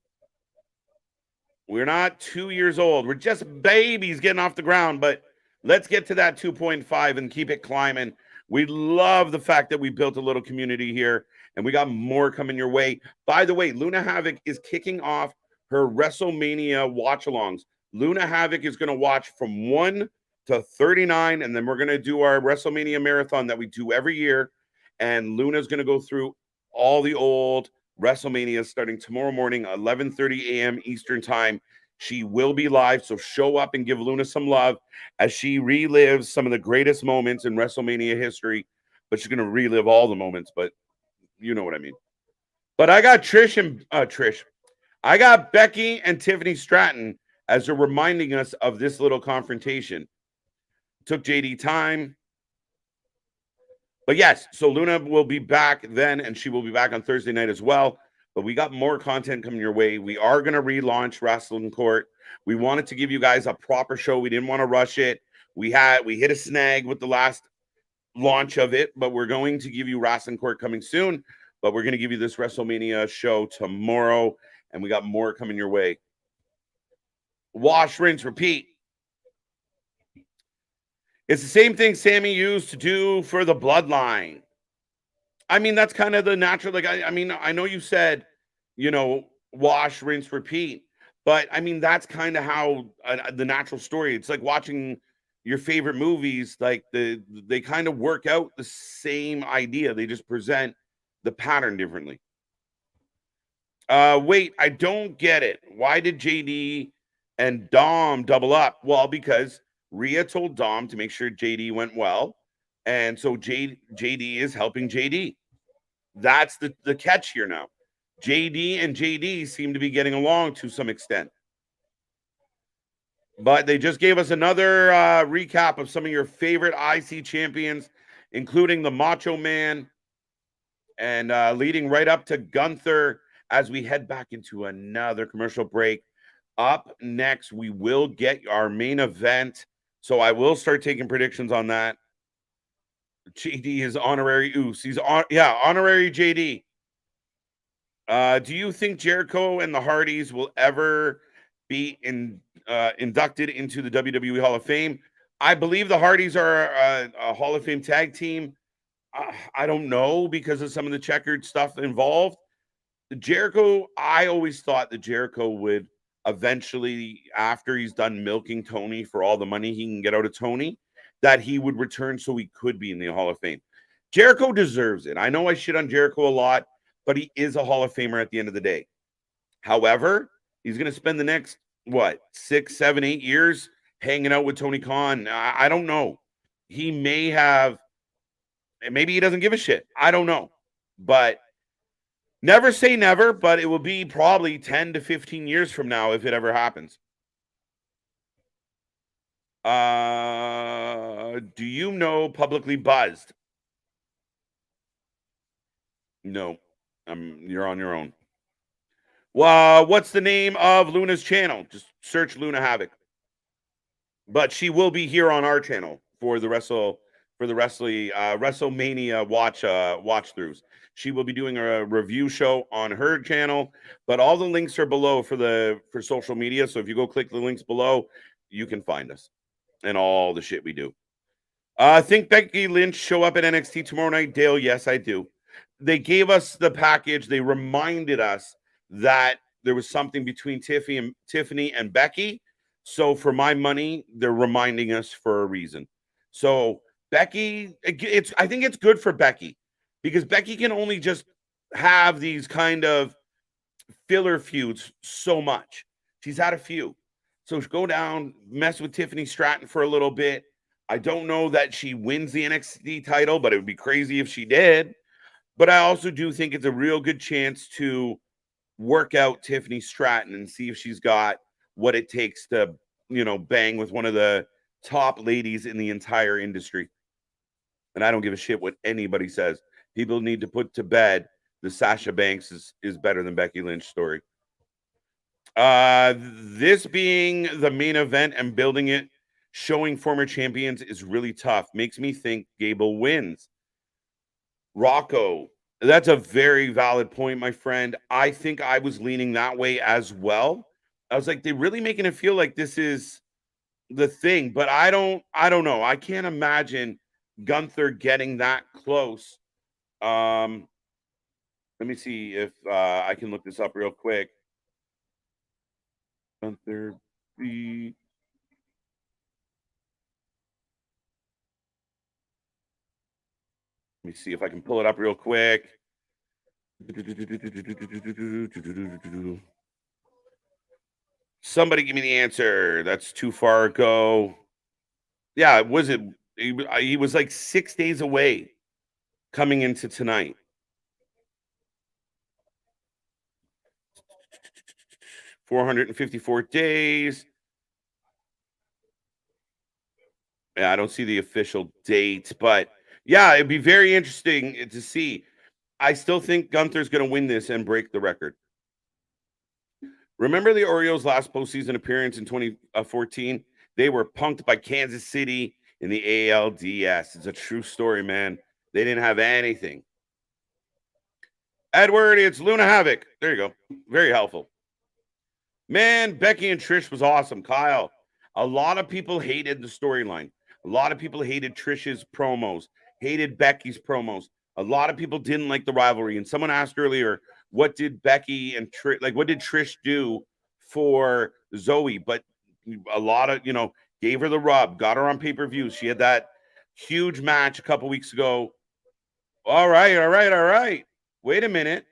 [SPEAKER 1] We're not 2 years old. We're just babies getting off the ground, but let's get to that 2.5 and keep it climbing. We love the fact that we built a little community here, and we got more coming your way. By the way, Luna Havoc is kicking off her WrestleMania watch-alongs. Luna Havoc is going to watch from 1 to 39, and then we're going to do our WrestleMania marathon that we do every year, and Luna's going to go through all the old WrestleMania starting tomorrow morning, 11:30 a.m. Eastern time. She will be live, so show up and give Luna some love as she relives some of the greatest moments in WrestleMania history. But she's going to relive all the moments, but you know what I mean. But I got I got Becky and Tiffany Stratton as they're reminding us of this little confrontation. Took JD time. But yes, so Luna will be back then, and she will be back on Thursday night as well. But we got more content coming your way. We are going to relaunch Wrasslin Court. We wanted to give you guys a proper show. We didn't want to rush it. We hit a snag with the last launch of it, but we're going to give you Wrasslin Court coming soon. But we're going to give you this WrestleMania show tomorrow, and we got more coming your way. Wash, rinse, repeat. It's the same thing Sammy used to do for the Bloodline. I mean, that's kind of the natural. Like, I mean, I know you said, wash, rinse, repeat, but I mean, that's kind of how the natural story. It's like watching your favorite movies. Like they kind of work out the same idea. They just present the pattern differently. Wait, I don't get it. Why did JD and Dom double up? Well, because Rhea told Dom to make sure JD went well, and so JD is helping JD. That's the catch here now. JD and JD seem to be getting along to some extent. But they just gave us another recap of some of your favorite IC champions, including the Macho Man, and leading right up to Gunther as we head back into another commercial break. Up next, we will get our main event. So I will start taking predictions on that. JD is honorary Oos. He's honorary JD. Do you think Jericho and the Hardys will ever be inducted into the WWE Hall of Fame? I believe the Hardys are a Hall of Fame tag team. I don't know because of some of the checkered stuff involved. Jericho, I always thought that Jericho would eventually, after he's done milking Tony for all the money he can get out of Tony, that he would return so he could be in the Hall of Fame. Jericho deserves it. I know I shit on Jericho a lot, but he is a Hall of Famer at the end of the day. However, he's going to spend the next, 6, 7, 8 years hanging out with Tony Khan. I don't know. He may have, maybe he doesn't give a shit. I don't know. But never say never, but it will be probably 10 to 15 years from now if it ever happens. Do you know Publicly Buzzed? No. You're on your own. Well, what's the name of Luna's channel? Just search Luna Havoc. But she will be here on our channel for the WrestleMania watch throughs. She will be doing a review show on her channel, but all the links are below for social media. So if you go click the links below, you can find us and all the shit we do. Think Becky Lynch show up at NXT tomorrow night? Dale, yes, I do. They gave us the package. They reminded us that there was something between Tiffany and Becky. So for my money, they're reminding us for a reason. So Becky, I think it's good for Becky because Becky can only just have these kind of filler feuds so much. She's had a few. So go down, mess with Tiffany Stratton for a little bit. I don't know that she wins the NXT title, but it would be crazy if she did. But I also do think it's a real good chance to work out Tiffany Stratton and see if she's got what it takes to, bang with one of the top ladies in the entire industry. And I don't give a shit what anybody says. People need to put to bed the Sasha Banks is better than Becky Lynch story. This being the main event and building it, showing former champions is really tough. Makes me think Gable wins. Rocco, that's a very valid point, my friend. I think I was leaning that way as well. I was like, they're really making it feel like this is the thing, but I don't know. I can't imagine Gunther getting that close. Let me see if I can look this up real quick. Gunther B. Let me see if I can pull it up real quick. Somebody give me the answer. That's too far ago. Yeah, was it? He was like 6 days away coming into tonight. 454 days. Yeah, I don't see the official date, but yeah, it'd be very interesting to see. I still think Gunther's going to win this and break the record. Remember the Orioles' last postseason appearance in 2014? They were punked by Kansas City in the ALDS. It's a true story, man. They didn't have anything. Edward, it's Luna Havoc. There you go. Very helpful. Man, Becky and Trish was awesome. Kyle, a lot of people hated the storyline. A lot of people hated Trish's promos, hated Becky's promos. A lot of people didn't like the rivalry. And someone asked earlier, what did Becky and what did Trish do for Zoe? But a lot of, gave her the rub, got her on pay-per-view. She had that huge match a couple weeks ago. All right. Wait a minute.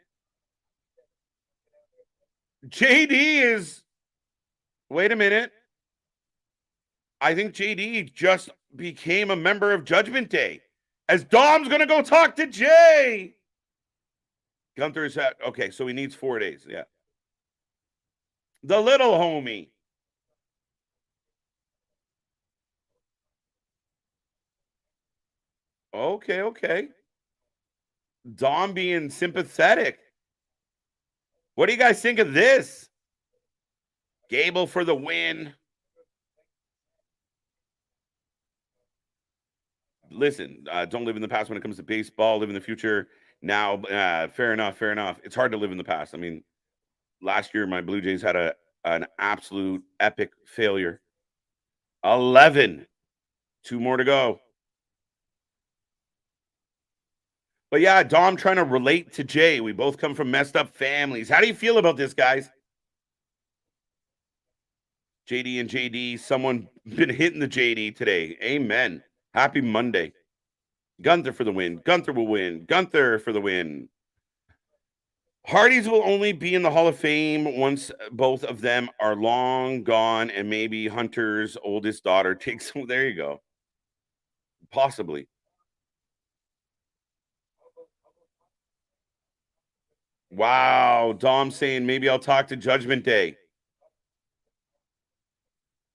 [SPEAKER 1] Wait a minute. I think JD just became a member of Judgment Day. As Dom's going to go talk to Jay. Gunther's at, okay, so he needs 4 days. Yeah. The little homie. Okay. Dom being sympathetic. What do you guys think of this? Gable for the win. Listen, don't live in the past when it comes to baseball. Live in the future now. Fair enough. It's hard to live in the past. I mean, last year my Blue Jays had an absolute epic failure. 11. 2 more to go. But yeah, Dom trying to relate to Jay. We both come from messed up families. How do you feel about this, guys? JD and JD, someone been hitting the JD today. Amen. Happy Monday. Gunther for the win. Gunther will win. Gunther for the win. Hardys will only be in the Hall of Fame once both of them are long gone and maybe Hunter's oldest daughter takes them. There you go. Possibly. Wow. Dom saying maybe I'll talk to Judgment Day.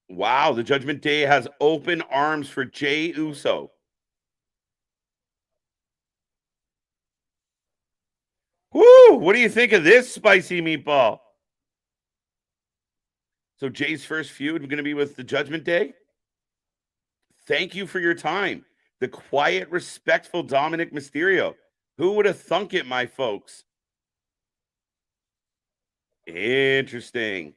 [SPEAKER 1] Wow. The Judgment Day has open arms for Jey Uso. Woo! What do you think of this spicy meatball? So Jay's first feud going to be with the Judgment Day? Thank you for your time. The quiet, respectful Dominic Mysterio. Who would have thunk it, my folks? Interesting.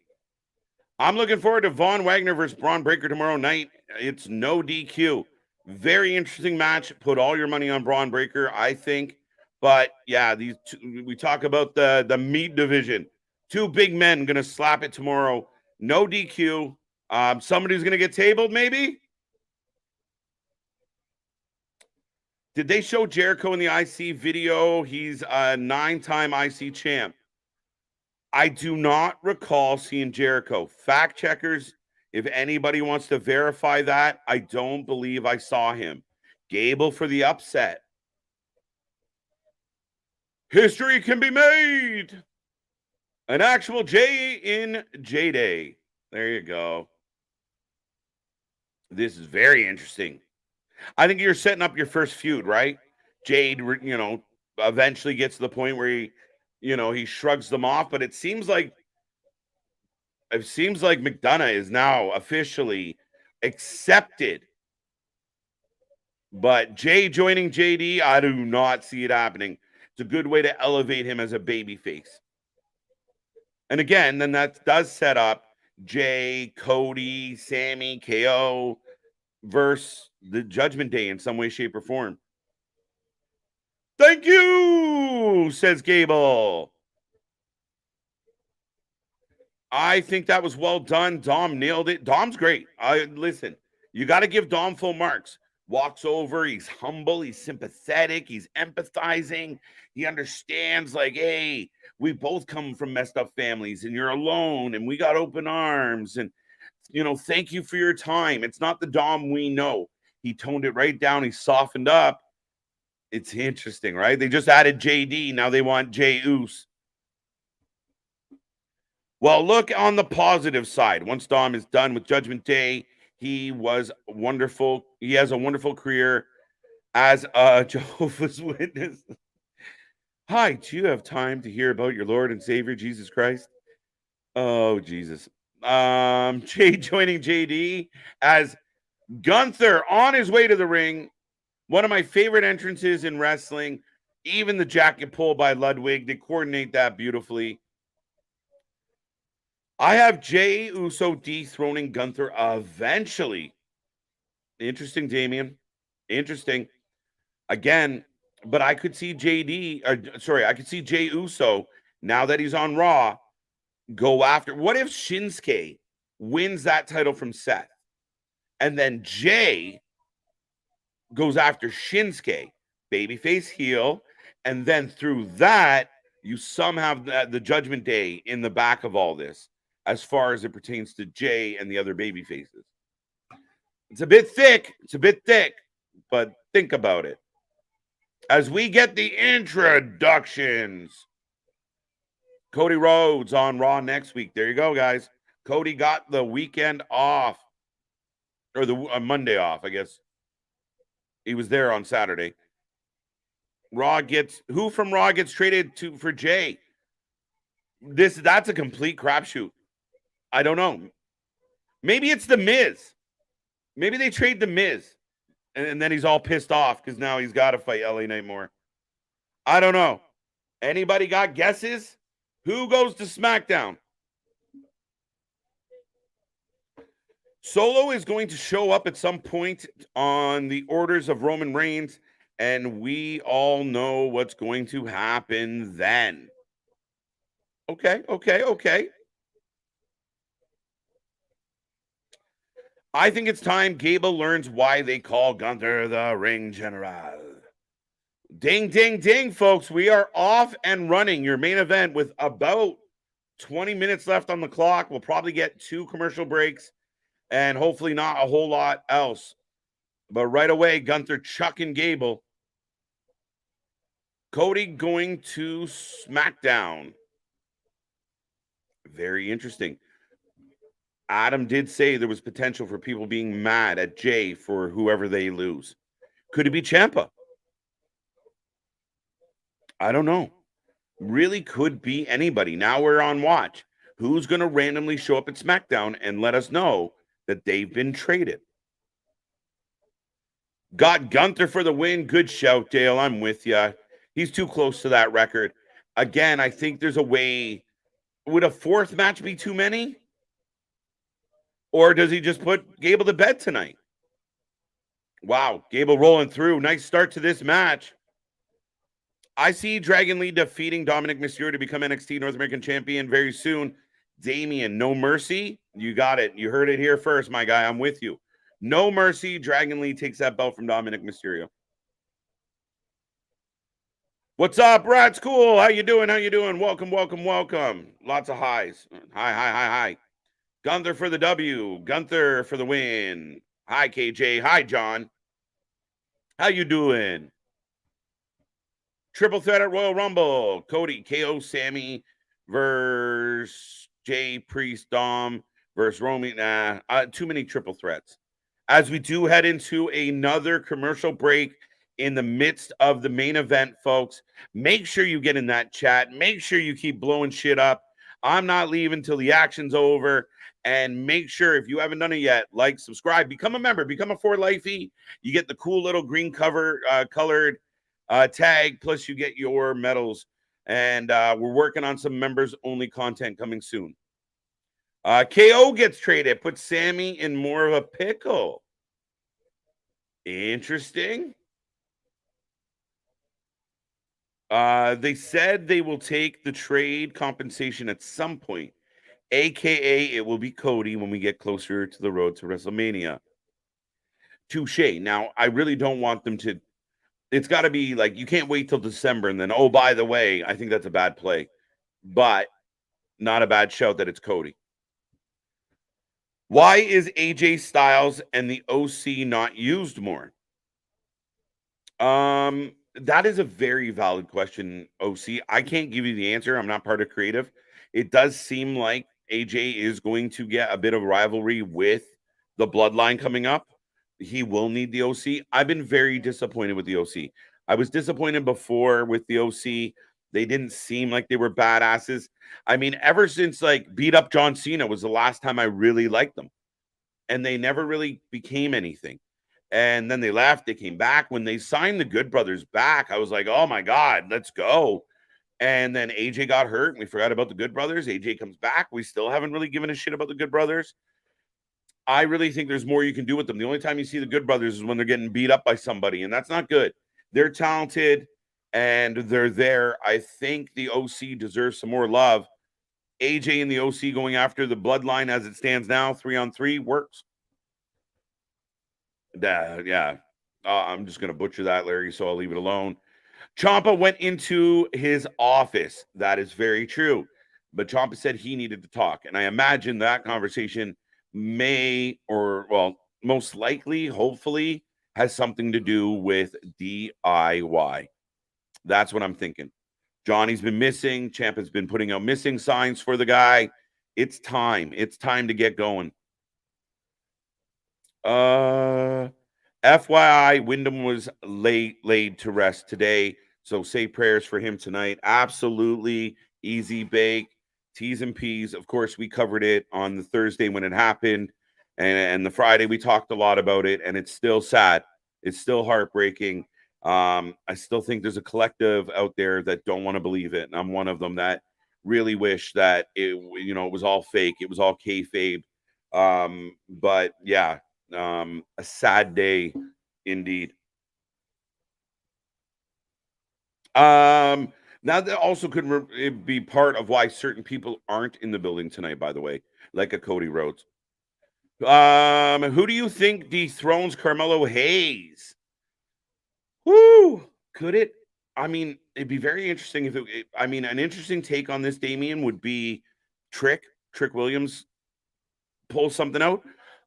[SPEAKER 1] I'm looking forward to Von Wagner versus Braun Breaker tomorrow night. It's no DQ. Very interesting match. Put all your money on Braun Breaker, I think. But yeah, these two, we talk about the meat division. 2 big men going to slap it tomorrow. No DQ. Somebody's going to get tabled, maybe? Did they show Jericho in the IC video? He's a 9-time IC champ. I do not recall seeing Jericho. Fact checkers, if anybody wants to verify that, I don't believe I saw him. Gable for the upset. History can be made. An actual Jay in J-Day. There you go. This is very interesting. I think you're setting up your first feud, right? Jade, eventually gets to the point where he shrugs them off, but it seems like McDonough is now officially accepted. But Jay joining JD, I do not see it happening. It's a good way to elevate him as a babyface. And again, then that does set up Jay, Cody, Sammy, KO versus the Judgment Day in some way, shape, or form. Thank you, says Gable. I think that was well done. Dom nailed it. Dom's great. Listen, you got to give Dom full marks. Walks over. He's humble. He's sympathetic. He's empathizing. He understands, like, hey, we both come from messed up families and you're alone and we got open arms. And, thank you for your time. It's not the Dom we know. He toned it right down. He softened up. It's interesting, right? They just added JD. Now they want Jey Uso. Well, look on the positive side. Once Dom is done with Judgment Day, he was wonderful. He has a wonderful career as a Jehovah's Witness. Hi, do you have time to hear about your Lord and Savior, Jesus Christ? Oh, Jesus. Jay joining JD as Gunther on his way to the ring. One of my favorite entrances in wrestling. Even the jacket pull by Ludwig. They coordinate that beautifully. I have Jey Uso dethroning Gunther eventually. Interesting, Damian. Interesting. Again, But I could see I could see Jey Uso, now that he's on Raw, go after. What if Shinsuke wins that title from Seth? And then Jay goes after Shinsuke, babyface heel. And then through that, you somehow have the Judgment Day in the back of all this, as far as it pertains to Jay and the other baby faces. It's a bit thick. But think about it. As we get the introductions, Cody Rhodes on Raw next week. There you go, guys. Cody got the weekend off, or the Monday off, I guess. He was there on Saturday. Who from Raw gets traded for Jay? That's a complete crapshoot. I don't know. Maybe it's The Miz. Maybe they trade The Miz, and then he's all pissed off because now he's got to fight LA Knight more. I don't know. Anybody got guesses? Who goes to SmackDown? Solo is going to show up at some point on the orders of Roman Reigns, and we all know what's going to happen then. Okay. I think it's time Gable learns why they call Gunther the Ring General. Ding, ding, ding, folks. We are off and running. Your main event with about 20 minutes left on the clock. We'll probably get 2 commercial breaks and hopefully not a whole lot else. But right away, Gunther chucking Gable. Cody going to SmackDown. Very interesting. Adam did say there was potential for people being mad at Jay for whoever they lose. Could it be Ciampa? I don't know. Really could be anybody. Now we're on watch. Who's going to randomly show up at SmackDown and let us know that they've been traded? Got Gunther for the win. Good shout, Dale. I'm with you. He's too close to that record. Again, I think there's a way. Would a 4th match be too many? Or does he just put Gable to bed tonight? Wow, Gable rolling through. Nice start to this match. I see Dragon Lee defeating Dominic Mysterio to become NXT North American Champion very soon. Damian, no mercy. You got it. You heard it here first, my guy. I'm with you. No mercy. Dragon Lee takes that belt from Dominic Mysterio. What's up, Rats? Cool. How you doing? Welcome. Lots of highs. Hi. Gunther for the W. Gunther for the win. Hi, KJ. Hi, John. How you doing? Triple threat at Royal Rumble. Cody, KO, Sammy versus Jay, Priest, Dom versus Roman. Too many triple threats. As we do head into another commercial break in the midst of the main event, folks, make sure you get in that chat. Make sure you keep blowing shit up. I'm not leaving till the action's over. And make sure, if you haven't done it yet, like, subscribe, become a member, become a For Lifey. You get the cool little green colored tag, plus you get your medals. And we're working on some members-only content coming soon. KO gets traded, puts Sammy in more of a pickle. Interesting. They said they will take the trade compensation at some point, a.k.a. it will be Cody when we get closer to the road to WrestleMania. Touche. Now, I really don't want them to. It's got to be like, you can't wait till December and then, oh, by the way, I think that's a bad play. But not a bad shout that it's Cody. Why is AJ Styles and the OC not used more? That is a very valid question, OC. I can't give you the answer. I'm not part of creative. It does seem like AJ is going to get a bit of rivalry with the Bloodline coming up. He will need the OC. I've been very disappointed with the OC. I was disappointed before with the OC. They didn't seem like they were badasses. I mean, ever since like beat up John Cena was the last time I really liked them. And they never really became anything. And then they left. They came back. When they signed the Good Brothers back, I was like, oh my God, let's go. And then AJ got hurt. And we forgot about the Good Brothers. AJ comes back. We still haven't really given a shit about the Good Brothers. I really think there's more you can do with them. The only time you see the Good Brothers is when they're getting beat up by somebody. And that's not good. They're talented. and they're there. I think the OC deserves some more love. AJ and the OC going after the bloodline as it stands now, 3-on-3 works. Yeah. I'm just going to butcher that, Larry, so I'll leave it alone. Ciampa went into his office. That is very true. But Ciampa said he needed to talk. And I imagine that conversation most likely, hopefully, has something to do with DIY. That's what I'm thinking. Johnny's been missing. Ciampa's been putting out missing signs for the guy. It's time. It's time to get going. FYI, Wyndham was laid to rest today. So say prayers for him tonight. Absolutely easy bake. T's and P's. Of course, we covered it on the Thursday when it happened. And the Friday, we talked a lot about it. And it's still sad. It's still heartbreaking. I still think there's a collective out there that don't want to believe it. And I'm one of them that really wish that it was all fake. It was all kayfabe. But yeah, a sad day indeed. Now that also could be part of why certain people aren't in the building tonight, by the way, like a Cody Rhodes. Who do you think dethrones Carmelo Hayes? Whoo, could it? I mean, it'd be very interesting if an interesting take on this, Damian, would be Trick Williams pull something out.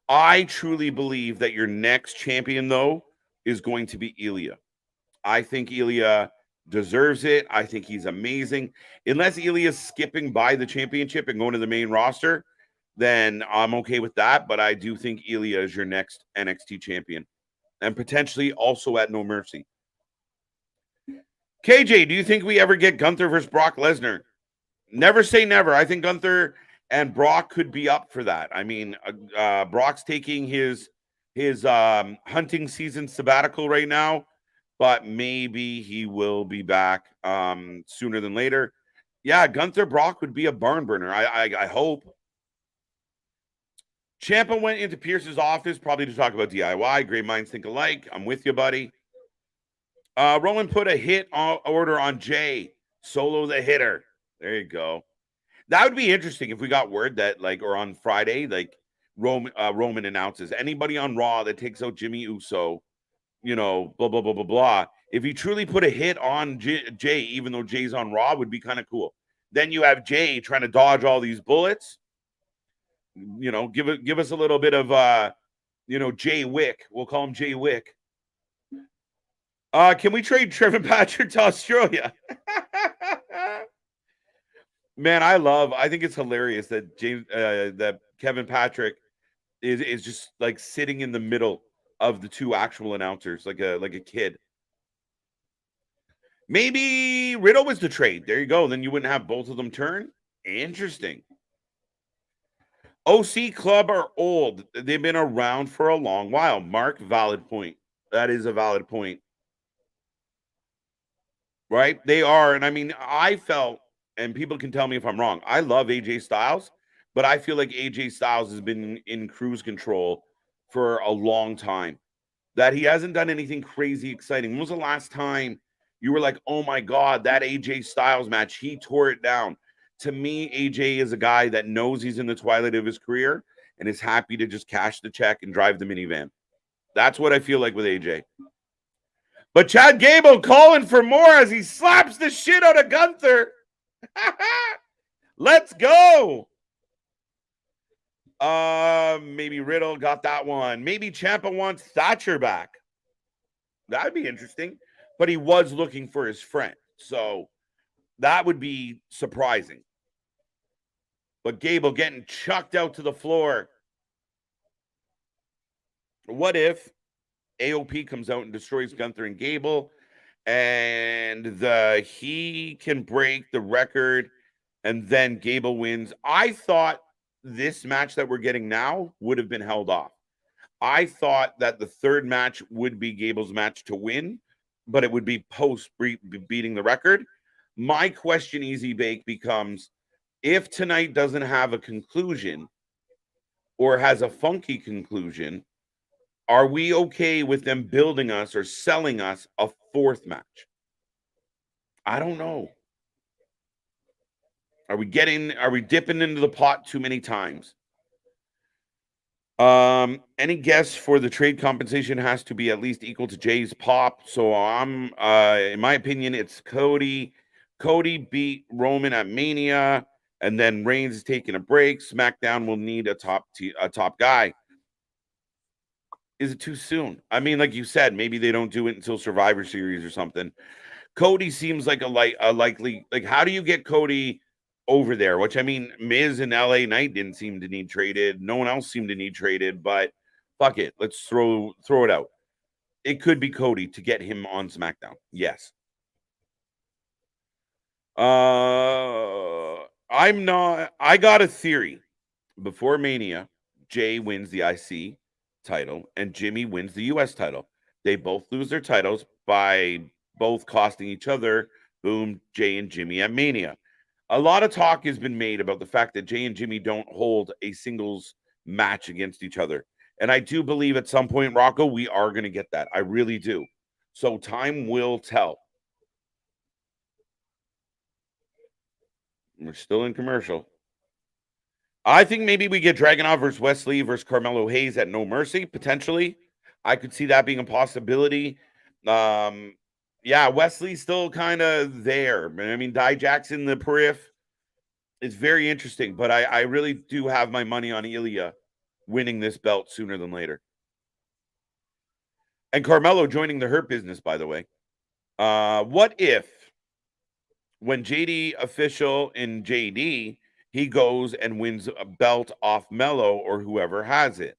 [SPEAKER 1] I truly believe that your next champion, though, is going to be Ilya. I think Ilya deserves it. I think he's amazing. Unless Ilya's skipping by the championship and going to the main roster, then I'm okay with that. But I do think Ilya is your next NXT champion and potentially also at No Mercy. KJ, do you think we ever get Gunther versus Brock Lesnar? Never say never. I think Gunther and Brock could be up for that. I mean, Brock's taking his hunting season sabbatical right now, but maybe he will be back sooner than later. Yeah, Gunther Brock would be a barn burner. I hope. Ciampa went into Pierce's office probably to talk about DIY. Great minds think alike. I'm with you, buddy. Roman put a hit order on Jay. Solo the hitter. There you go. That would be interesting if we got word that, or on Friday, Roman announces anybody on Raw that takes out Jimmy Uso, blah, blah, blah, blah, blah. If he truly put a hit on Jay, even though Jay's on Raw, would be kind of cool. Then you have Jay trying to dodge all these bullets. Give us a little bit of, Jay Wick. We'll call him Jay Wick. Can we trade Trevor Patrick to Australia? Man, I think it's hilarious that that Kevin Patrick is just sitting in the middle of the two actual announcers, like a kid. Maybe Riddle was the trade. There you go. Then you wouldn't have both of them turn. Interesting. OC Club are old. They've been around for a long while. Mark, valid point. That is a valid point. Right? They are. And I mean, I felt, and people can tell me if I'm wrong, I love AJ Styles, but I feel like AJ Styles has been in cruise control for a long time. That he hasn't done anything crazy exciting. When was the last time you were like, oh my God, that AJ Styles match, he tore it down? To me, AJ is a guy that knows he's in the twilight of his career and is happy to just cash the check and drive the minivan. That's what I feel like with AJ. But Chad Gable calling for more as he slaps the shit out of Gunther. Let's go. Maybe Riddle got that one. Maybe Ciampa wants Thatcher back. That'd be interesting. But he was looking for his friend. So that would be surprising. But Gable getting chucked out to the floor. What if AOP comes out and destroys Gunther and Gable, and he can break the record, and then Gable wins? I thought this match that we're getting now would have been held off. I thought that the third match would be Gable's match to win, but it would be post beating the record. My question, Easy Bake, becomes, if tonight doesn't have a conclusion or has a funky conclusion, are we okay with them building us or selling us a fourth match? I don't know. Are we dipping into the pot too many times? Any guess for the trade compensation has to be at least equal to Jay's pop. So I'm in my opinion, it's Cody. Cody beat Roman at Mania, and then Reigns is taking a break. SmackDown will need a top guy. Is it too soon? I mean, like you said, maybe they don't do it until Survivor Series or something. Cody seems like a likely, like, how do you get Cody over there? Which, I mean, Miz and LA Knight didn't seem to need traded. No one else seemed to need traded, but fuck it. Let's throw it out. It could be Cody to get him on SmackDown. Yes. I got a theory. Before Mania, Jay wins the IC title and Jimmy wins the US title. They both lose their titles by both costing each other. Boom, Jay and Jimmy at Mania. A lot of talk has been made about the fact that Jay and Jimmy don't hold a singles match against each other. And I do believe at some point, Rocco, we are going to get that. I really do. So time will tell. We're still in commercial. I think maybe we get Dragunov versus Wesley versus Carmelo Hayes at No Mercy, potentially. I could see that being a possibility. Yeah, Wesley's still kind of there. I mean, Jackson, the periph, is very interesting, but I really do have my money on Ilya winning this belt sooner than later. And Carmelo joining the Hurt Business, by the way. What if when JD official in JD, he goes and wins a belt off Mello or whoever has it?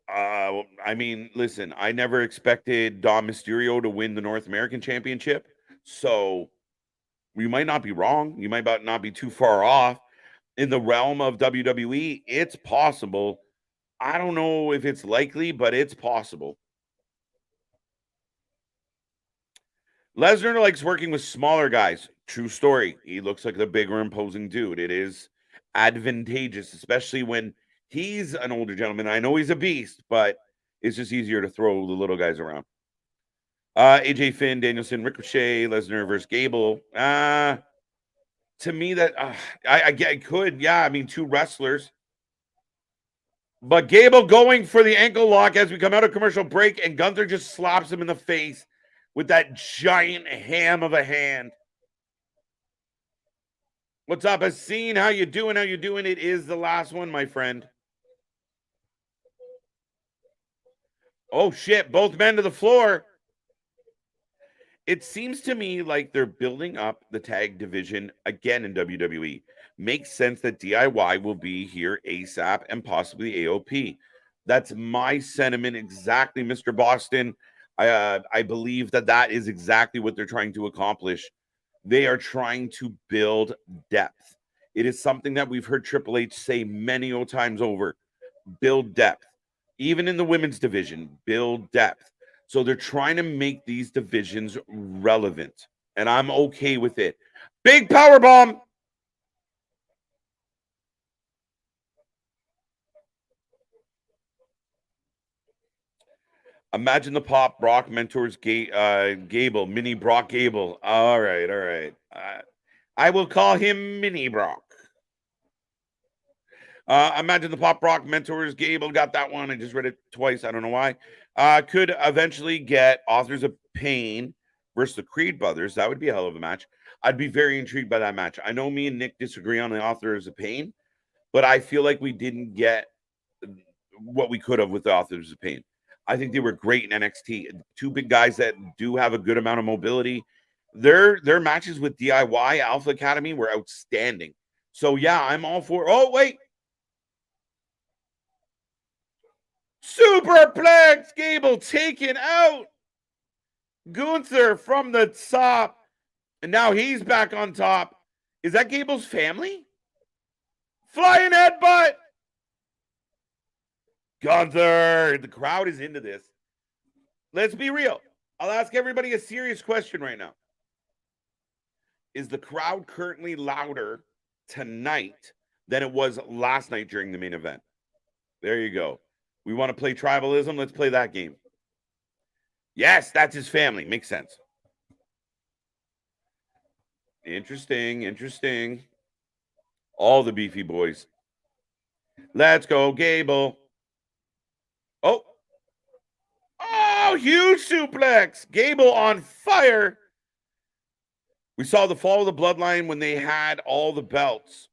[SPEAKER 1] I mean, listen, I never expected Dom Mysterio to win the North American Championship, so you might not be wrong. You might not be too far off. In the realm of WWE, it's possible. I don't know if it's likely, but it's possible. Lesnar likes working with smaller guys. True story. He looks like the bigger, imposing dude. It is advantageous, especially when he's an older gentleman. I know he's a beast, but it's just easier to throw the little guys around. AJ Finn, Danielson, Ricochet, Lesnar versus Gable. To me, that I could. Yeah, I mean, two wrestlers. But Gable going for the ankle lock as we come out of commercial break, and Gunther just slaps him in the face with that giant ham of a hand. What's up, Haseen? How you doing? How you doing? It is the last one, my friend. Oh, shit. Both men to the floor. It seems to me like they're building up the tag division again in WWE. Makes sense that DIY will be here ASAP and possibly AOP. That's my sentiment exactly, Mr. Boston. I believe that is exactly what they're trying to accomplish. They are trying to build depth. It is something that we've heard Triple H say many times over. Build depth. Even in the women's division, build depth. So they're trying to make these divisions relevant. And I'm okay with it. Big power bomb. Imagine the pop. Brock mentors Gable, mini Brock Gable. All right. I will call him Mini Brock. Imagine the pop. Brock mentors Gable. Got that one. I just read it twice. I don't know why. Could eventually get Authors of Pain versus the Creed brothers. That would be a hell of a match. I'd be very intrigued by that match. I know me and Nick disagree on the Authors of Pain, but I feel like we didn't get what we could have with the Authors of Pain. I think they were great in NXT. Two big guys that do have a good amount of mobility. Their matches with DIY Alpha Academy were outstanding. So yeah, I'm all for. Oh wait, Superplex. Gable taken out. Gunther from the top, and now he's back on top. Is that Gable's family? Flying headbutt. Gunther. The crowd is into this. Let's be real. I'll ask everybody a serious question right now. Is the crowd currently louder tonight than it was last night during the main event? There you go. We want to play tribalism. Let's play that game. Yes, that's his family. Makes sense. Interesting. All the beefy boys. Let's go, Gable. Oh, huge suplex. Gable on fire. We saw the fall of the bloodline when they had all the belts.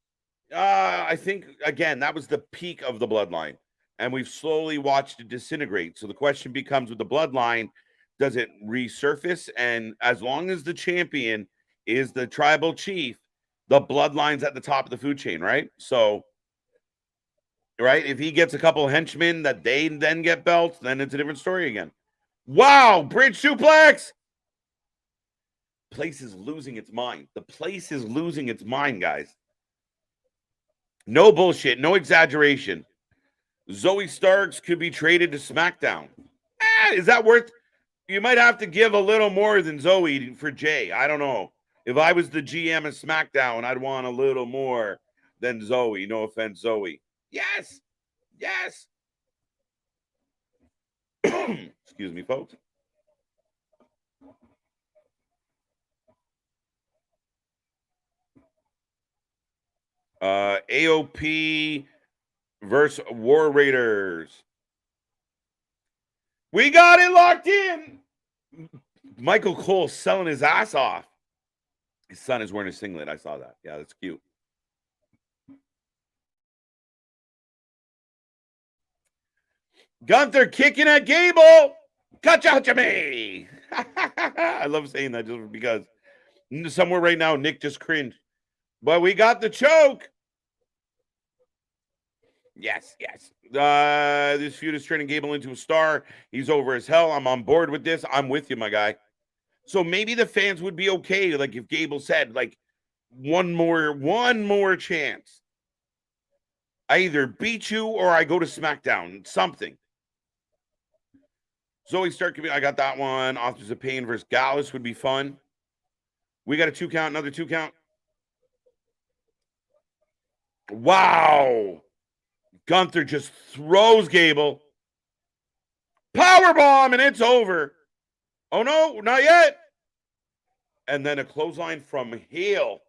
[SPEAKER 1] I think, again, that was the peak of the bloodline. And we've slowly watched it disintegrate. So the question becomes with the bloodline, does it resurface? And as long as the champion is the tribal chief, the bloodline's at the top of the food chain, right? So, right, if he gets a couple of henchmen that they then get belts, then it's a different story again. Wow, bridge suplex. Place is losing its mind. The place is losing its mind, guys. No bullshit, no exaggeration. Zoe Starks could be traded to SmackDown. Is that worth? You might have to give a little more than Zoe for Jay. I don't know. If I was the GM of SmackDown, I'd want a little more than Zoe. No offense, Zoe. Yes. Excuse me, folks. AOP versus War Raiders. We got it locked in. Michael Cole selling his ass off. His son is wearing a singlet. I saw that. Yeah, that's cute. Gunther kicking at Gable. Catch out to me. I love saying that just because somewhere right now, Nick just cringed. But we got the choke. Yes. This feud is turning Gable into a star. He's over as hell. I'm on board with this. I'm with you, my guy. So maybe the fans would be okay, like if Gable said, like, one more chance. I either beat you or I go to SmackDown. Something. Zoe Stark, I got that one. Authors of Pain versus Gallus would be fun. We got a 2 count, another 2 count. Wow. Gunther just throws Gable. Powerbomb, and it's over. Oh, no, not yet. And then a clothesline from heel.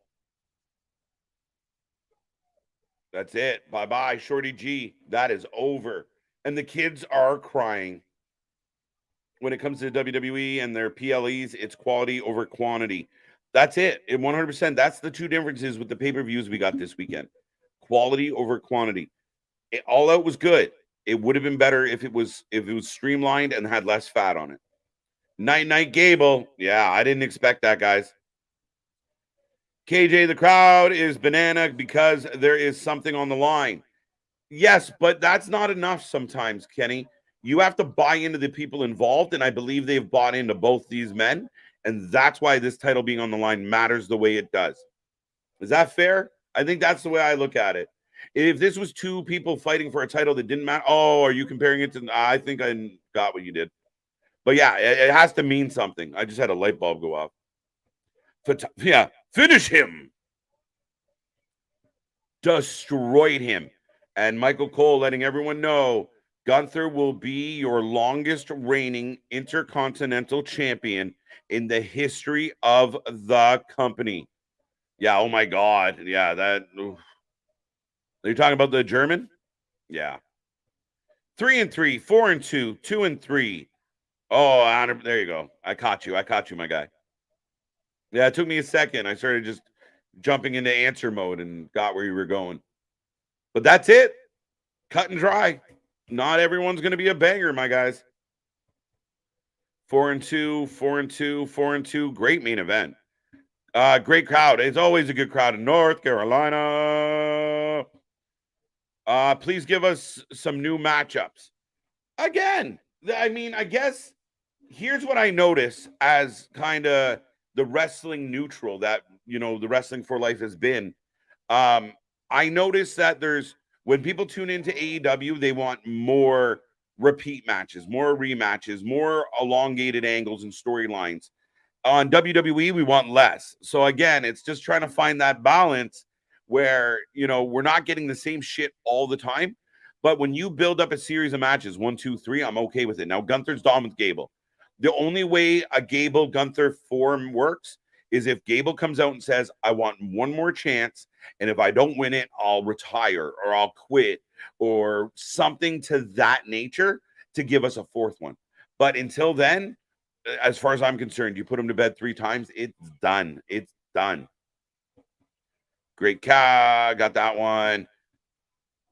[SPEAKER 1] That's it. Bye-bye, Shorty G. That is over. And the kids are crying. When it comes to WWE and their PLEs, it's quality over quantity. That's it. 100%. That's the two differences with the pay-per-views we got this weekend. Quality over quantity. All Out was good. It would have been better if it was streamlined and had less fat on it. Night Gable. Yeah, I didn't expect that, guys. KJ, the crowd is banana because there is something on the line. Yes, but that's not enough sometimes, Kenny. You have to buy into the people involved, and I believe they've bought into both these men, and that's why this title being on the line matters the way it does. Is that fair? I think that's the way I look at it. If this was two people fighting for a title that didn't matter, are you comparing it to? I think I got what you did. But yeah, it has to mean something. I just had a light bulb go off. Yeah, finish him. Destroyed him. And Michael Cole letting everyone know Gunther will be your longest reigning intercontinental champion in the history of the company. Yeah, oh my God. Yeah, that. Oof. Are you talking about the German? Yeah. 3-3, 4-2, 2-3. Oh, there you go. I caught you, my guy. Yeah, it took me a second. I started just jumping into answer mode and got where you were going. But that's it. Cut and dry. Not everyone's going to be a banger, my guys. 4-2, 4-2, 4-2. Great main event. Great crowd. It's always a good crowd in North Carolina. Please give us some new matchups. Again, I mean, I guess here's what I notice as kind of the wrestling neutral that, the Wrestling for Life has been. I notice that when people tune into AEW, they want more repeat matches, more rematches, more elongated angles and storylines. On WWE, we want less. So again, it's just trying to find that balance where, we're not getting the same shit all the time. But when you build up a series of matches, 1, 2, 3, I'm okay with it. Now, Gunther's done with Gable. The only way a Gable Gunther form works is if Gable comes out and says, I want one more chance, and if I don't win it, I'll retire or I'll quit or something to that nature to give us a fourth one. But until then, as far as I'm concerned, you put him to bed 3 times, it's done. It's done. Great cow, got that one.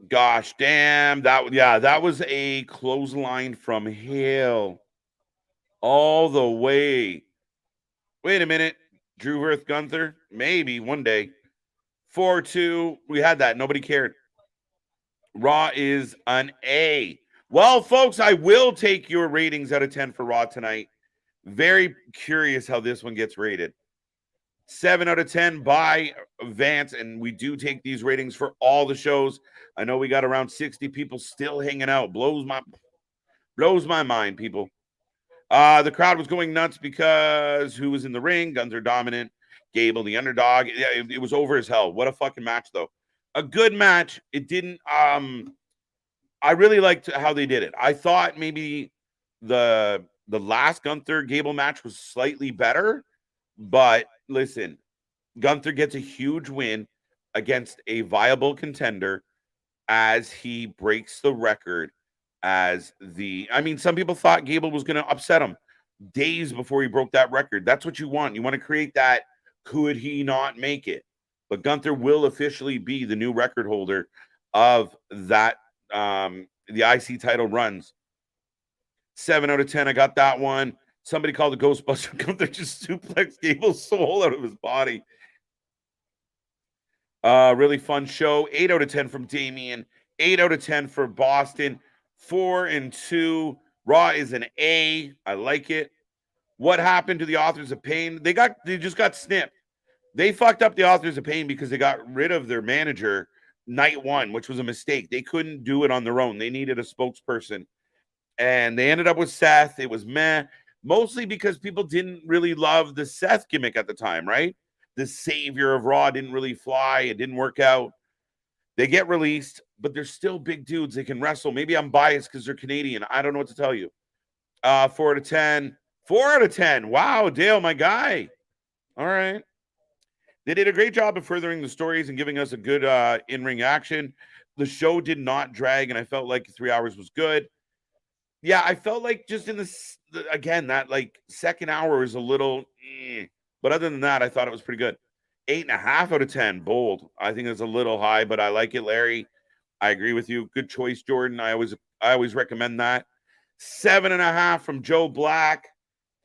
[SPEAKER 1] Gosh damn, that was a clothesline from hell. All the way. Wait a minute. Drew Worth Gunther? Maybe one day. 4-2. We had that. Nobody cared. Raw is an A. Well, folks, I will take your ratings out of 10 for Raw tonight. Very curious how this one gets rated. 7 out of 10 by Vance, and we do take these ratings for all the shows. I know we got around 60 people still hanging out. Blows my mind, people. The crowd was going nuts because who was in the ring? Gunther dominant. Gable, the underdog. It was over as hell. What a fucking match, though. A good match. It didn't. I really liked how they did it. I thought maybe the last Gunther Gable match was slightly better, but listen, Gunther gets a huge win against a viable contender as he breaks the record as some people thought Gable was going to upset him days before he broke that record. That's what you want. You want to create that, could he not make it? But Gunther will officially be the new record holder of that, the IC title runs. 7 out of 10. I got that one. Somebody called the Ghostbuster. Gunther just suplexed Gable's soul out of his body. Really fun show. 8 out of 10 from Damien. 8 out of 10 for Boston. 4 and 2. Raw is an A. I like it. What happened to the Authors of Pain? They just got snipped. They fucked up the Authors of Pain because they got rid of their manager night 1, which was a mistake. They couldn't do it on their own. They needed a spokesperson. And they ended up with Seth. It was meh. Mostly because people didn't really love the Seth gimmick at the time, right? The savior of Raw didn't really fly. It didn't work out. They get released, but they're still big dudes. They can wrestle. Maybe I'm biased because they're Canadian. I don't know what to tell you. 4 out of 10. 4 out of 10. Wow, Dale, my guy. All right. They did a great job of furthering the stories and giving us a good in-ring action. The show did not drag, and I felt like 3 hours was good. Yeah, I felt like just in again, that like second hour was a little, but other than that, I thought it was pretty good. 8.5 out of 10, bold. I think it's a little high, but I like it, Larry. I agree with you. Good choice, Jordan. I always recommend that. 7.5 from Joe Black.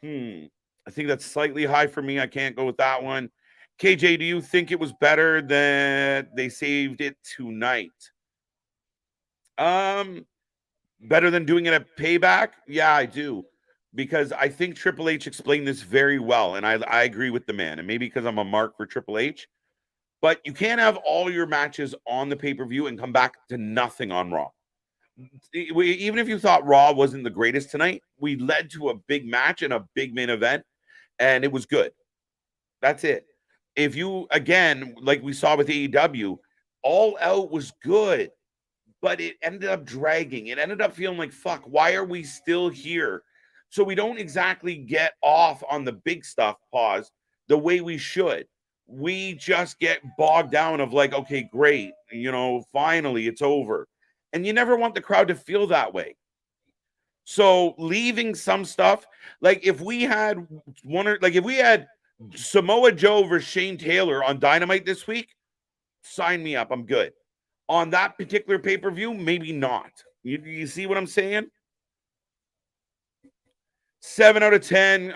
[SPEAKER 1] I think that's slightly high for me. I can't go with that one. KJ, do you think it was better that they saved it tonight? Better than doing it at Payback? Yeah, I do. Because I think Triple H explained this very well, and I agree with the man. And maybe because I'm a mark for Triple H. But you can't have all your matches on the pay-per-view and come back to nothing on Raw. Even if you thought Raw wasn't the greatest tonight, we led to a big match and a big main event, and it was good. That's it. If you, again, like we saw with AEW, All Out was good. But it ended up dragging. It ended up feeling like, fuck, why are we still here? So we don't exactly get off on the big stuff, pause, the way we should. We just get bogged down of like, okay, great. Finally it's over. And you never want the crowd to feel that way. So leaving some stuff, like if we had Samoa Joe versus Shane Taylor on Dynamite this week, sign me up. I'm good. On that particular pay-per-view, maybe not. You see what I'm saying? 7 out of 10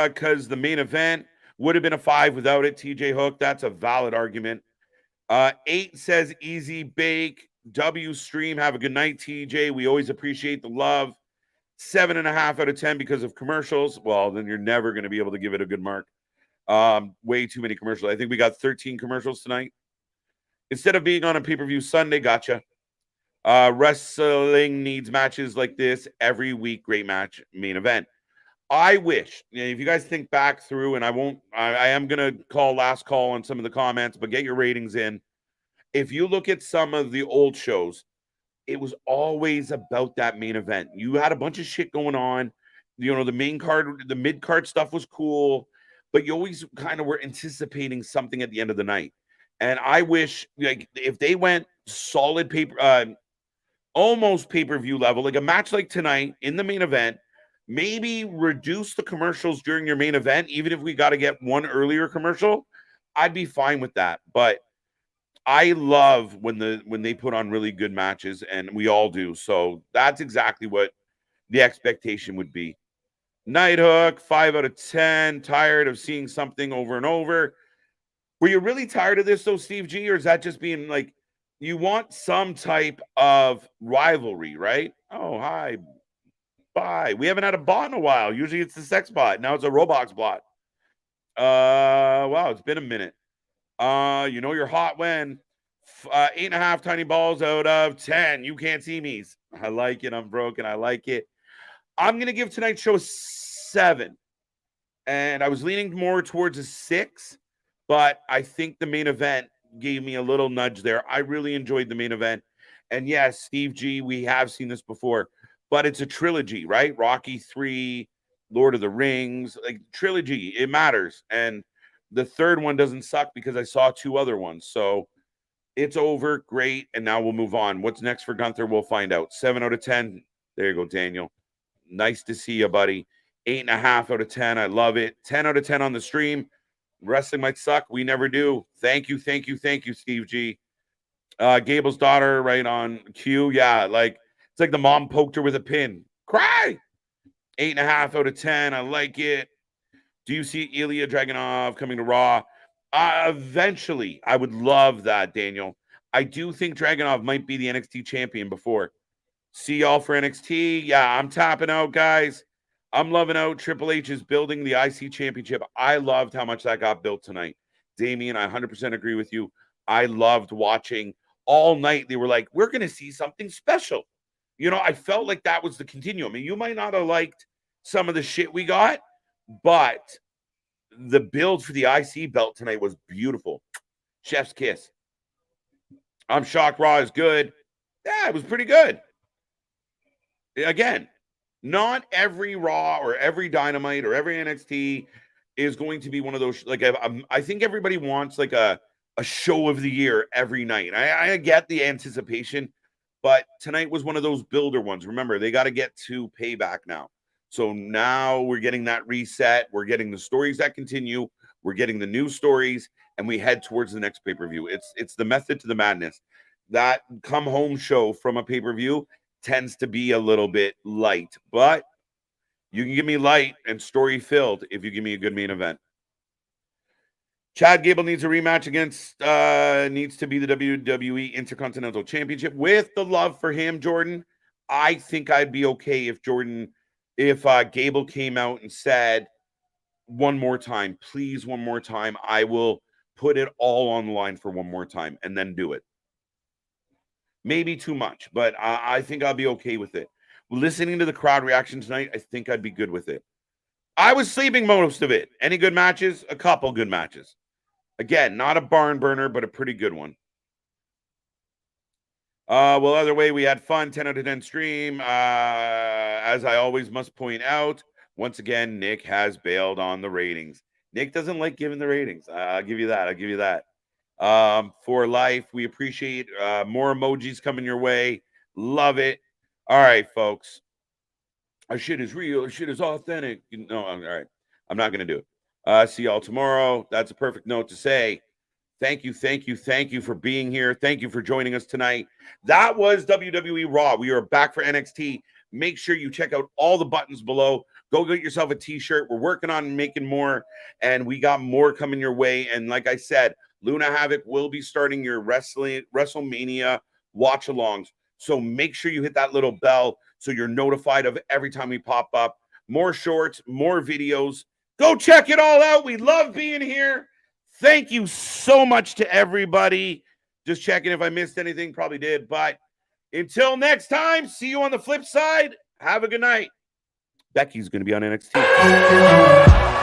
[SPEAKER 1] because the main event would have been a 5 without it. TJ Hook, that's a valid argument. 8 says Easy Bake. W Stream, have a good night, TJ. We always appreciate the love. 7.5 out of 10 because of commercials. Well, then you're never going to be able to give it a good mark. Way too many commercials. I think we got 13 commercials tonight. Instead of being on a pay-per-view Sunday, gotcha. Wrestling needs matches like this every week. Great match, main event. I wish, if you guys think back through, and I am going to call last call on some of the comments, but get your ratings in. If you look at some of the old shows, it was always about that main event. You had a bunch of shit going on. You know, the main card, the mid card stuff was cool, but you always kind of were anticipating something at the end of the night. And I wish, like, if they went solid almost pay-per-view level, like a match like tonight in the main event, maybe reduce the commercials during your main event, even if we got to get one earlier commercial, I'd be fine with that. But I love when they put on really good matches, and we all do. So that's exactly what the expectation would be. Nighthook, 5 out of 10. Tired of seeing something over and over. Were you really tired of this though, Steve G? Or is that just being like, you want some type of rivalry, right? Oh, hi. Bye. We haven't had a bot in a while. Usually it's the sex bot. Now it's a Roblox bot. Wow, it's been a minute. You know you're hot when 8.5 tiny balls out of 10. You can't see me. I like it. I'm broken. I like it. I'm gonna give tonight's show a 7. And I was leaning more towards a 6, but I think the main event gave me a little nudge there. I really enjoyed the main event. And yes, Steve G, we have seen this before, but it's a trilogy, right? Rocky 3, Lord of the Rings, like trilogy, it matters. And the third one doesn't suck because I saw 2 other ones. So it's over. Great. And now we'll move on. What's next for Gunther? We'll find out. 7 out of 10. There you go, Daniel. Nice to see you, buddy. 8.5 out of 10. I love it. 10 out of 10 on the stream. Wrestling might suck. We never do. Thank you, Steve G. Gable's daughter, right on cue. Yeah, like it's like the mom poked her with a pin. Cry. 8.5 out of 10. I like it. Do you see Ilya Dragunov coming to Raw? Eventually. I would love that, Daniel. I do think Dragunov might be the NXT champion before. See y'all for NXT. Yeah, I'm tapping out, guys. I'm loving out. Triple H is building the IC championship. I loved how much that got built tonight. Damien, I 100% agree with you. I loved watching all night. They were like, we're going to see something special. You know, I felt like that was the continuum. I mean, you might not have liked some of the shit we got, but the build for the IC belt tonight was beautiful. Chef's kiss. I'm shocked Raw is good. Yeah, it was pretty good. Again, not every Raw or every Dynamite or every NXT is going to be one of those. Like, I think everybody wants like a show of the year every night. I get the anticipation, but tonight was one of those builder ones. Remember, they got to get to Payback now. So now we're getting that reset. We're getting the stories that continue. We're getting the new stories, and we head towards the next pay-per-view. It's the method to the madness. That come home show from a pay-per-view tends to be a little bit light, but you can give me light and story filled if you give me a good main event. Chad Gable needs a rematch against needs to be the WWE Intercontinental Championship. With the love for him, Jordan, I think I'd be okay if Gable came out and said, one more time, please, one more time, I will put it all on the line for one more time, and then do it. Maybe too much, but I think I'll be okay with it. Listening to the crowd reaction tonight, I think I'd be good with it. I was sleeping most of it. Any good matches? A couple good matches. Again, not a barn burner, but a pretty good one. Well, either way, we had fun. 10 out of 10 stream. As I always must point out, once again, Nick has bailed on the ratings. Nick doesn't like giving the ratings. I'll give you that. For life, we appreciate more emojis coming your way. Love it. All right, folks. Our shit is real. Our shit is authentic. No, all right. I'm not going to do it. See y'all tomorrow. That's a perfect note to say. Thank you for being here. Thank you for joining us tonight. That was WWE Raw. We are back for NXT. Make sure you check out all the buttons below. Go get yourself a t-shirt. We're working on making more, and we got more coming your way. And like I said, Luna Havoc will be starting your WrestleMania watch-alongs. So make sure you hit that little bell so you're notified of every time we pop up. More shorts, more videos. Go check it all out. We love being here. Thank you so much to everybody. Just checking if I missed anything. Probably did. But until next time, see you on the flip side. Have a good night. Becky's going to be on NXT.